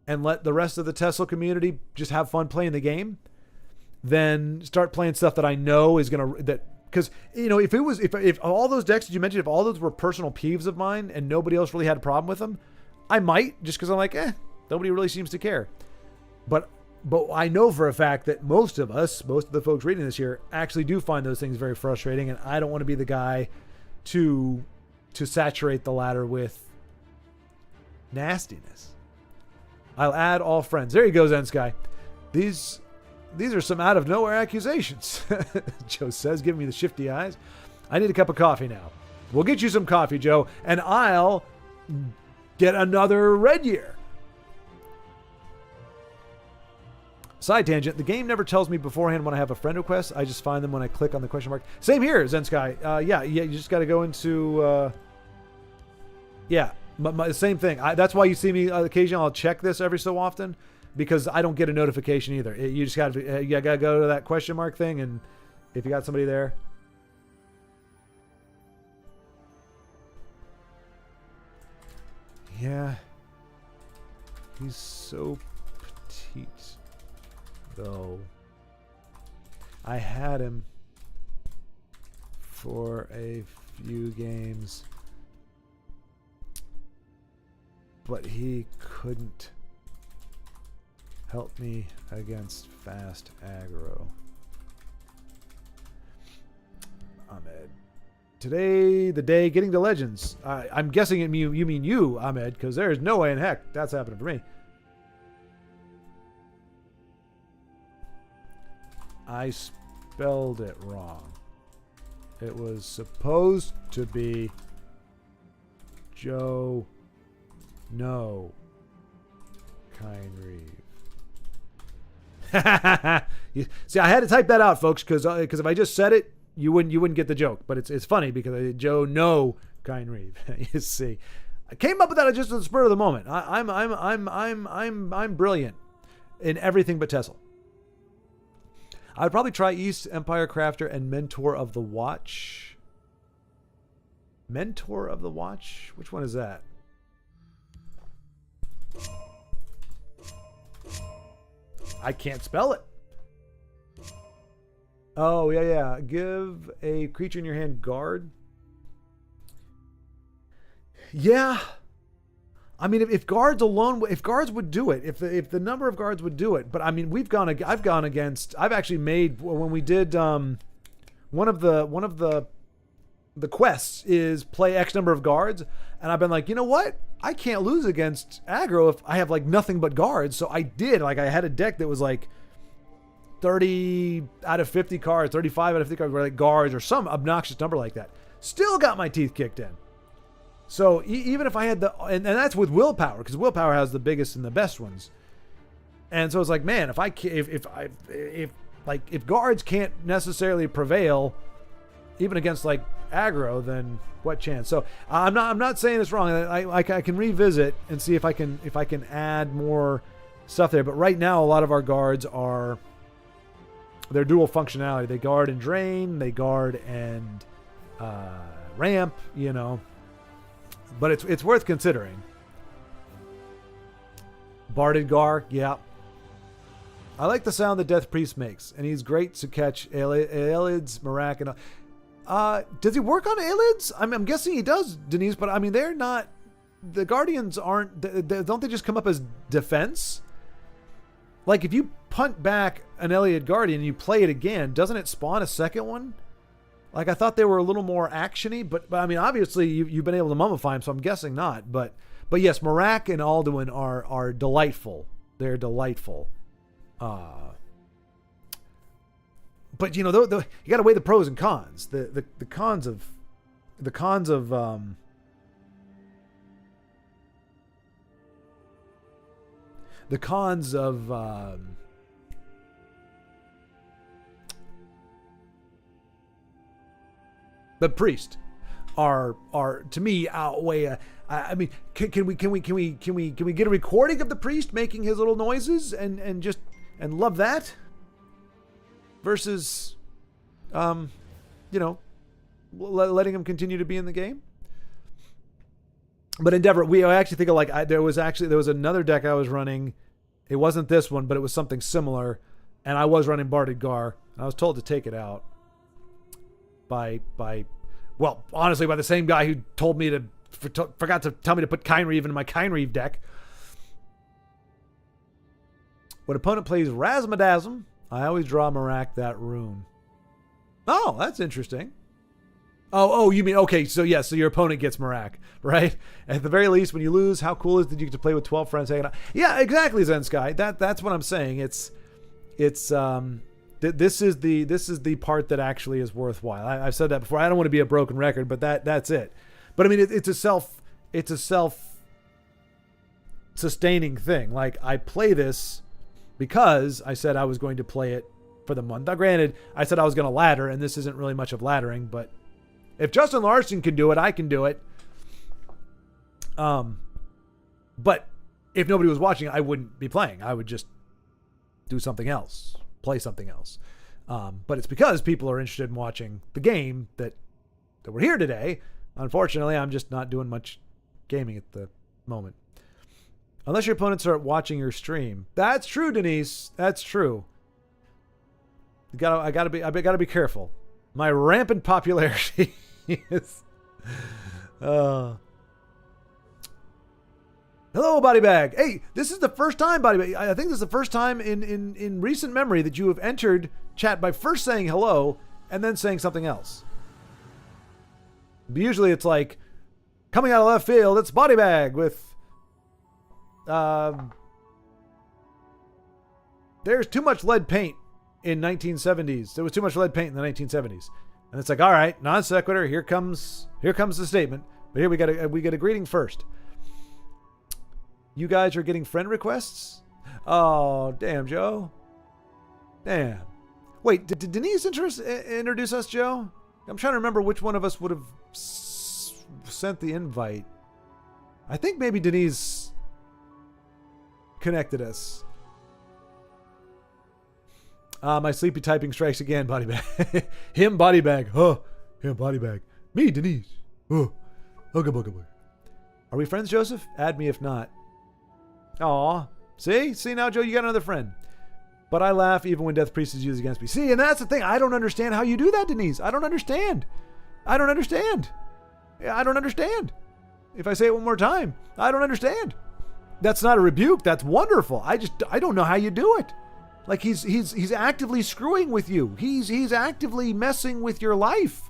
and let the rest of the TESL community just have fun playing the game than start playing stuff that I know is going to, because, if all those decks that you mentioned, if all those were personal peeves of mine and nobody else really had a problem with them, I might, just because I'm like, nobody really seems to care. But I know for a fact that most of the folks reading this here actually do find those things very frustrating, and I don't want to be the guy to saturate the ladder with nastiness. I'll add all friends. There you go, Zenskai. These are some out of nowhere accusations. Joe says, give me the shifty eyes. I need a cup of coffee now. We'll get you some coffee, Joe, and I'll get another red year. Side tangent, the game never tells me beforehand when I have a friend request. I just find them when I click on the question mark. Same here, Zensky. Yeah, you just got to go into... yeah, same thing. That's why you see me occasionally. I'll check this every so often because I don't get a notification either. You just got to go to that question mark thing, and if you got somebody there... Yeah. He's so petite, though. I had him for a few games, but he couldn't help me against fast aggro. Ahmed. Today, the day getting to Legends. I'm guessing you mean you, Ahmed, because there's no way in heck that's happening for me. I spelled it wrong. It was supposed to be Joe No Kind Reeve. See, I had to type that out, folks, because if I just said it, you wouldn't get the joke. But it's funny because Joe No Kind Reeve. You see, I came up with that just at the spur of the moment. I'm brilliant in everything but TESL. I'd probably try East Empire Crafter and Mentor of the Watch. Mentor of the Watch? Which one is that? I can't spell it. Oh, yeah. Give a creature in your hand guard. Yeah. I mean, if guards alone, if guards would do it, if the number of guards would do it, but I mean, I've actually made, when we did, one of the quests is play X number of guards, and I've been like, you know what? I can't lose against aggro if I have like nothing but guards. So I did, like, I had a deck that was like 30 out of 50 cards, 35 out of 50 cards were like guards or some obnoxious number like that. Still got my teeth kicked in. So even if I had and that's with willpower, because willpower has the biggest and the best ones. And so it's like, man, if guards can't necessarily prevail, even against like aggro, then what chance? So I'm not saying it's wrong. I can revisit and see if I can add more stuff there. But right now, a lot of our guards they're dual functionality. They guard and drain. They guard and ramp. You know. But it's worth considering. Barded Gar, yeah. I like the sound the Death Priest makes, and he's great to catch Aelids, Marak, and does he work on Aelids? I'm guessing he does, Denise, but I mean, they're not... The Guardians aren't... Don't they just come up as defense? Like, if you punt back an Elliot Guardian and you play it again, doesn't it spawn a second one? Like, I thought they were a little more action-y, but I mean, obviously, you've been able to mummify them, so I'm guessing not. But yes, Marak and Alduin are delightful. They're delightful. But, you know, you got to weigh the pros and cons. The cons of... The cons of... The cons of... the priest are to me outweigh. I mean, can we get a recording of the priest making his little noises and love that versus, you know, letting him continue to be in the game. But Endeavor, I actually think of like there was another deck I was running. It wasn't this one, but it was something similar, and I was running Barded Gar. And I was told to take it out. Well, honestly, by the same guy who told me forgot to tell me to put Kindreave into my Kindreave deck. When opponent plays Razmadasm, I always draw Marak that rune. Oh, that's interesting. Oh, you mean, okay, so yeah, so your opponent gets Marak, right? At the very least, when you lose, how cool is it that you get to play with 12 friends hanging out? Yeah, exactly, Zensky. That's what I'm saying. This is the part that actually is worthwhile. I've said that before. I don't want to be a broken record, but that's it. But I mean, it's a self-sustaining thing. Like, I play this because I said I was going to play it for the month. Now, granted, I said I was going to ladder, and this isn't really much of laddering, but if Justin Larson can do it, I can do it. But if nobody was watching, I wouldn't be playing. I would just do something else, play something else. But it's because people are interested in watching the game that we're here today. Unfortunately, I'm just not doing much gaming at the moment. Unless your opponents are watching your stream. That's true, Denise. That's true. I gotta be careful. My rampant popularity is. Hello, Body Bag. Hey, this is the first time, Body Bag. I think this is the first time in recent memory that you have entered chat by first saying hello and then saying something else. But usually it's like coming out of left field. It's Body Bag with. There's too much lead paint in 1970s. There was too much lead paint in the 1970s, and it's like, all right, non sequitur. Here comes the statement. But here we get a greeting first. You guys are getting friend requests? Oh, damn, Joe. Damn. Wait, did Denise introduce us, Joe? I'm trying to remember which one of us would have sent the invite. I think maybe Denise connected us. My sleepy typing strikes again, Body Bag. Him, Body Bag. Oh, him, Body Bag. Me, Denise. Oh, okay, okay. Are we friends, Joseph? Add me if not. Aw. See now, Joe, you got another friend. But I laugh even when Death Priest is used against me. See, and that's the thing. I don't understand how you do that, Denise. I don't understand. Yeah, I don't understand. If I say it one more time, I don't understand. That's not a rebuke. That's wonderful. I don't know how you do it. Like he's actively screwing with you. He's actively messing with your life.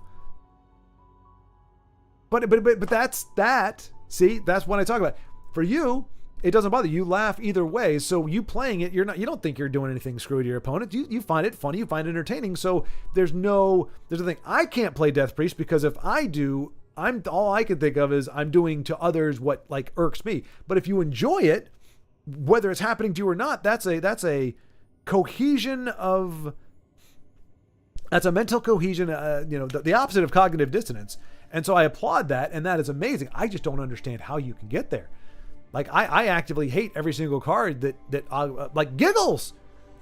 But that's that. See, that's what I talk about. For you, it doesn't bother you. You laugh either way. So you playing it, you don't think you're doing anything screwy to your opponent. You find it funny, you find it entertaining. So there's a thing. I can't play Death Priest because if I do, all I can think of is I'm doing to others what like irks me. But if you enjoy it, whether it's happening to you or not, that's a cohesion of. That's a mental cohesion. The opposite of cognitive dissonance. And so I applaud that, and that is amazing. I just don't understand how you can get there. Like I actively hate every single card that like Giggles.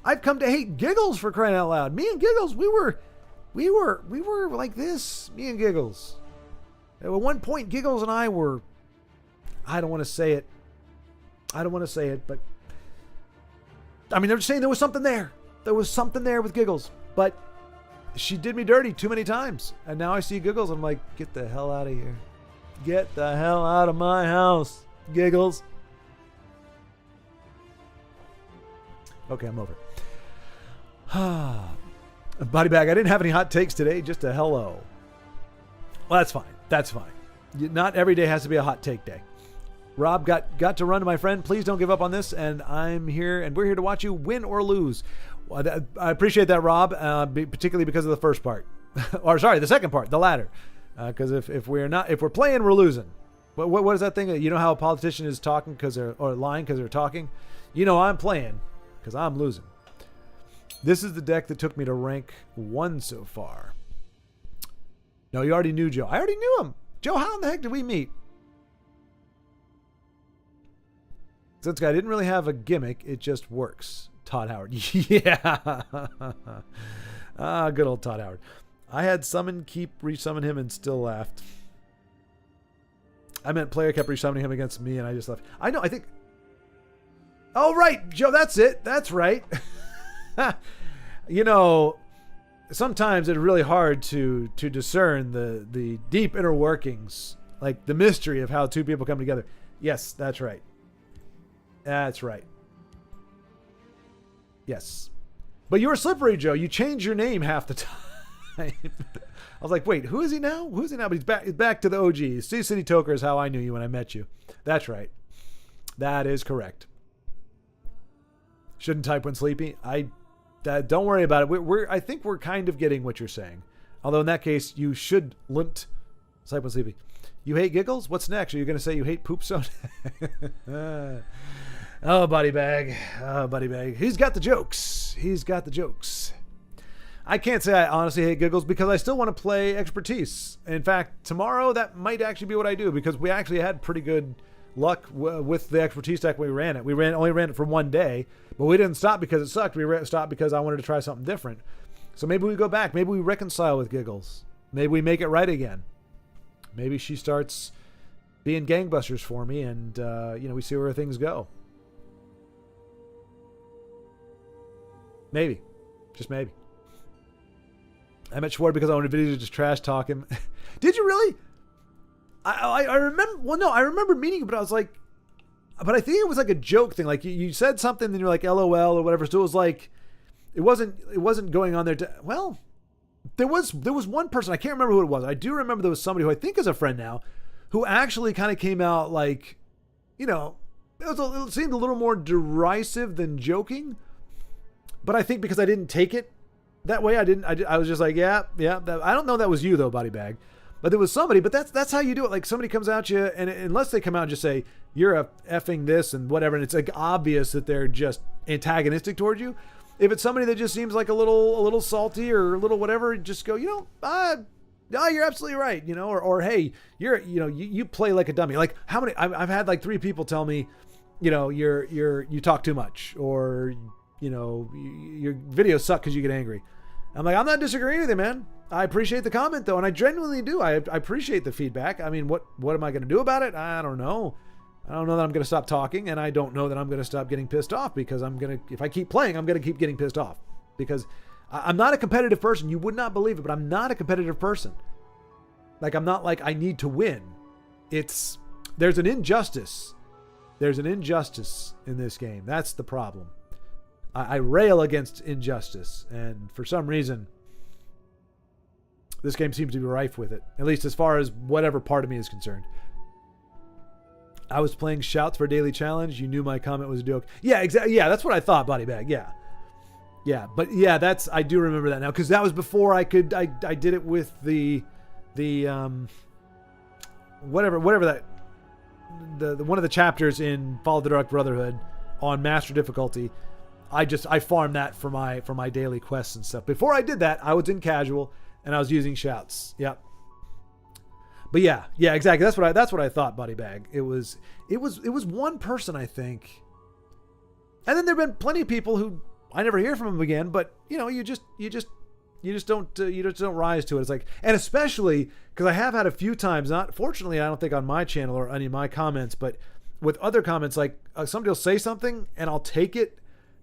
I've come to hate Giggles, for crying out loud. Me and Giggles, we were like this. Me and Giggles. At one point, Giggles and I were. I don't want to say it, but I mean, they're just saying there was something there. There was something there with Giggles, but she did me dirty too many times, and now I see Giggles. I'm like, get the hell out of here. Get the hell out of my house. Giggles. Okay, I'm over it. Body Bag, I didn't have any hot takes today, just a hello. Well, that's fine. That's fine. Not every day has to be a hot take day. Rob got to run to my friend. Please don't give up on this, and I'm here, and we're here to watch you win or lose. Well, I appreciate that, Rob, particularly because of the first part. Or sorry, the second part, the latter. Because if we're playing, we're losing. What is that thing? You know how a politician is talking or lying because they're talking? You know I'm playing because I'm losing. This is the deck that took me to rank 1 so far. No, you already knew Joe. I already knew him. Joe, how in the heck did we meet? Since I didn't really have a gimmick, it just works. Todd Howard. Yeah. Good old Todd Howard. I had summon, keep, resummon him, and still laughed. I meant player kept resummoning him against me, and I just left. I know, I think... Oh, right, Joe, that's it. That's right. Sometimes it's really hard to discern the deep inner workings, like the mystery of how two people come together. Yes, that's right. That's right. Yes. But you were slippery, Joe. You changed your name half the time. I was like, wait, who is he now? Who is he now? But he's back to the OG. Sea City Toker is how I knew you when I met you. That's right. That is correct. Shouldn't type when sleepy. Don't worry about it. I think we're kind of getting what you're saying. Although in that case, you should type when sleepy. You hate Giggles? What's next? Are you going to say you hate Poop Zone? Oh, Buddy Bag. Oh, Buddy Bag. He's got the jokes. He's got the jokes. I can't say I honestly hate Giggles because I still want to play Expertise. In fact, tomorrow that might actually be what I do because we actually had pretty good luck with the Expertise deck when we ran it. We only ran it for one day, but we didn't stop because it sucked. We stopped because I wanted to try something different. So maybe we go back. Maybe we reconcile with Giggles. Maybe we make it right again. Maybe she starts being gangbusters for me and, we see where things go. Maybe. Just maybe. I met Schwartz because I wanted video to just trash talk him. Did you really? I remember. Well, no, I remember meeting you, but I was like, but I think it was like a joke thing. Like you said something, then you're like LOL or whatever. So it was like, it wasn't going on there. Well, there was one person, I can't remember who it was. I do remember there was somebody who I think is a friend now, who actually kind of came out like, it seemed a little more derisive than joking. But I think because I didn't take it that way, I was just like, yeah. I don't know that was you though, Body Bag. But there was somebody, but that's how you do it. Like somebody comes at you, and unless they come out and just say, you're a effing this and whatever, and it's like obvious that they're just antagonistic towards you. If it's somebody that just seems like a little salty or a little whatever, just go, you're absolutely right, or hey, you play like a dummy. Like how many, I've had like 3 people tell me, you talk too much, or, your videos suck because you get angry. I'm like, I'm not disagreeing with you, man. I appreciate the comment though, and I genuinely do. I appreciate the feedback. I mean, what am I going to do about it? I don't know. I don't know that I'm going to stop talking, and I don't know that I'm going to stop getting pissed off because if I keep playing, I'm going to keep getting pissed off because I'm not a competitive person. You would not believe it, but I'm not a competitive person. Like, I'm not like I need to win. There's an injustice. There's an injustice in this game. That's the problem. I rail against injustice, and for some reason, this game seems to be rife with it, at least as far as whatever part of me is concerned. I was playing Shouts for a daily challenge. You knew my comment was a joke. Yeah, exactly. Yeah, that's what I thought, Body Bag. Yeah. But yeah, I do remember that now because that was before I did it with the whatever that the one of the chapters in Fall of the Dark Brotherhood on Master difficulty. I farmed that for my daily quests and stuff. Before I did that, I was in casual and I was using Shouts. Yep. But yeah, exactly. That's what I thought, Body Bag. It was one person, I think. And then there've been plenty of people who I never hear from them again, but you just don't rise to it. It's like, and especially because I have had a few times, not fortunately, I don't think on my channel or any of my comments, but with other comments, like somebody will say something and I'll take it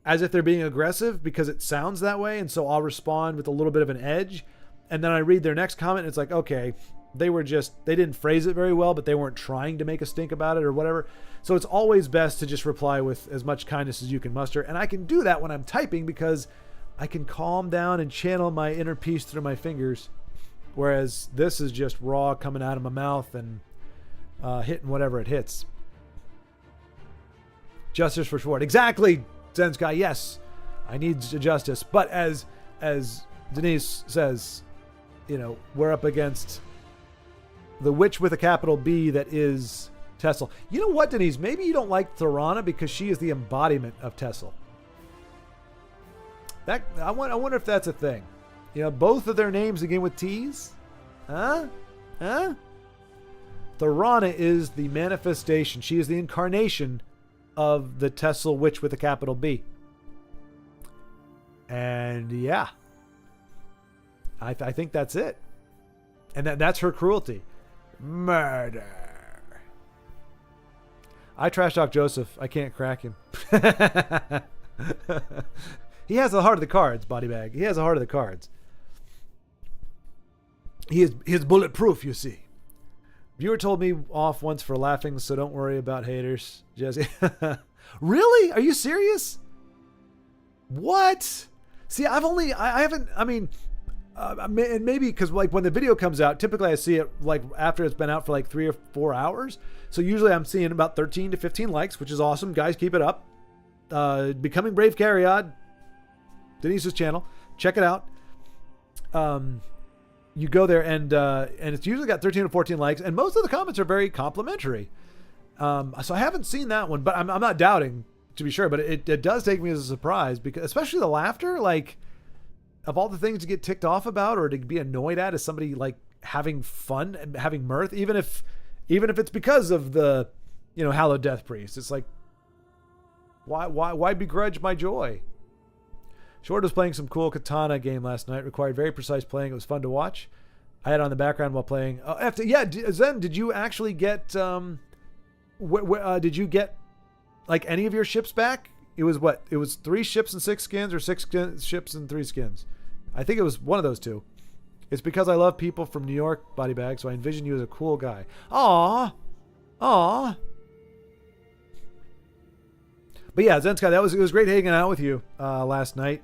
as if they're being aggressive because it sounds that way. And so I'll respond with a little bit of an edge. And then I read their next comment and it's like, okay, they didn't phrase it very well, but they weren't trying to make a stink about it or whatever. So it's always best to just reply with as much kindness as you can muster. And I can do that when I'm typing because I can calm down and channel my inner peace through my fingers. Whereas this is just raw coming out of my mouth and hitting whatever it hits. Justice for Schwartz. Exactly, Zen Sky. Yes, I need justice. But as Denise says, we're up against the witch with a capital B that is TESL. You know what, Denise? Maybe you don't like Thorana because she is the embodiment of TESL. I wonder if that's a thing. Both of their names begin with T's. Huh? Thorana is the manifestation. She is the incarnation of the TESL witch with a capital B. And yeah, I think that's it. And that's her cruelty. Murder. I trash talk Joseph. I can't crack him. He has the heart of the cards, Body Bag. He has the heart of the cards. He is bulletproof, you see. Viewer told me off once for laughing, so don't worry about haters. Jesse. Really? Are you serious? What? See, and maybe because like when the video comes out, typically I see it like after it's been out for like 3 or 4 hours. So usually I'm seeing about 13 to 15 likes, which is awesome. Guys, keep it up. Becoming Brave Cariad, Denise's channel. Check it out. You go there and it's usually got 13 to 14 likes, and most of the comments are very complimentary. So I haven't seen that one, but I'm not doubting to be sure, but it does take me as a surprise, because especially the laughter, like, of all the things to get ticked off about or to be annoyed at, is somebody like having fun and having mirth, even if it's because of the, hallowed death priest. It's like, why begrudge my joy? Short was playing some cool katana game last night. Required very precise playing. It was fun to watch. I had it on the background while playing. Zen, did you actually get? Did you get like any of your ships back? It was what? It was 3 ships and 6 skins, or 6 ships and 3 skins. I think it was one of those 2. It's because I love people from New York, Body Bag, so I envision you as a cool guy. Aww. But yeah, Zen Sky, it was great hanging out with you last night.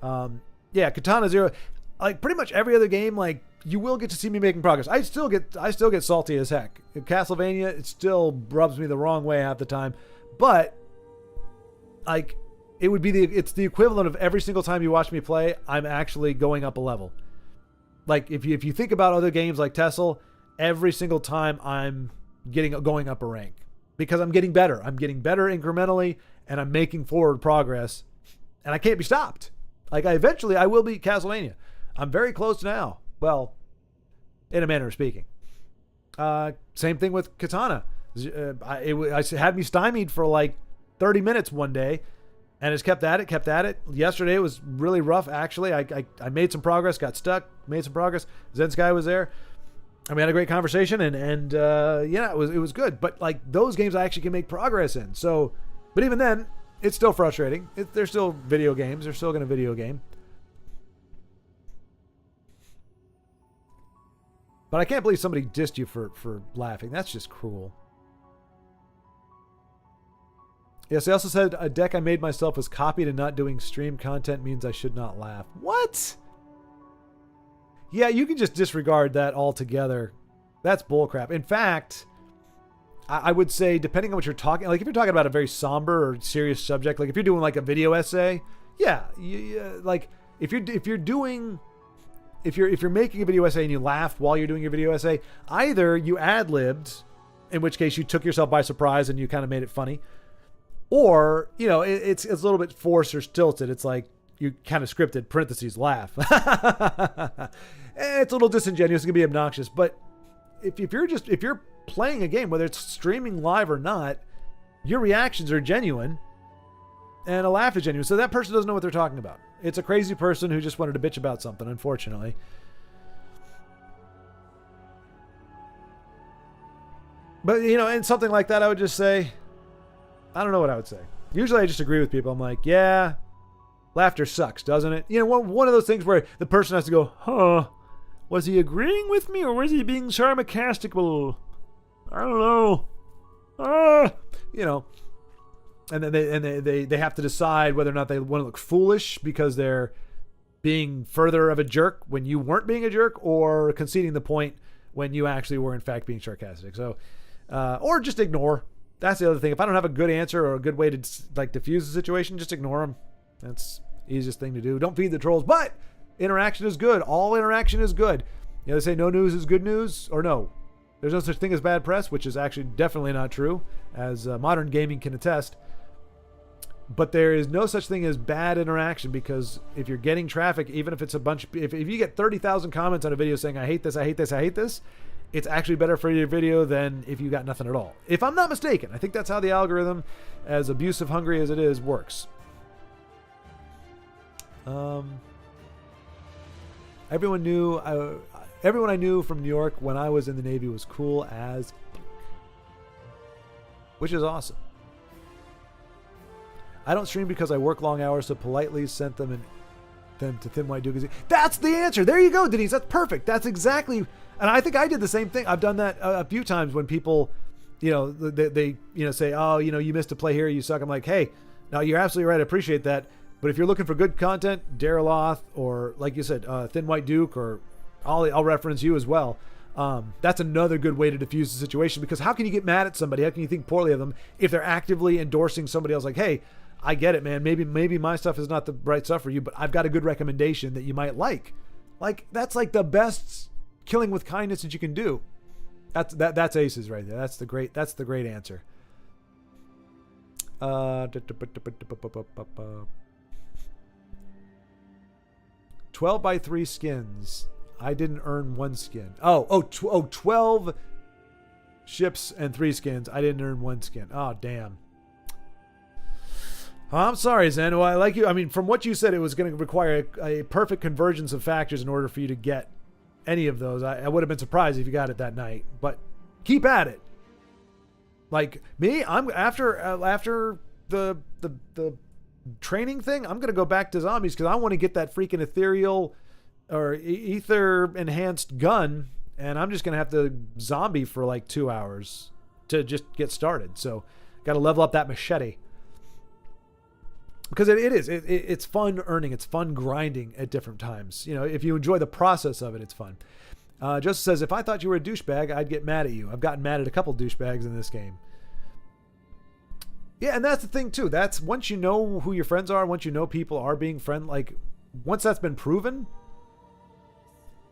Katana Zero, like pretty much every other game, like you will get to see me making progress. I still get salty as heck. In Castlevania, it still rubs me the wrong way half the time, but like it's the equivalent of every single time you watch me play, I'm actually going up a level. Like if you think about other games like TESL, every single time I'm going up a rank because I'm getting better. I'm getting better incrementally, and I'm making forward progress, and I can't be stopped. Like I will beat Castlevania. I'm very close now. Well, in a manner of speaking. Same thing with Katana. It had me stymied for like 30 minutes one day, and it's kept at it. Yesterday it was really rough, actually. I made some progress, got stuck, made some progress. Zen Sky was there. We had a great conversation, and it was good. But like those games I actually can make progress in. So, but even then, it's still frustrating. They're still video games. They're still going to video game. But I can't believe somebody dissed you for laughing. That's just cruel. Yes, I also said a deck I made myself was copied, and not doing stream content means I should not laugh. What? Yeah, you can just disregard that altogether. That's bullcrap. In fact, I would say, depending on what you're talking, like if you're talking about a very somber or serious subject, like if you're doing like a video essay, like if you're making a video essay and you laugh while you're doing your video essay, either you ad-libbed, in which case you took yourself by surprise and you kind of made it funny, or it's a little bit forced or stilted. It's like you kind of scripted parentheses laugh. It's a little disingenuous. It can be obnoxious, but if you're playing a game, whether it's streaming live or not, your reactions are genuine and a laugh is genuine. So that person doesn't know what they're talking about. It's a crazy person who just wanted to bitch about something, unfortunately. But, and something like that, I would just say, I don't know what I would say. Usually I just agree with people. I'm like, yeah, laughter sucks, doesn't it? One of those things where the person has to go, huh, was he agreeing with me or was he being sarcastic? I don't know. And then they have to decide whether or not they want to look foolish because they're being further of a jerk when you weren't being a jerk, or conceding the point when you actually were in fact being sarcastic. So, or just ignore. That's the other thing. If I don't have a good answer or a good way to like diffuse the situation, just ignore them. That's the easiest thing to do. Don't feed the trolls, but interaction is good. All interaction is good. They say no news is good news, or no. There's no such thing as bad press, which is actually definitely not true, as modern gaming can attest. But there is no such thing as bad interaction, because if you're getting traffic, even if it's if you get 30,000 comments on a video saying, I hate this, I hate this, I hate this, it's actually better for your video than if you got nothing at all. If I'm not mistaken, I think that's how the algorithm, as abusive hungry as it is, works. Everyone I knew from New York when I was in the Navy was cool as, which is awesome. I don't stream because I work long hours, so politely sent them to Thin White Duke. That's the answer. There you go, Denise. That's perfect. That's exactly. And I think I did the same thing. I've done that a few times when people, they say, oh, you missed a play here, you suck. I'm like, hey, no, you're absolutely right. I appreciate that. But if you're looking for good content, Daraloth, or like you said, Thin White Duke, or I'll reference you as well. That's another good way to diffuse the situation, because how can you get mad at somebody? How can you think poorly of them if they're actively endorsing somebody else? Like, hey, I get it, man. Maybe my stuff is not the right stuff for you, but I've got a good recommendation that you might like. Like, that's like the best killing with kindness that you can do. That's aces right there. That's the great answer. Uh, 12 by 3 skins. I didn't earn 1 skin. 12 ships and 3 skins. I didn't earn 1 skin. Oh, damn. I'm sorry, Zen. Well, I like you. I mean, from what you said, it was going to require a perfect convergence of factors in order for you to get any of those. I would have been surprised if you got it that night. But keep at it. Like me, I'm after the training thing. I'm going to go back to zombies because I want to get that freaking ethereal or ether enhanced gun, and I'm just going to have to zombie for like 2 hours to just get started. So, got to level up that machete. Because it's fun earning, it's fun grinding at different times. You know, if you enjoy the process of it, it's fun. Joseph says, if I thought you were a douchebag, I'd get mad at you. I've gotten mad at a couple douchebags in this game. Yeah, and that's the thing too. That's once you know who your friends are, once you know people are being friend, like once that's been proven,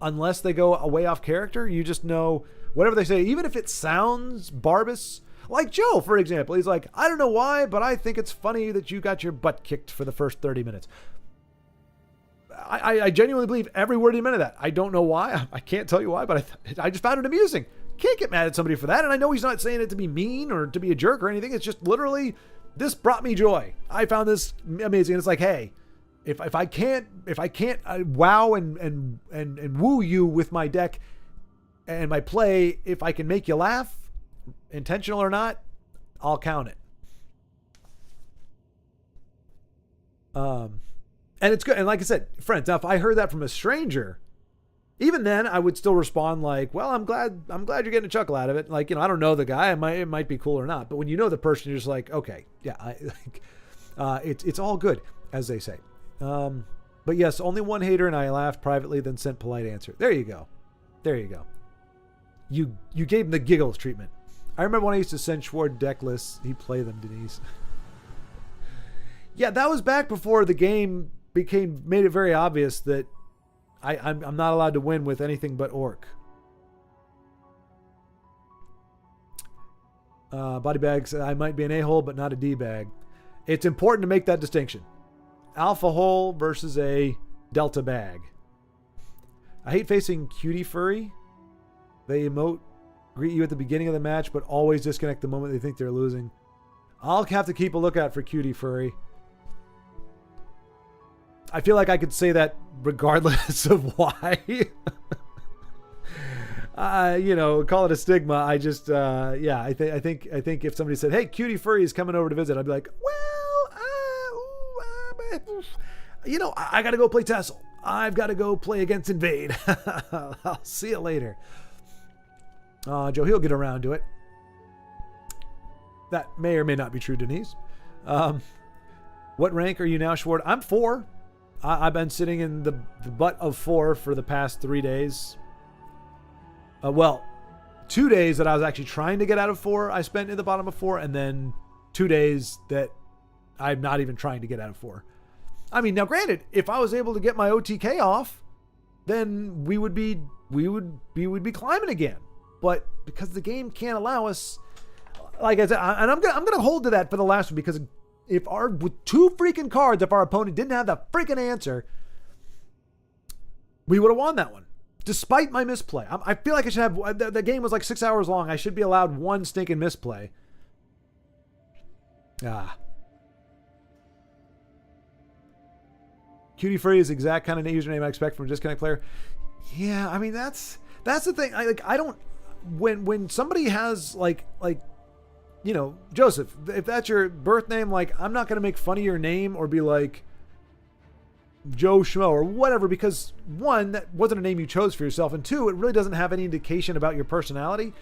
unless they go way off character, you just know whatever they say, even if it sounds Barbus. Like Joe, for example, he's like, I don't know why, but I think it's funny that you got your butt kicked for the first 30 minutes. I genuinely believe every word he meant of that. I don't know why. I can't tell you why, but I just found it amusing. Can't get mad at somebody for that. And I know he's not saying it to be mean or to be a jerk or anything. It's just literally, this brought me joy. I found this amazing. And it's like, hey, if I can't wow and woo you with my deck and my play, if I can make you laugh, intentional or not, I'll count it. And it's good. And like I said, friends, now if I heard that from a stranger, even then I would still respond like, well, I'm glad you're getting a chuckle out of it. Like, you know, I don't know the guy. It might be cool or not. But when you know the person, you're just like, okay, yeah, it's all good, as they say. But yes, only one hater, and I laughed privately, then sent polite answer. There you go. You gave him the giggles treatment. I remember when I used to send Schward deck lists, he'd play them, Denise. Yeah, that was back before the game made it very obvious that I'm not allowed to win with anything but orc. Body bags, I might be an a-hole, but not a d-bag. It's important to make that distinction. Alpha hole versus a delta bag. I hate facing Cutie Furry. They emote, greet you at the beginning of the match, but always disconnect the moment they think they're losing. I'll have to keep a lookout for Cutie Furry. I feel like I could say that regardless of why. Call it a stigma. I just, I think if somebody said, "Hey, Cutie Furry is coming over to visit," I'd be like, "Well, I got to go play TESL. I've got to go play against Invade. I'll see you later." Joe, he'll get around to it. That may or may not be true, Denise. What rank are you now, Schward? I'm 4. I've been sitting in the butt of 4 for the past 3 days. 2 days that I was actually trying to get out of 4, I spent in the bottom of 4, and then 2 days that I'm not even trying to get out of 4. I mean, now granted, if I was able to get my OTK off, then we would be climbing again. But because the game can't allow us, like I said, and I'm gonna hold to that for the last one, because with 2 freaking cards, if our opponent didn't have the freaking answer, we would have won that one. Despite my misplay. I feel like I should have, the game was like 6 hours long. I should be allowed 1 stinking misplay. Cutie Furry is the exact kind of username I expect from a disconnect player. Yeah, I mean, that's the thing. I don't, when somebody has Joseph, if that's your birth name, I'm not going to make fun of your name or be like Joe Schmo or whatever, because 1, that wasn't a name you chose for yourself, and 2, it really doesn't have any indication about your personality.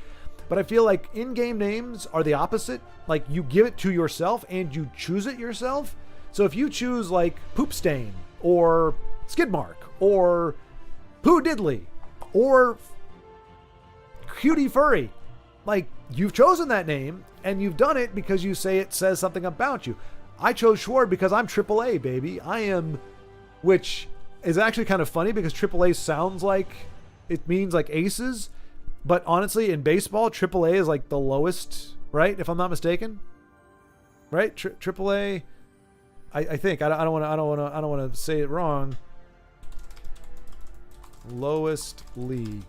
But I feel like in-game names are the opposite. Like, you give it to yourself and you choose it yourself. So if you choose Poop Stain or Skid Mark or Poo Diddley or Cutie Furry, you've chosen that name, and you've done it because you say it says something about you. I chose Schward because I'm AAA, baby. I am, which is actually kind of funny because AAA sounds like it means aces, but honestly, in baseball, AAA is the lowest, right? If I'm not mistaken. right? AAA. I think I don't want to say it wrong. Lowest league.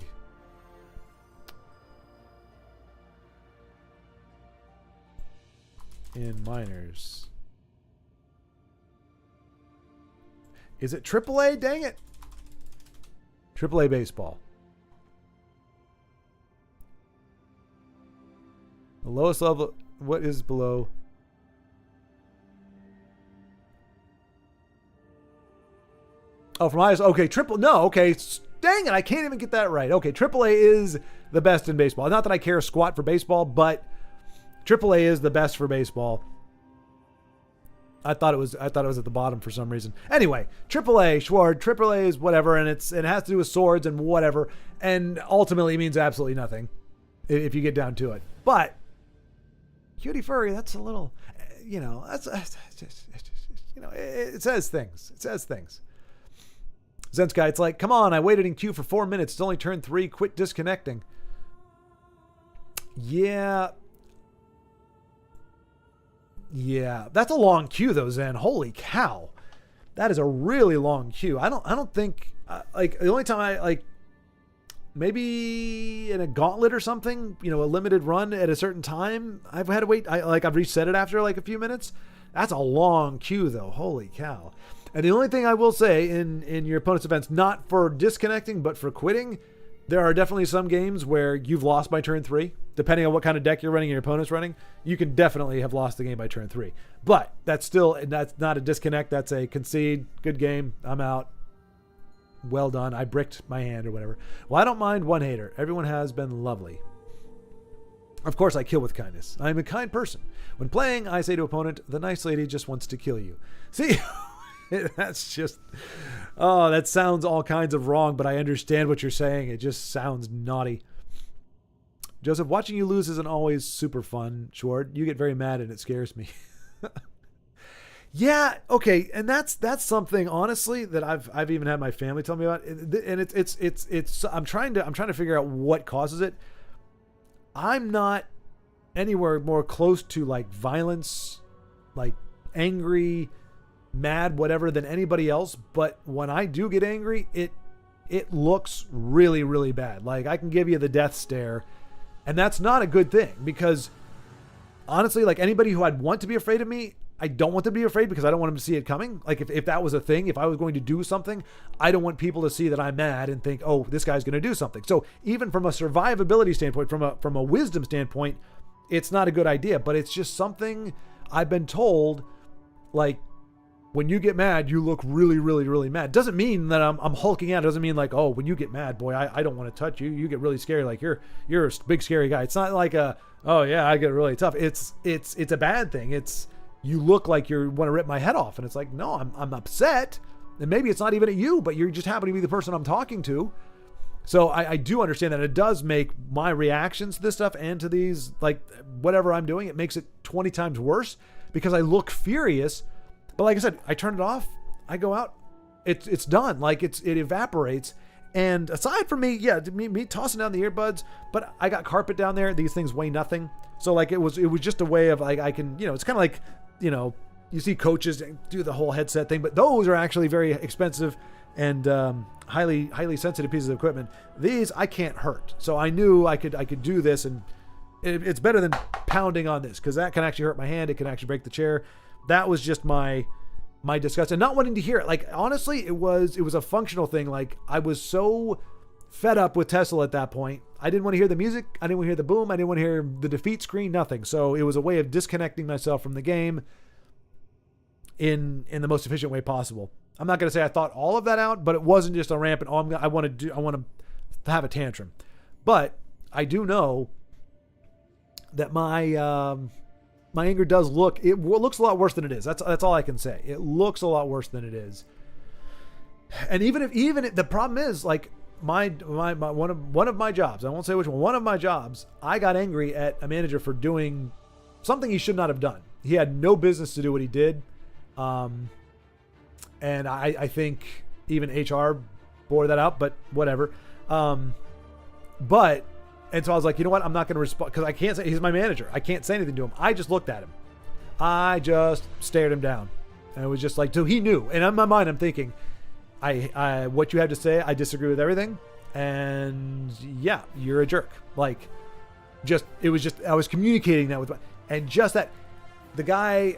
In minors. Is it AAA? Dang it. AAA baseball. The lowest level. What is below? Oh, from highest. Okay, no, okay. Dang it, I can't even get that right. Okay, AAA is the best in baseball. Not that I care a squat for baseball, but AAA is the best for baseball. I thought it was at the bottom for some reason. Anyway, AAA, Schward, AAA is whatever, and it has to do with swords and whatever, and ultimately means absolutely nothing if you get down to it. But Cutie Furry, that's a little, that's just, it says things. It says things. Zensky, it's like, come on, I waited in queue for 4 minutes. It's only turn 3. Quit disconnecting. Yeah, that's a long queue though, Zen. Holy cow, that is a really long queue. I don't think like the only time I like maybe in a gauntlet or something, a limited run at a certain time, I've had to wait. I've reset it after like a few minutes. That's a long queue though. Holy cow. And the only thing I will say in your opponent's events, not for disconnecting, but for quitting, there are definitely some games where you've lost by turn 3. Depending on what kind of deck you're running and your opponent's running, you can definitely have lost the game by turn 3. But that's not a disconnect. That's a concede. Good game. I'm out. Well done. I bricked my hand or whatever. Well, I don't mind one hater. Everyone has been lovely. Of course, I kill with kindness. I'm a kind person. When playing, I say to opponent, the nice lady just wants to kill you. See, that's just... Oh, that sounds all kinds of wrong, but I understand what you're saying. It just sounds naughty. Joseph, watching you lose isn't always super fun, Schward. You get very mad and it scares me. Yeah, okay, and that's something honestly that I've even had my family tell me about, and it's I'm trying to figure out what causes it. I'm not anywhere more close to like violence, like angry, mad, whatever, than anybody else, but when I do get angry, it looks really, really bad. Like I can give you the death stare. And that's not a good thing because honestly, like anybody who I'd want to be afraid of me, I don't want them to be afraid because I don't want them to see it coming. Like if that was a thing, if I was going to do something, I don't want people to see that I'm mad and think, oh, this guy's going to do something. So even from a survivability standpoint, from a wisdom standpoint, it's not a good idea, but it's just something I've been told, like, when you get mad, you look really, really, really mad. Doesn't mean that I'm hulking out. It doesn't mean like, oh, when you get mad, boy, I don't want to touch you. You get really scary. Like you're a big scary guy. It's not like oh yeah, I get really tough. It's a bad thing. It's you look like you want to rip my head off, and it's like, no, I'm upset, and maybe it's not even at you, but you're just happen to be the person I'm talking to. So I do understand that it does make my reactions to this stuff and to these, like whatever I'm doing, it makes it 20 times worse because I look furious. But like I said, I turn it off, I go out, it's done. Like it evaporates. And aside from me tossing down the earbuds, but I got carpet down there. These things weigh nothing. So like it was just a way of like, I can, it's kind of like, you see coaches do the whole headset thing, but those are actually very expensive and highly sensitive pieces of equipment. These I can't hurt. So I knew I could do this, and it's better than pounding on this because that can actually hurt my hand. It can actually break the chair. That was just my disgust and not wanting to hear it. Like honestly, it was a functional thing. Like I was so fed up with TESL at that point. I didn't want to hear the music. I didn't want to hear the boom. I didn't want to hear the defeat screen. Nothing. So it was a way of disconnecting myself from the game in the most efficient way possible. I'm not going to say I thought all of that out, but it wasn't just a rampant. I want to have a tantrum. But I do know that my anger does looks a lot worse than it is. That's all I can say. It looks a lot worse than it is. And even if the problem is like my one of my jobs, I won't say which one of my jobs, I got angry at a manager for doing something he should not have done. He had no business to do what he did. And I think even HR bore that out, but whatever. And so I was like, you know what? I'm not going to respond because I can't say he's my manager. I can't say anything to him. I just looked at him. I just stared him down. And it was just like, so he knew. And in my mind, I'm thinking, I what you have to say, I disagree with everything. And yeah, you're a jerk. Like, it was just, I was communicating that with and just that, the guy,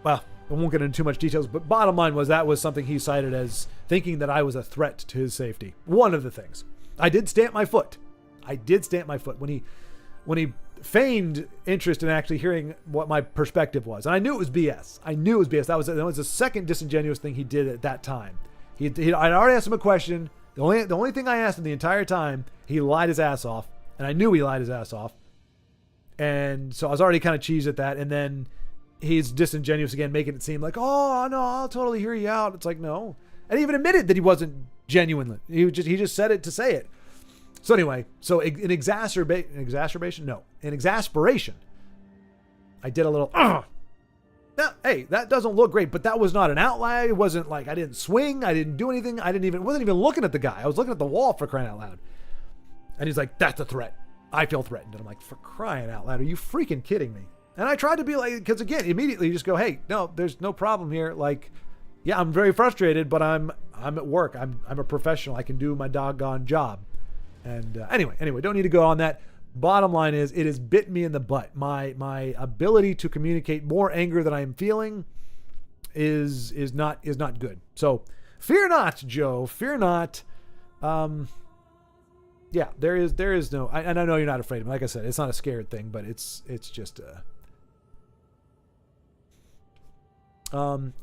well, I won't get into too much details, but bottom line was that was something he cited as thinking that I was a threat to his safety. One of the things. I did stamp my foot. When he feigned interest in actually hearing what my perspective was. And I knew it was BS. That was the second disingenuous thing he did at that time. I'd already asked him a question. The only thing I asked him the entire time, he lied his ass off. And I knew he lied his ass off. And so I was already kind of cheesed at that. And then he's disingenuous again, making it seem like, oh, no, I'll totally hear you out. It's like, no. And he even admitted that he wasn't genuine. He just said it to say it. So anyway, in exasperation, I did a little, now, hey, that doesn't look great, but that was not an outlier. It wasn't like I didn't swing. I didn't do anything. Wasn't even looking at the guy. I was looking at the wall, for crying out loud. And he's like, that's a threat. I feel threatened. And I'm like, for crying out loud, are you freaking kidding me? And I tried to be like, because again, immediately you just go, hey, no, there's no problem here. Like, yeah, I'm very frustrated, but I'm at work. I'm a professional. I can do my doggone job. And anyway, don't need to go on that. Bottom line is, it has bit me in the butt. My ability to communicate more anger than I am feeling is not good. So fear not, Joe. Fear not. Yeah, there is no. And I know you're not afraid of him. Like I said, it's not a scared thing, but it's just a.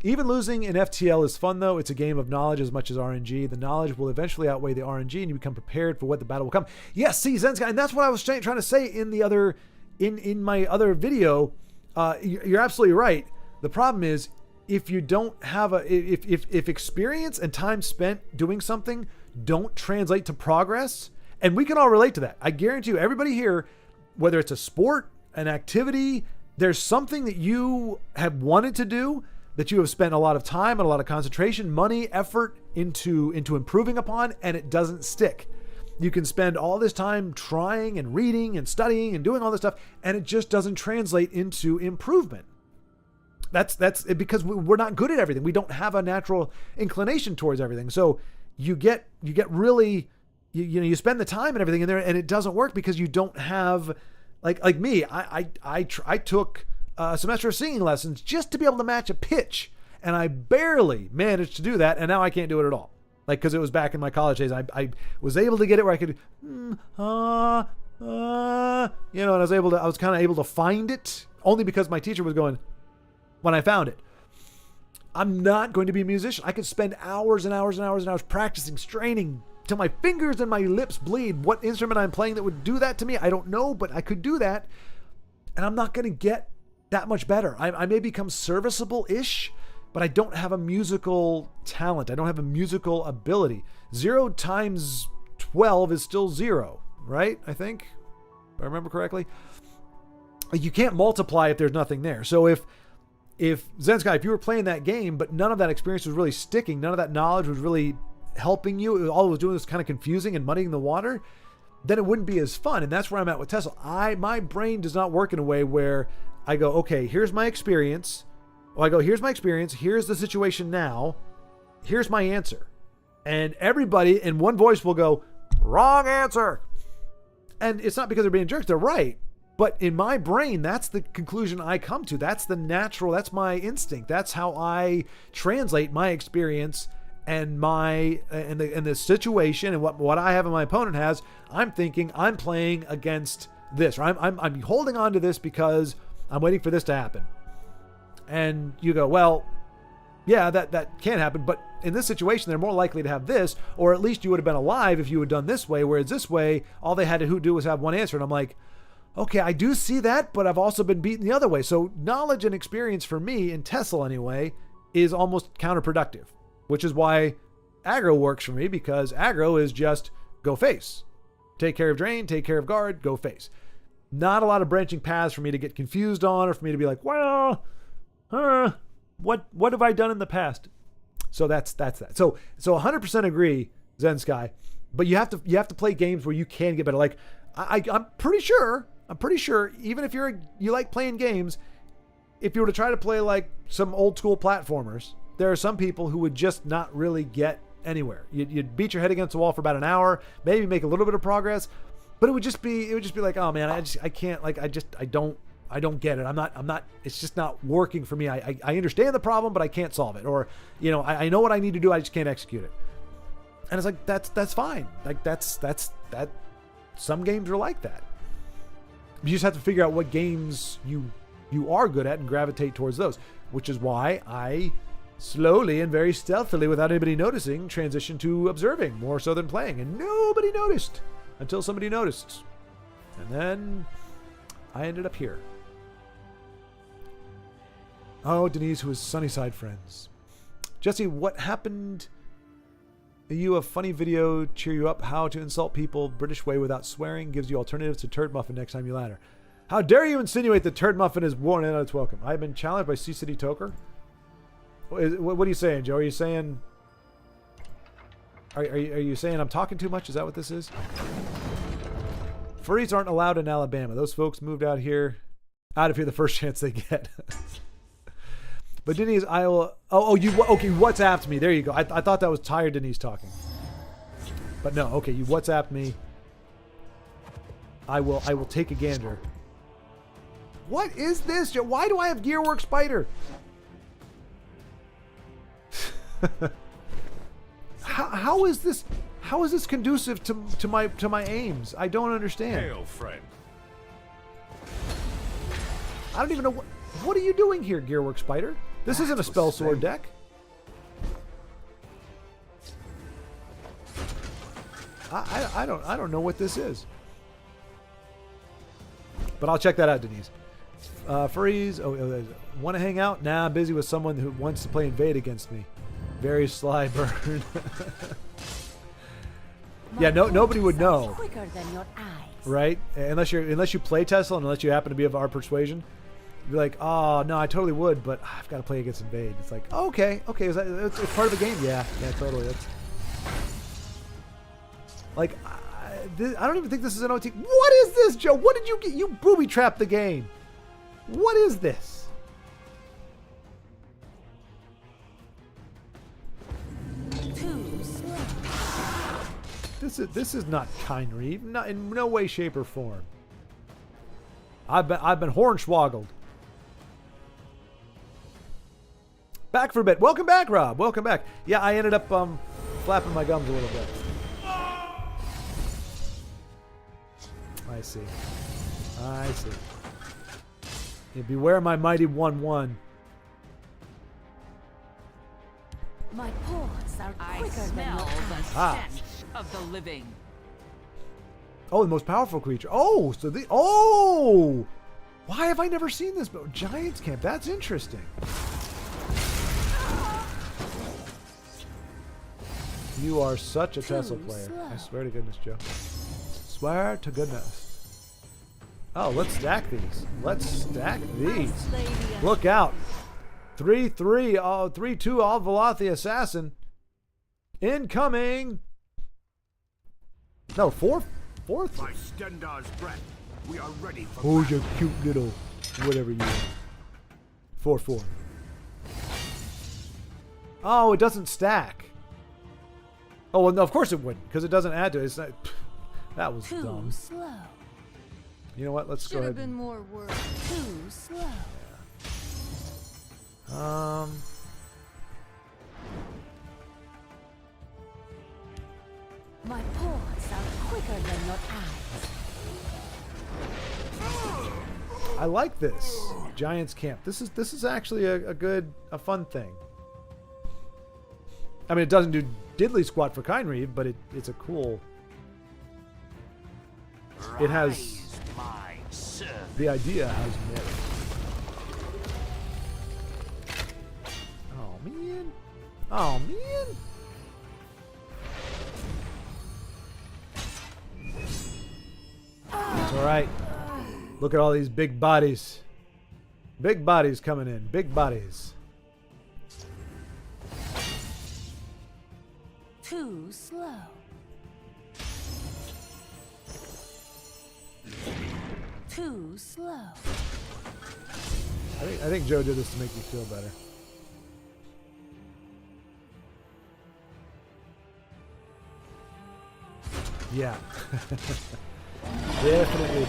Even losing in FTL is fun, though. It's a game of knowledge as much as RNG. The knowledge will eventually outweigh the RNG, and you become prepared for what the battle will come. Yes, see, Zensky, and that's what I was trying to say in my other video. You're absolutely right. The problem is, if you don't have if experience and time spent doing something don't translate to progress, and we can all relate to that. I guarantee you, everybody here, whether it's a sport, an activity, there's something that you have wanted to do, that you have spent a lot of time and a lot of concentration, money, effort into improving upon, and it doesn't stick. You can spend all this time trying and reading and studying and doing all this stuff, and it just doesn't translate into improvement. That's because we're not good at everything. We don't have a natural inclination towards everything. So you get really, you spend the time and everything in there, and it doesn't work because you don't have, like me, I took a semester of singing lessons just to be able to match a pitch, and I barely managed to do that, and now I can't do it at all. Like, because it was back in my college days, I was able to get it where I could, and I was kind of able to find it only because my teacher was going when I found it. I'm not going to be a musician. I could spend hours and hours and hours and hours practicing, straining till my fingers and my lips bleed. What instrument I'm playing that would do that to me, I don't know, but I could do that. And I'm not going to get that much better. I may become serviceable-ish, but I don't have a musical talent. I don't have a musical ability. 0 times 12 is still 0, right? I think, if I remember correctly. You can't multiply if there's nothing there. So if Zensky, if you were playing that game, but none of that experience was really sticking, none of that knowledge was really helping you, all it was doing was kind of confusing and muddying the water, then it wouldn't be as fun. And that's where I'm at with TESL. My brain does not work in a way where I go, okay, here's my experience. Here's my experience. Here's the situation now. Here's my answer. And everybody in one voice will go, wrong answer. And it's not because they're being jerks. They're right. But in my brain, that's the conclusion I come to. That's the natural, that's my instinct. That's how I translate my experience and the situation and what I have and my opponent has. I'm thinking I'm playing against this, or I'm holding on to this because I'm waiting for this to happen. And you go, well, yeah, that can happen, but in this situation, they're more likely to have this, or at least you would have been alive if you had done this way, whereas this way, all they had to do was have one answer. And I'm like, okay, I do see that, but I've also been beaten the other way. So knowledge and experience for me, in TESL anyway, is almost counterproductive, which is why aggro works for me, because aggro is just go face. Take care of drain, take care of guard, go face. Not a lot of branching paths for me to get confused on, or for me to be like, well, what have I done in the past? So that's that. So 100% agree, Zensky, but you have to play games where you can get better. Like I'm pretty sure, even if you like playing games, if you were to try to play like some old school platformers, there are some people who would just not really get anywhere. You'd beat your head against the wall for about an hour, maybe make a little bit of progress, but it would just be like, oh man, I can't, like, I don't get it. I'm not, it's just not working for me. I understand the problem, but I can't solve it. Or, you know, I know what I need to do. I just can't execute it. And it's like, that's fine. Like that. Some games are like that. You just have to figure out what games you are good at and gravitate towards those, which is why I slowly and very stealthily, without anybody noticing, transitioned to observing more so than playing. And nobody noticed until somebody noticed. And then I ended up here. Oh, Denise, who is Sunnyside Friends. Jesse, what happened? You a funny video, cheer you up, how to insult people British way without swearing, gives you alternatives to turd muffin next time you ladder. How dare you insinuate that turd muffin is worn out its welcome? I've been challenged by Sea City Toker. What are you saying, Joe? Are you saying... Are you saying I'm talking too much? Is that what this is? Furries aren't allowed in Alabama. Those folks moved out of here the first chance they get. But Denise, I will... you WhatsApped me. There you go. I thought that was tired Denise talking. But no, okay, you WhatsApped me. I will take a gander. What is this, Joe? Why do I have Gearworks Spider? How is this conducive to my aims? I don't understand. Hail, friend. I don't even know what are you doing here, Gearworks Spider? This isn't a spell sword deck. I don't know what this is. But I'll check that out, Denise. Furries, want to hang out? Nah, I'm busy with someone who wants to play Invade against me. Very sly bird. Yeah, nobody would know. Quicker than your eyes. Right? Unless you play TESL and unless you happen to be of our persuasion. You'd be like, oh, no, I totally would, but I've got to play against Invade. It's like, oh, okay, it's part of the game. Yeah, totally. That's like, I don't even think this is an OT. What is this, Joe? What did you get? You booby-trapped the game. What is this? Too slow. This is not Kynreeve. Not in no way, shape, or form. I've been hornswoggled. Back for a bit. Welcome back, Rob. Welcome back. Yeah, I ended up flapping my gums a little bit. I see. Yeah, beware my mighty 1/1. My paws are I quicker than smell your the eyes. stench of the living. Oh, the most powerful creature. Oh, so oh! Why have I never seen this? But Giants Camp. That's interesting. You are such a TESL player. I swear to goodness, Joe. Swear to goodness. Oh, let's stack these. Look out. 3-3. 3-2 all Velothi Assassin. Incoming. No, 4-4. By Stendar's breath, we are ready for Who's your cute little whatever you are? 4-4. Oh, it doesn't stack. Oh, well, no, of course it wouldn't, because it doesn't add to it. It's not, that was Too dumb. slow. You know what? Let's go Should ahead. have been more work. Too slow. My paws are quicker than your eyes. I like this. Giants Camp. This is actually a fun thing. I mean, it doesn't do diddly squat for Kynreeve, but it's a cool. It has the idea has merit. Oh man. Oh man. It's all right. Look at all these big bodies. Big bodies coming in. Big bodies. Too slow. Too slow. I think Joe did this to make me feel better. Yeah. Definitely.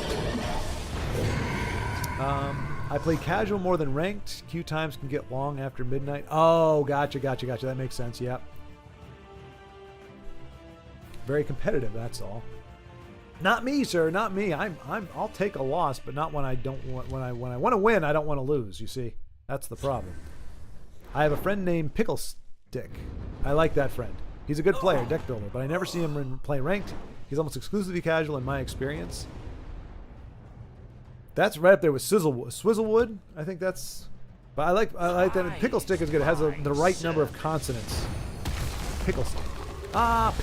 I play casual more than ranked. Queue times can get long after midnight. Oh, gotcha. That makes sense. Yep. Very competitive. That's all. Not me, sir. Not me. I'll take a loss, but not when I don't want. When I want to win, I don't want to lose. You see, that's the problem. I have a friend named Pickle Stick. I like that friend. He's a good player, deck builder, but I never see him play ranked. He's almost exclusively casual in my experience. That's right up there with Swizzlewood. I think that's. But I like that. Pickle Stick is good. It has the right number of consonants. Pickle Stick.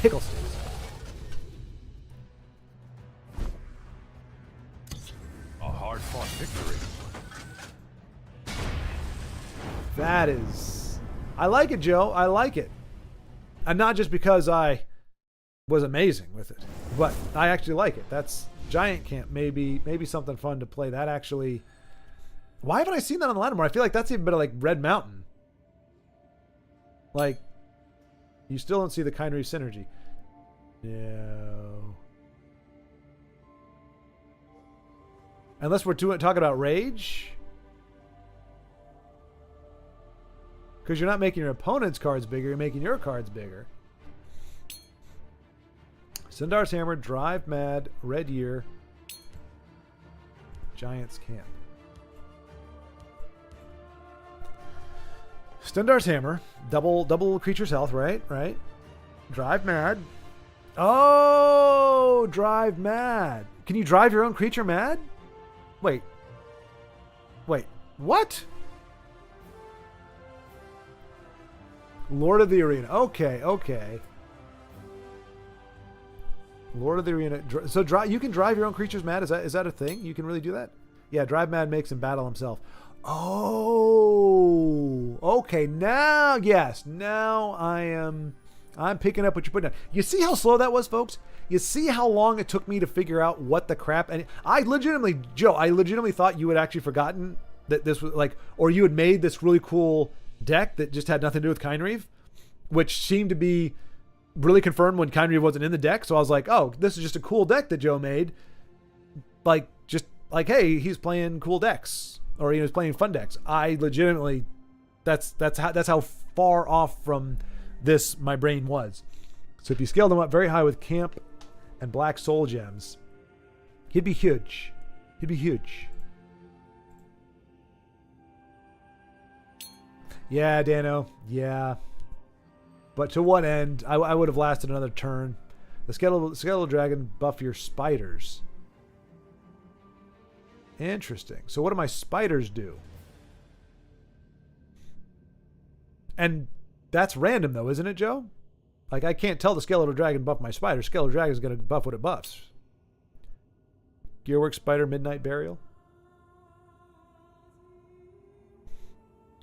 Pickle Sticks. A hard-fought victory. That is. I like it, Joe. I like it. And not just because I was amazing with it, but I actually like it. That's Giant Camp. Maybe something fun to play. That actually. Why haven't I seen that on the ladder more? I feel like that's even better. Like Red Mountain. Like, you still don't see the Kind Reef synergy. No. Unless we're talking about Rage. Because you're not making your opponent's cards bigger, you're making your cards bigger. Sindar's Hammer, Drive Mad, Red Year, Giant's Camp. Stendar's Hammer, double creature's health, right? Right. Drive Mad. Oh, Drive Mad. Can you drive your own creature mad? Wait. What? Lord of the Arena. Okay. Lord of the Arena. So you can drive your own creatures mad? Is that a thing? You can really do that? Yeah, Drive Mad makes him battle himself. Oh, okay. Now, yes. Now I'm picking up what you're putting down. You see how slow that was, folks? You see how long it took me to figure out what the crap? And Joe, I legitimately thought you had actually forgotten that this was like, or you had made this really cool deck that just had nothing to do with Kind Reef, which seemed to be really confirmed when Kind Reef wasn't in the deck. So I was like, oh, this is just a cool deck that Joe made. Like, just like, hey, he's playing cool decks, or he's playing fun decks. I legitimately, that's how far off from this my brain was. So if you scaled him up very high with Camp and Black Soul Gems, he'd be huge. Yeah, Dano. Yeah. But to what end? I would have lasted another turn. The skeletal dragon buff your spiders. Interesting. So what do my spiders do? And that's random though, isn't it, Joe? Like, I can't tell the skeletal dragon buff my spider. Skeletal dragon is going to buff what it buffs. Gearworks Spider Midnight Burial.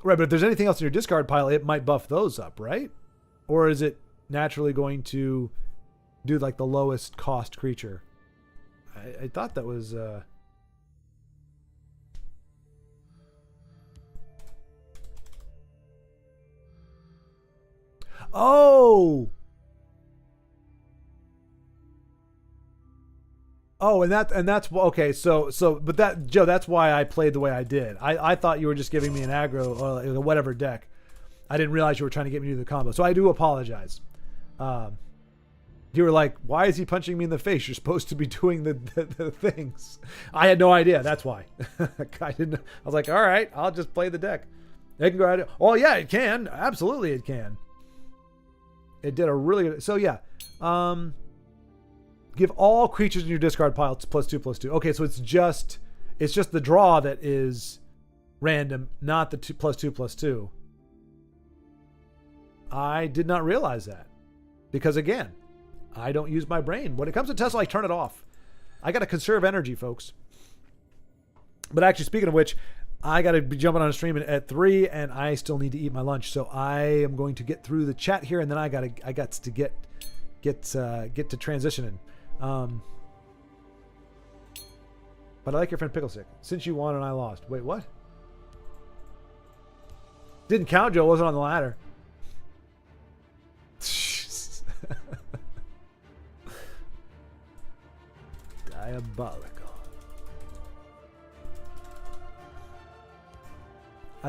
Right, but if there's anything else in your discard pile, it might buff those up, right? Or is it naturally going to do like the lowest cost creature? I thought that was... Oh! Oh, and that's okay. So, but that, Joe, that's why I played the way I did. I thought you were just giving me an aggro or whatever deck. I didn't realize you were trying to get me to the combo. So I do apologize. You were like, "Why is he punching me in the face? You're supposed to be doing the things." I had no idea. That's why. I didn't. I was like, "All right, I'll just play the deck." It can go ahead. Oh yeah, it can. Absolutely, it can. It did a really good. So yeah. Give all creatures in your discard pile +2/+2. Okay, so it's just the draw that is random, not the +2/+2. I did not realize that because again, I don't use my brain. When it comes to TESL, I turn it off. I got to conserve energy, folks. But actually, speaking of which, I got to be jumping on a stream at 3, and I still need to eat my lunch. So I am going to get through the chat here, and then I got to get to transitioning. But I like your friend Picklestick. Since you won and I lost. Wait, what? Didn't count, Joe. Wasn't on the ladder. Diabolical.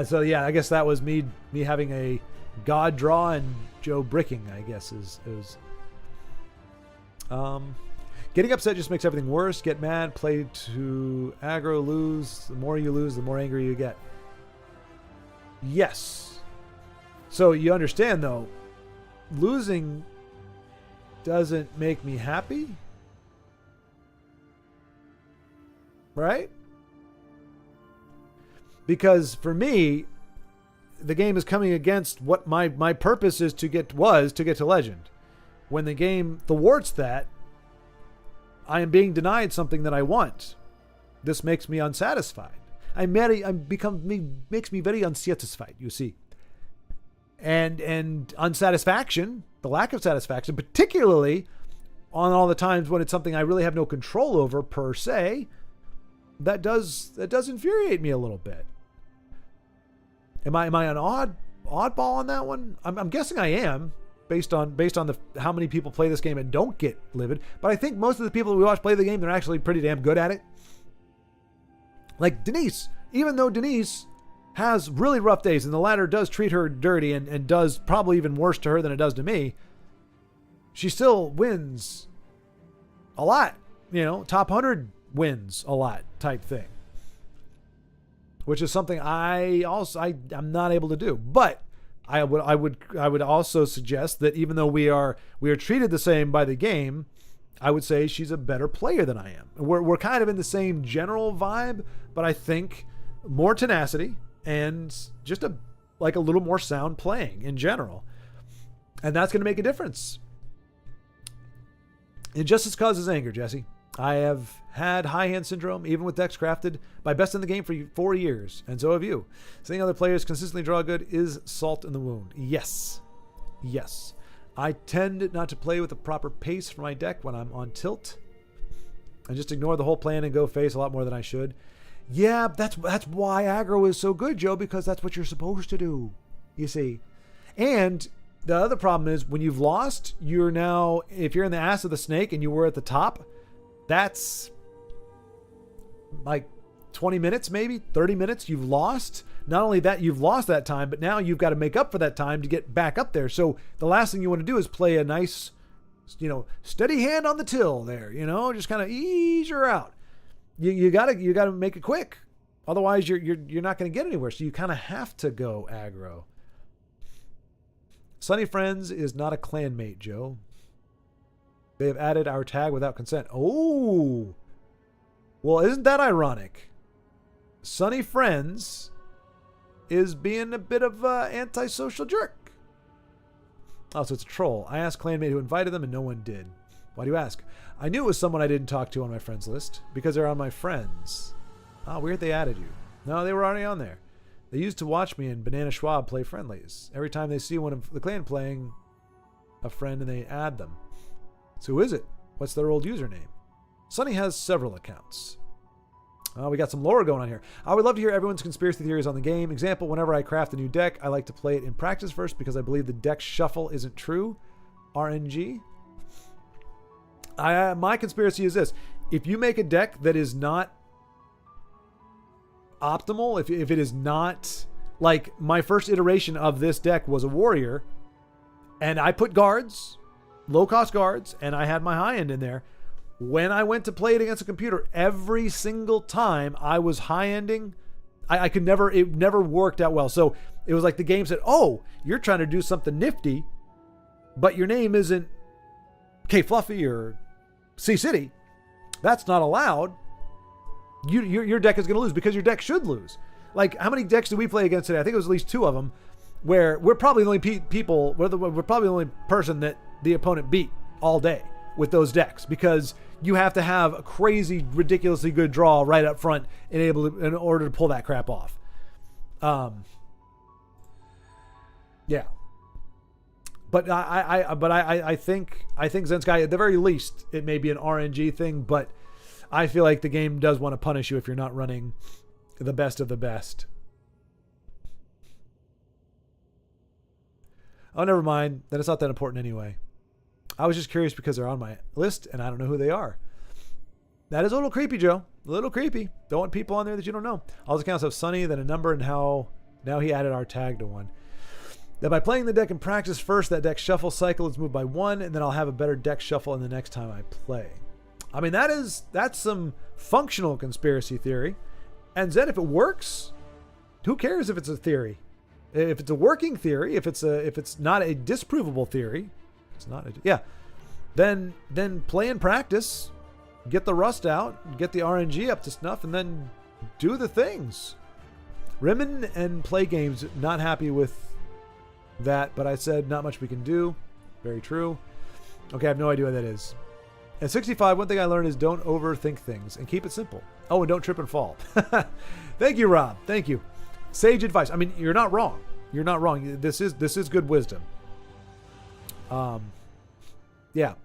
So yeah, I guess that was me having a God draw and Joe bricking, I guess is getting upset just makes everything worse. Get mad, play to aggro, lose. The more you lose, the more angry you get. Yes. So you understand though, losing doesn't make me happy. Right? Because for me, the game is coming against what my purpose is to get to legend. When the game thwarts that, I am being denied something that I want. This makes me unsatisfied. Makes me very unsatisfied, you see. And unsatisfaction, the lack of satisfaction, particularly on all the times when it's something I really have no control over per se, that does infuriate me a little bit. Am I an oddball on that one? I'm guessing I am, based on how many people play this game and don't get livid. But I think most of the people that we watch play the game, they're actually pretty damn good at it. Like Denise, even though Denise has really rough days and the ladder does treat her dirty and does probably even worse to her than it does to me, she still wins a lot. You know, top 100 wins a lot type thing. Which is something I'm not able to do. But I would also suggest that even though we are treated the same by the game, I would say she's a better player than I am. We're kind of in the same general vibe, but I think more tenacity and just a little more sound playing in general. And that's going to make a difference. Injustice causes anger, Jesse. I have had high hand syndrome, even with decks crafted by best in the game for 4 years, and so have you. Seeing other players consistently draw good is salt in the wound. Yes. I tend not to play with the proper pace for my deck when I'm on tilt. I just ignore the whole plan and go face a lot more than I should. Yeah, that's why aggro is so good, Joe, because that's what you're supposed to do, you see. And the other problem is when you've lost, you're now, if you're in the ass of the snake and you were at the top, that's like 20 minutes, maybe 30 minutes you've lost. Not only that, you've lost that time, but now you've got to make up for that time to get back up there. So the last thing you want to do is play a nice, steady hand on the till there, just kind of ease her out. You gotta make it quick. Otherwise you're not going to get anywhere. So you kind of have to go aggro. Sunny Friends is not a clanmate, Joe. They have added our tag without consent. Oh, well, isn't that ironic? Sunny Friends is being a bit of an antisocial jerk. Oh, so it's a troll. I asked clanmate who invited them and no one did. Why do you ask? I knew it was someone I didn't talk to on my friends list because they're on my friends. Oh, weird they added you. No, they were already on there. They used to watch me and Banana Schwab play friendlies. Every time they see one of the clan playing a friend and they add them. So who is it? What's their old username? Sunny has several accounts. We got some lore going on here. I would love to hear everyone's conspiracy theories on the game. Example, whenever I craft a new deck, I like to play it in practice first because I believe the deck shuffle isn't true. RNG. My conspiracy is this. If you make a deck that is not optimal, if it is not, like my first iteration of this deck was a warrior, and I put guards, low-cost guards, and I had my high-end in there. When I went to play it against a computer, every single time I was high-ending, it never worked out well. So it was like the game said, oh, you're trying to do something nifty, but your name isn't K Fluffy or C City. That's not allowed. Your deck is going to lose because your deck should lose. Like, how many decks did we play against today? I think it was at least 2 of them where we're probably the only we're probably the only person that the opponent beat all day with those decks, because you have to have a crazy, ridiculously good draw right up front in order to pull that crap off. Yeah. But I think Zensky, at the very least, it may be an RNG thing, but I feel like the game does want to punish you if you're not running the best of the best. Oh, never mind. Then it's not that important anyway. I was just curious because they're on my list and I don't know who they are. That is a little creepy, Joe. A little creepy. Don't want people on there that you don't know. All the accounts have Sunny, then a number, and how now he added our tag to one. That by playing the deck in practice first, that deck shuffle cycle is moved by 1, and then I'll have a better deck shuffle in the next time I play. I mean, that's some functional conspiracy theory. And Zen, if it works, who cares if it's a theory? If it's a working theory, if it's not a disprovable theory, then play in practice, get the rust out, get the RNG up to snuff, and then do the things. Rimmen and Play Games not happy with that, but I said not much we can do. Very true. Okay, I have no idea what that is. At 65, one thing I learned is don't overthink things and keep it simple. Oh, and don't trip and fall. Thank you, Rob. Thank you. Sage advice. I mean, you're not wrong. You're not wrong. This is good wisdom. Yeah.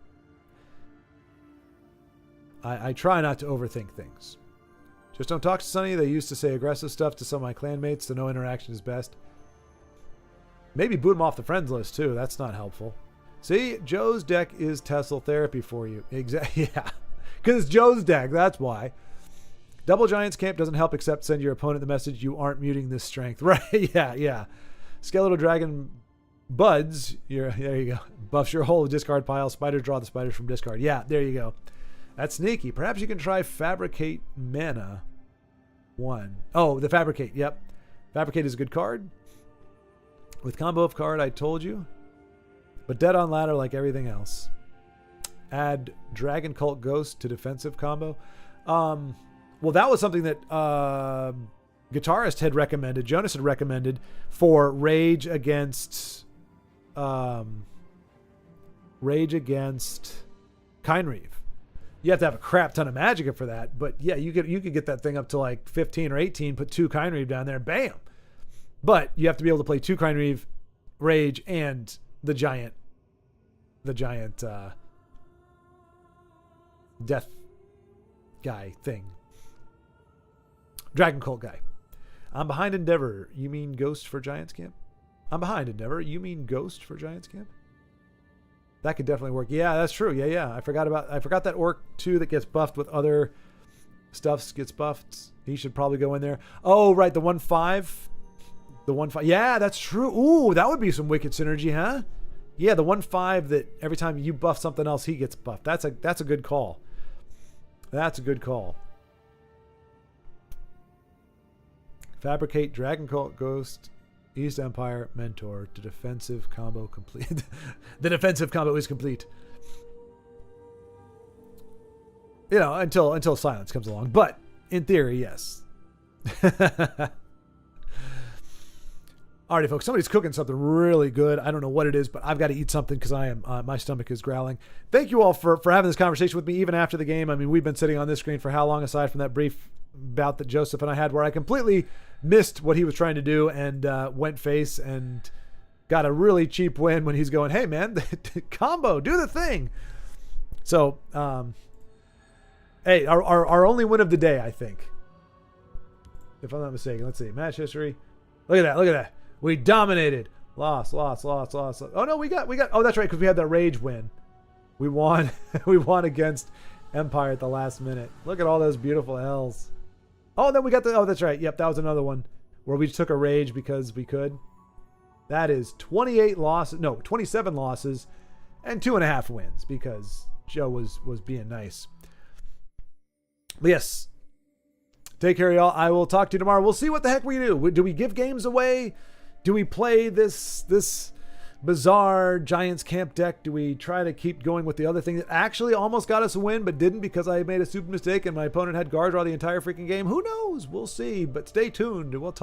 I try not to overthink things. Just don't talk to Sunny. They used to say aggressive stuff to some of my clanmates, so no interaction is best. Maybe boot him off the friends list, too. That's not helpful. See, Joe's deck is TESL therapy for you. Exactly. Yeah. Because it's Joe's deck. That's why. Double Giants Camp doesn't help except send your opponent the message, you aren't muting this strength. Right? Yeah. Skeletal Dragon Buds. There you go. Buffs your whole discard pile. Spiders draw the spiders from discard. Yeah, there you go. That's sneaky. Perhaps you can try Fabricate Mana 1. Oh, the Fabricate. Yep. Fabricate is a good card. With combo of card, I told you. But dead on ladder like everything else. Add Dragon Cult Ghost to defensive combo. Well, that was something that Guitarist had recommended. Jonas had recommended for Rage against Kindreave. You have to have a crap ton of Magicka for that, but yeah, you could get that thing up to like 15 or 18, put 2 Kindreave down there, bam. But you have to be able to play 2 Kindreave, Rage, and the giant death guy thing. Dragon Cult guy. I'm behind Endeavor. You mean Ghost for Giants Camp? I'm behind Endeavor. You mean Ghost for Giants Camp? That could definitely work. Yeah, that's true. Yeah. I forgot that orc too that gets buffed with other stuffs gets buffed. He should probably go in there. Oh, right, the 1/5. The 1/5. Yeah, that's true. Ooh, that would be some wicked synergy, huh? Yeah, the 1/5 that every time you buff something else, he gets buffed. That's a good call. That's a good call. Fabricate Dragon Cult Ghost East Empire Mentor to defensive combo complete. The defensive combo is complete. You know, until silence comes along. But in theory, yes. Alrighty, folks. Somebody's cooking something really good. I don't know what it is, but I've got to eat something because I am. My stomach is growling. Thank you all for having this conversation with me, even after the game. I mean, we've been sitting on this screen for how long? Aside from that brief bout that Joseph and I had, where I completely missed what he was trying to do and went face and got a really cheap win when he's going, "Hey, man, combo, do the thing." So, hey, our only win of the day, I think, if I'm not mistaken. Let's see, match history. Look at that. We dominated. Lost. Oh, no, we got. Oh, that's right, because we had that rage win. We won. We won against Empire at the last minute. Look at all those beautiful L's. Oh, then we got oh, that's right. Yep, that was another one where we took a rage because we could. That is 27 losses and 2.5 wins because Joe was being nice. But yes, take care, y'all. I will talk to you tomorrow. We'll see what the heck we do. Do we give games away? Do we play this bizarre Giants Camp deck? Do we try to keep going with the other thing that actually almost got us a win but didn't because I made a stupid mistake and my opponent had guard draw the entire freaking game? Who knows? We'll see. But stay tuned and we'll talk.